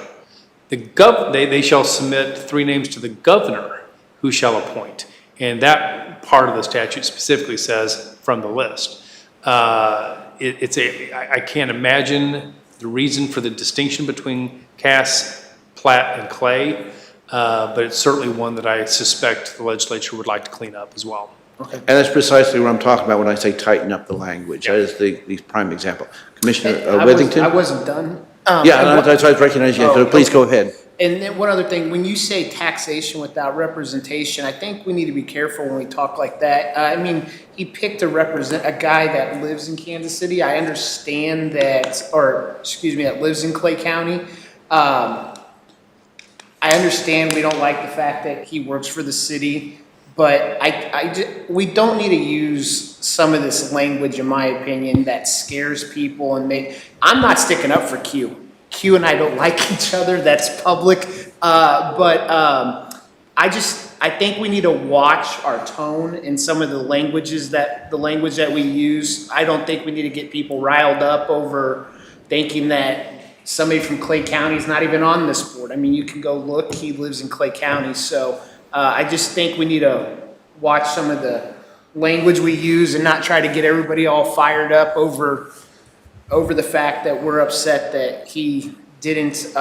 They shall submit 3 names to the governor who shall appoint. And that part of the statute specifically says from the list. I can't imagine the reason for the distinction between Cass, Platt, and Clay, but it's certainly one that I suspect the legislature would like to clean up as well. And that's precisely what I'm talking about when I say tighten up the language. That is the prime example. Commissioner Withington? I wasn't done. Yeah, that's why I was recognizing you, so please go ahead. And then one other thing, when you say taxation without representation, I think we need to be careful when we talk like that. I mean, he picked a guy that lives in Kansas City. I understand that, that lives in Clay County. I understand we don't like the fact that he works for the city, but we don't need to use some of this language, in my opinion, that scares people and I'm not sticking up for Q. Q and I don't like each other, that's public, but I think we need to watch our tone in some of the language that we use. I don't think we need to get people riled up over thinking that somebody from Clay County is not even on this board. I mean, you can go look, he lives in Clay County, so I just think we need to watch some of the language we use and not try to get everybody all fired up over the fact that we're upset that he didn't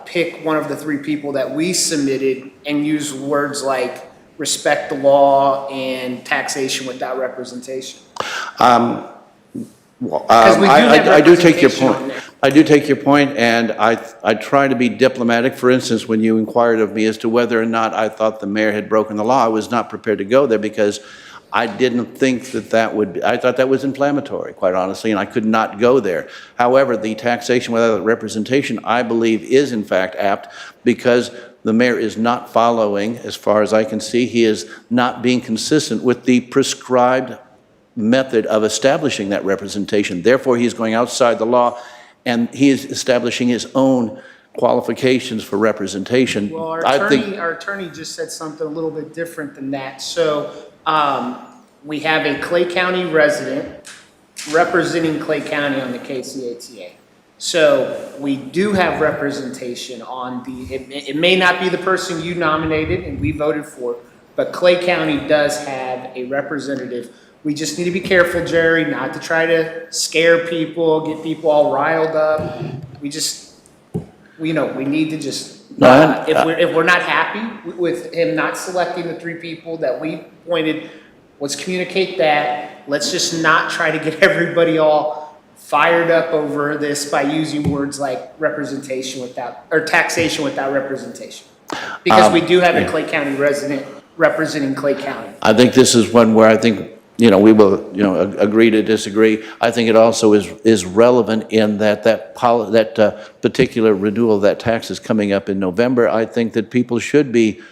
pick one of the 3 people that we submitted and use words like respect the law and taxation without representation. I do take your point. I do take your point, and I try to be diplomatic. For instance, when you inquired of me as to whether or not I thought the mayor had broken the law, I was not prepared to go there because I didn't think I thought that was inflammatory, quite honestly, and I could not go there. However, the taxation without representation, I believe, is in fact apt because the mayor is not following, as far as I can see, he is not being consistent with the prescribed method of establishing that representation. Therefore, he is going outside the law and he is establishing his own qualifications for representation. Well, our attorney just said something a little bit different than that. So we have a Clay County resident representing Clay County on the KCATA. So we do have representation on it may not be the person you nominated and we voted for, but Clay County does have a representative. We just need to be careful, Jerry, not to try to scare people, get people all riled up. We need to just, if we're not happy with him not selecting the 3 people that we appointed, let's communicate that. Let's just not try to get everybody all fired up over this by using words like taxation without representation. Because we do have a Clay County resident representing Clay County. I think this is one where I think, we will, agree to disagree. I think it also is relevant in that particular renewal of that tax is coming up in November. I think that people should be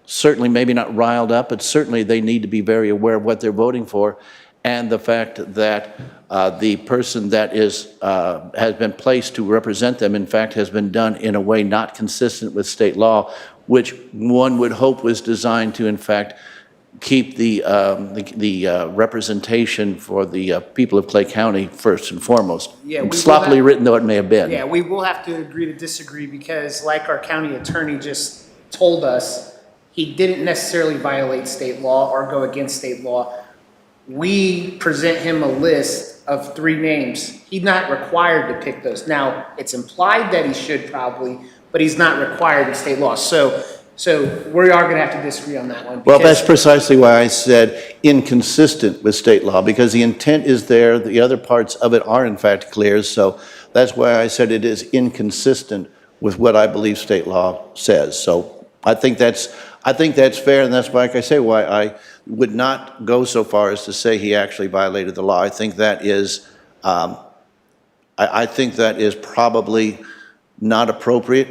certainly maybe not riled up, but certainly they need to be very aware of what they're voting for and the fact that the person that has been placed to represent them, in fact, has been done in a way not consistent with state law, which one would hope was designed to, in fact, keep the representation for the people of Clay County first and foremost. Yeah, sloppily written though it may have been. Yeah, we will have to agree to disagree because like our county attorney just told us, he didn't necessarily violate state law or go against state law. We present him a list of 3 names. He's not required to pick those. Now, it's implied that he should probably, but he's not required in state law. So we are gonna have to disagree on that one. Well, that's because- precisely why I said inconsistent with state law, because the intent is there, the other parts of it are in fact clear, so that's why I said it is inconsistent with what I believe state law says. So I think that's fair, and that's, like I say, why I would not go so far as to say he actually violated the law. I think that is, I think that is probably not appropriate.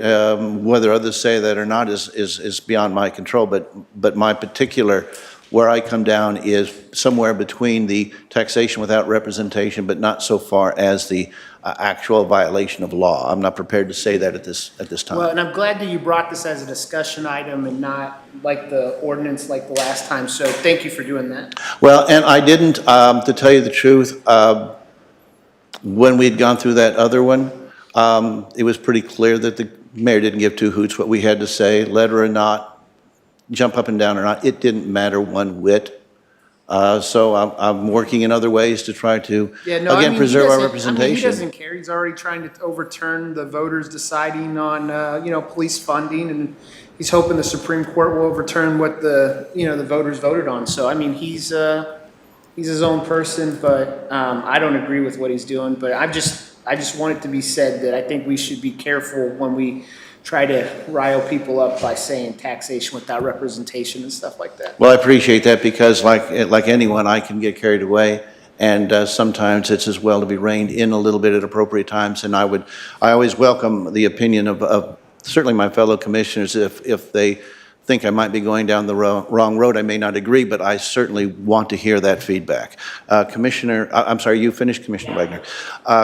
Whether others say that or not is beyond my control, but my particular, where I come down is somewhere between the taxation without representation, but not so far as the actual violation of law. I'm not prepared to say that at this time. Well, and I'm glad that you brought this as a discussion item and not like the ordinance like the last time, so thank you for doing that. Well, and I didn't, to tell you the truth, when we'd gone through that other one, it was pretty clear that the mayor didn't give 2 hoots what we had to say, letter or not, jump up and down or not. It didn't matter one whit. So I'm working in other ways to try to, Yeah, no, I again, mean, preserve our he representation. doesn't care. He's already trying to overturn the voters deciding on, police funding, and he's hoping the Supreme Court will overturn what the voters voted on. So, I mean, he's his own person, but I don't agree with what he's doing. But I just want it to be said that I think we should be careful when we try to rile people up by saying taxation without representation and stuff like that. Well, I appreciate that, because like anyone, I can get carried away, and sometimes it's as well to be reined in a little bit at appropriate times. And I always welcome the opinion of certainly my fellow commissioners. If they think I might be going down the wrong road, I may not agree, but I certainly want to hear that feedback. Commissioner, I'm sorry, you finished, Commissioner Wagner.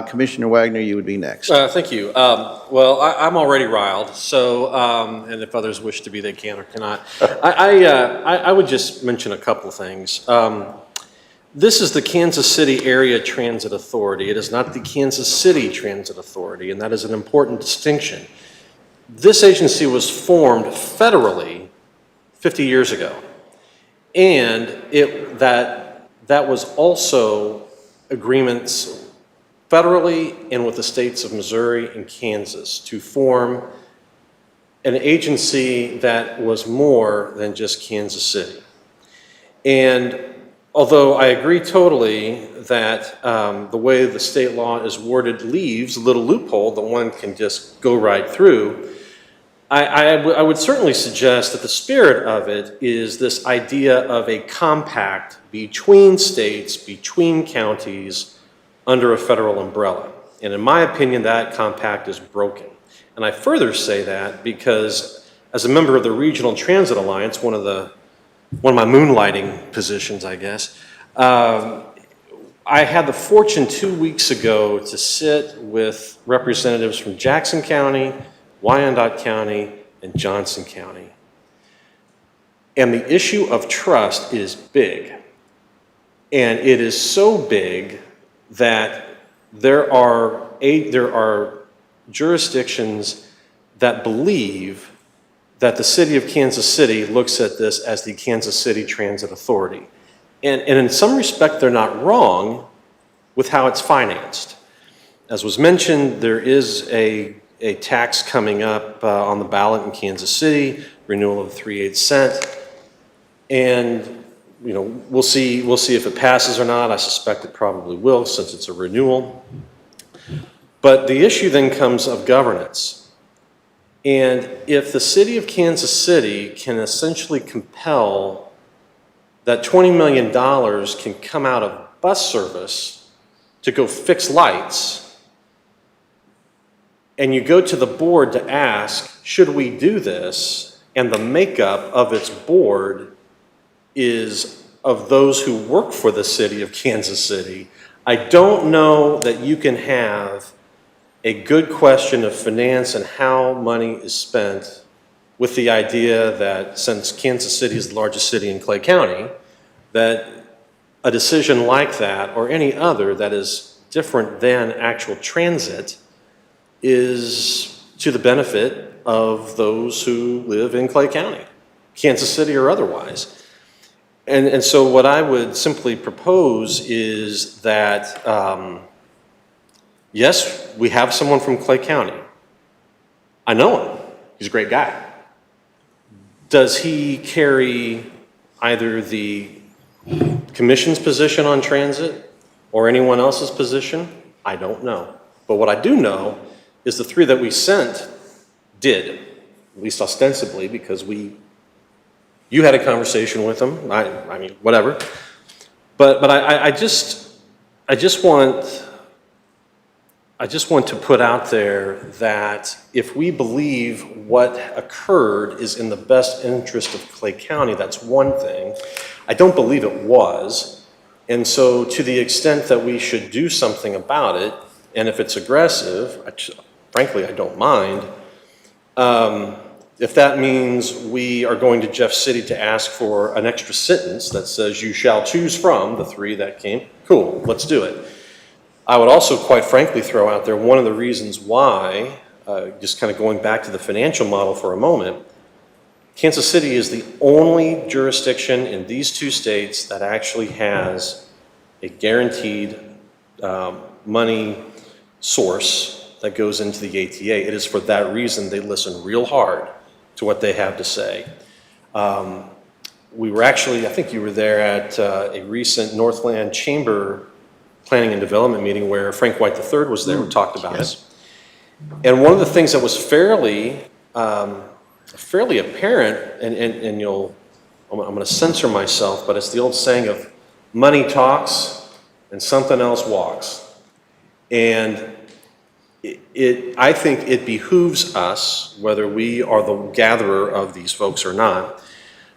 Commissioner Wagner, you would be next. Thank you. Well, I'm already riled, so, and if others wish to be, they can or cannot. I would just mention a couple of things. This is the Kansas City Area Transit Authority. It is not the Kansas City Transit Authority, and that is an important distinction. This agency was formed federally 50 years ago, and that was also agreements federally and with the states of Missouri and Kansas to form an agency that was more than just Kansas City. And although I agree totally that the way the state law is worded leaves a little loophole that one can just go right through, I would certainly suggest that the spirit of it is this idea of a compact between states, between counties, under a federal umbrella. And in my opinion, that compact is broken. And I further say that because as a member of the Regional Transit Alliance, one of my moonlighting positions, I guess, I had the fortune 2 weeks ago to sit with representatives from Jackson County, Wyandotte County, and Johnson County. And the issue of trust is big. And it is so big that there are jurisdictions that believe that the city of Kansas City looks at this as the Kansas City Transit Authority. And in some respect, they're not wrong with how it's financed. As was mentioned, there is a tax coming up on the ballot in Kansas City, renewal of 3/8 cent. And we'll see if it passes or not. I suspect it probably will, since it's a renewal. But the issue then comes of governance. And if the city of Kansas City can essentially compel that $20 million can come out of bus service to go fix lights, and you go to the board to ask, should we do this? And the makeup of its board is of those who work for the city of Kansas City. I don't know that you can have a good question of finance and how money is spent with the idea that since Kansas City is the largest city in Clay County, that a decision like that or any other that is different than actual transit is to the benefit of those who live in Clay County. Kansas City or otherwise. And so what I would simply propose is that, yes, we have someone from Clay County. I know him. He's a great guy. Does he carry either the commission's position on transit or anyone else's position? I don't know. But what I do know is the 3 that we sent did, at least ostensibly, because you had a conversation with him. I mean, whatever. But I just want to put out there that if we believe what occurred is in the best interest of Clay County, that's one thing. I don't believe it was. And so to the extent that we should do something about it, and if it's aggressive, frankly, I don't mind. If that means we are going to Jeff City to ask for an extra sentence that says you shall choose from the 3 that came, cool, let's do it. I would also, quite frankly, throw out there one of the reasons why, just kind of going back to the financial model for a moment, Kansas City is the only jurisdiction in these 2 states that actually has a guaranteed money source that goes into the ATA. It is for that reason they listen real hard to what they have to say. We were actually, I think you were there at a recent Northland Chamber Planning and Development meeting where Frank White III was there and talked about it. And one of the things that was fairly apparent, and I'm going to censor myself, but it's the old saying of money talks and something else walks. And I think it behooves us, whether we are the gatherer of these folks or not,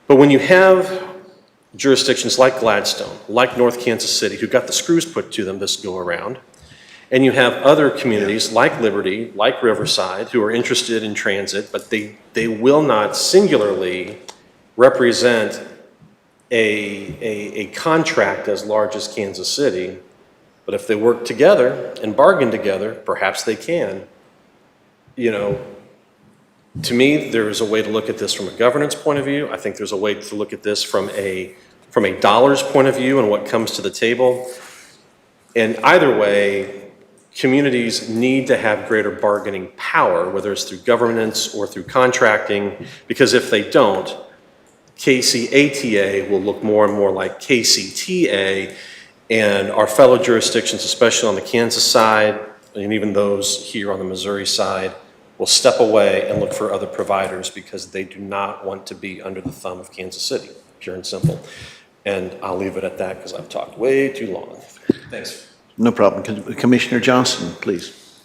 but when you have jurisdictions like Gladstone, like North Kansas City, who got the screws put to them this go around, and you have other communities like Liberty, like Riverside, who are interested in transit, but they will not singularly represent a contract as large as Kansas City. But if they work together and bargain together, perhaps they can. You know, to me, there is a way to look at this from a governance point of view. I think there's a way to look at this from a dollars point of view and what comes to the table. And either way, communities need to have greater bargaining power, whether it's through governance or through contracting, because if they don't, KCATA will look more and more like KCTA, and our fellow jurisdictions, especially on the Kansas side, and even those here on the Missouri side, will step away and look for other providers because they do not want to be under the thumb of Kansas City, pure and simple. And I'll leave it at that because I've talked way too long. Thanks. No problem. Commissioner Johnson, please.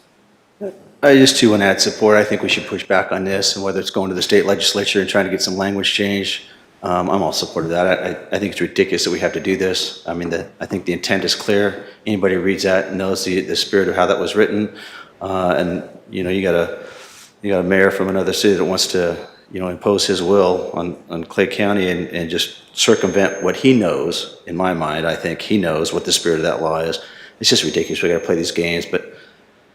I just too want to add support. I think we should push back on this, and whether it's going to the state legislature and trying to get some language change, I'm all supportive of that. I think it's ridiculous that we have to do this. I mean, I think the intent is clear. Anybody who reads that knows the spirit of how that was written. And you know, you got a mayor from another city that wants to, you know, impose his will on Clay County and just circumvent what he knows. In my mind, I think he knows what the spirit of that law is. It's just ridiculous. We got to play these games, but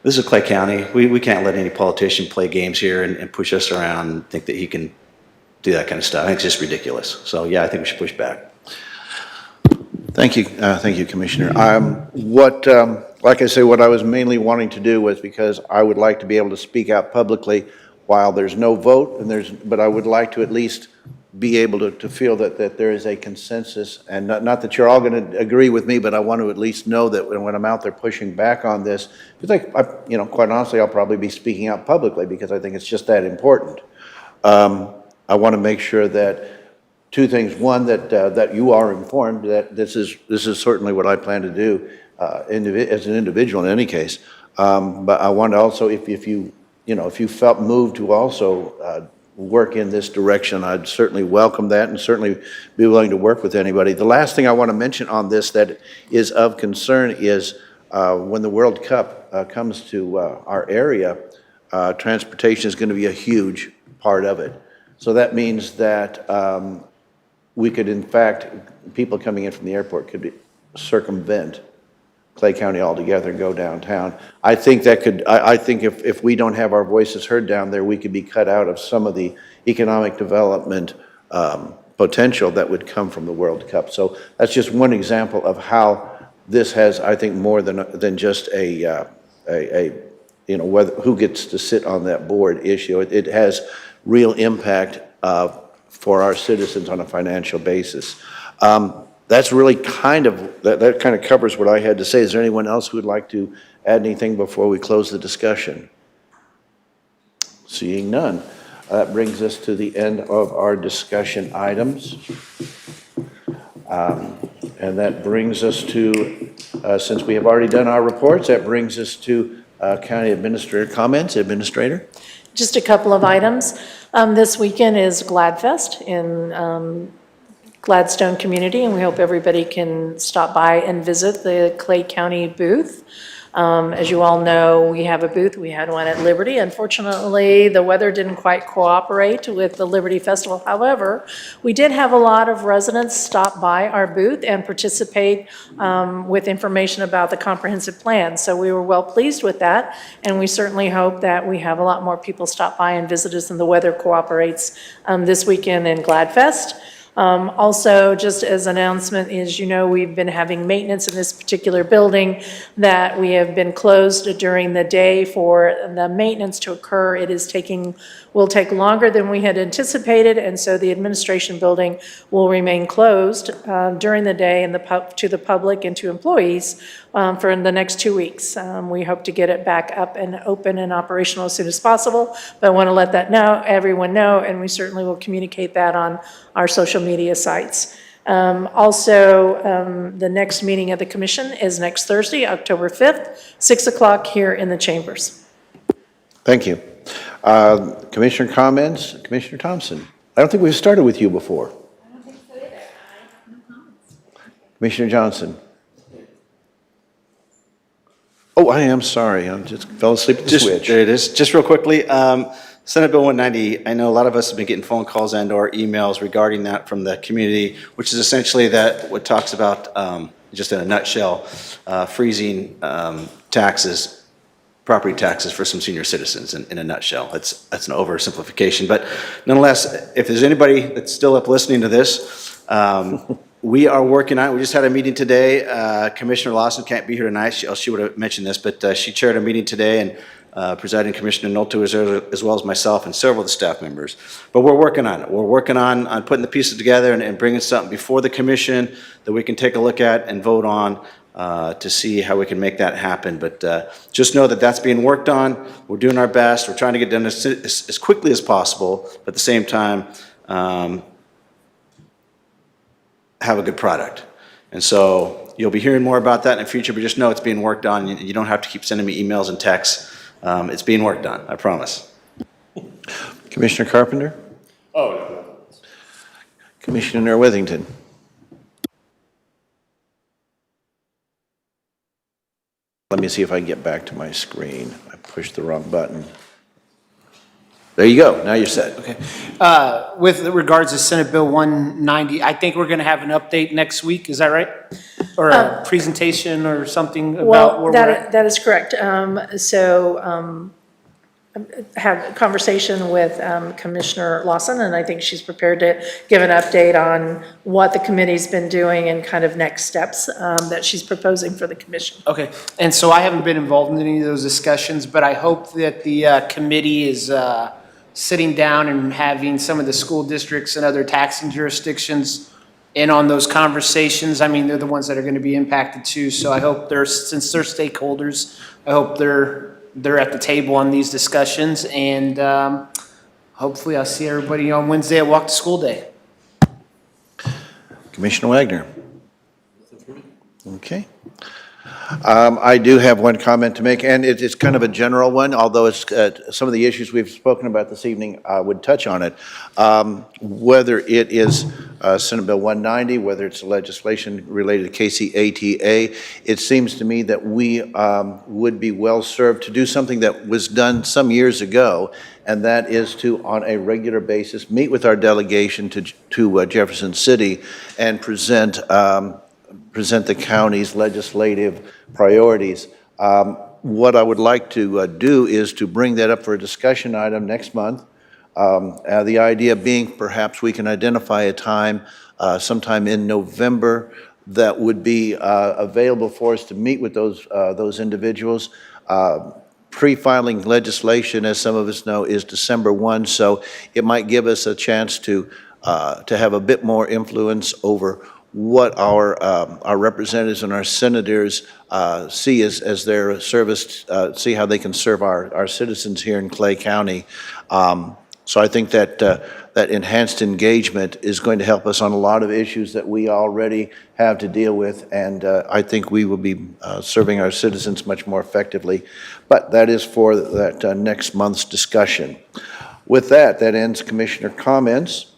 this is Clay County. We can't let any politician play games here and push us around and think that he can do that kind of stuff. I think it's just ridiculous. So yeah, I think we should push back. Thank you, Commissioner. Like I say, what I was mainly wanting to do was because I would like to be able to speak out publicly while there's no vote, but I would like to at least be able to feel that there is a consensus, and not that you're all going to agree with me, but I want to at least know that when I'm out there pushing back on this, because you know, quite honestly, I'll probably be speaking out publicly because I think it's just that important. I want to make sure that two things: one, that you are informed that this is certainly what I plan to do as an individual in any case. But I want to also, if you felt moved to also work in this direction, I'd certainly welcome that and certainly be willing to work with anybody. The last thing I want to mention on this that is of concern is when the World Cup comes to our area, transportation is going to be a huge part of it. So that means that we could, in fact, people coming in from the airport could circumvent Clay County altogether and go downtown. I think that could, I think if we don't have our voices heard down there, we could be cut out of some of the economic development potential that would come from the World Cup. So that's just one example of how this has, I think, more than just a whether, who gets to sit on that board issue. It has real impact for our citizens on a financial basis. That's really that kind of covers what I had to say. Is there anyone else who would like to add anything before we close the discussion? Seeing none. That brings us to the end of our discussion items. And that brings us to, since we have already done our reports, that brings us to County Administrator comments. Administrator? Just a couple of items. This weekend is GladFest in Gladstone community, and we hope everybody can stop by and visit the Clay County booth. As you all know, we have a booth. We had one at Liberty. Unfortunately, the weather didn't quite cooperate with the Liberty Festival. However, we did have a lot of residents stop by our booth and participate with information about the comprehensive plan. So we were well pleased with that, and we certainly hope that we have a lot more people stop by and visit us and the weather cooperates this weekend in GladFest. Also, just as an announcement, as you know, we've been having maintenance in this particular building that we have been closed during the day for the maintenance to occur. It is will take longer than we had anticipated, and so the administration building will remain closed during the day and to the public and to employees for the next 2 weeks. We hope to get it back up and open and operational as soon as possible, but I want to let everyone know, and we certainly will communicate that on our social media sites. The next meeting of the commission is next Thursday, October 5th, 6 o'clock here in the chambers. Thank you. Commissioner comments? Commissioner Thompson? I don't think we've started with you before. I don't think so either. I have no comments. Commissioner Johnson? Oh, I am sorry. I just fell asleep at the switch. There it is. Just real quickly, Senate Bill 190, I know a lot of us have been getting phone calls and or emails regarding that from the community, which is essentially what talks about, just in a nutshell, freezing taxes, property taxes for some senior citizens in a nutshell. That's an oversimplification. But nonetheless, if there's anybody that's still up listening to this, we are working on it. We just had a meeting today. Commissioner Lawson can't be here tonight. She would have mentioned this, but she chaired a meeting today, and presiding Commissioner Nolte was there, as well as myself and several of the staff members. But we're working on it. We're working on putting the pieces together and bringing something before the commission that we can take a look at and vote on to see how we can make that happen. But just know that that's being worked on. We're doing our best. We're trying to get done as quickly as possible, but at the same time, have a good product. And so you'll be hearing more about that in the future, but just know it's being worked on. You don't have to keep sending me emails and texts. It's being worked on, I promise. Commissioner Carpenter? Oh, no. Commissioner Withington? Let me see if I can get back to my screen. I pushed the wrong button. There you go. Now you're set. Okay. With regards to Senate Bill 190, I think we're going to have an update next week. Is that right? Or a presentation or something about where we're at? That is correct. Have a conversation with Commissioner Lawson, and I think she's prepared to give an update on what the committee's been doing and kind of next steps that she's proposing for the commission. Okay. And so I haven't been involved in any of those discussions, but I hope that the committee is sitting down and having some of the school districts and other taxing jurisdictions in on those conversations. I mean, they're the ones that are going to be impacted too. So I hope since they're stakeholders, I hope they're at the table on these discussions. And hopefully I'll see everybody on Wednesday at Walk to School Day. Commissioner Wagner? Okay. I do have one comment to make, and it's kind of a general one, although it's some of the issues we've spoken about this evening would touch on it. Whether it is Senate Bill 190, whether it's legislation related to KCATA, it seems to me that we would be well served to do something that was done some years ago, and that is to, on a regular basis, meet with our delegation to Jefferson City and present the county's legislative priorities. What I would like to do is to bring that up for a discussion item next month The idea being perhaps we can identify a time sometime in November that would be available for us to meet with those individuals. Pre-filing legislation, as some of us know, is December 1, so it might give us a chance to have a bit more influence over what our representatives and our senators see as their service, see how they can serve our citizens here in Clay County. So I think that that enhanced engagement is going to help us on a lot of issues that we already have to deal with, and I think we will be serving our citizens much more effectively. But that is for that next month's discussion. With that, that ends Commissioner comments.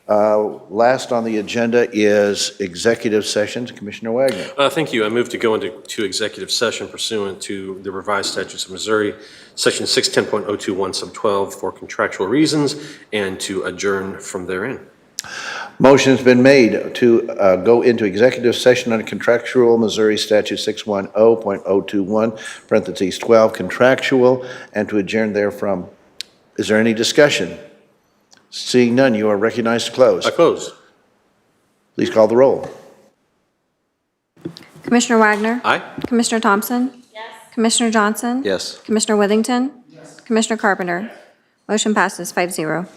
Last on the agenda is executive sessions. Commissioner Wagner. Thank you. I move to go into executive session pursuant to the revised statutes of Missouri, Section 610.021 sub 12 for contractual reasons, and to adjourn from therein. Motion's been made to go into executive session under contractual Missouri Statute 610.021, parentheses 12, contractual, and to adjourn therefrom. Is there any discussion? Seeing none, you are recognized to close. I close. Please call the roll. Commissioner Wagner. Aye. Commissioner Thompson. Yes. Commissioner Johnson. Yes. Commissioner Withington. Yes. Commissioner Carpenter. Motion passes 5-0.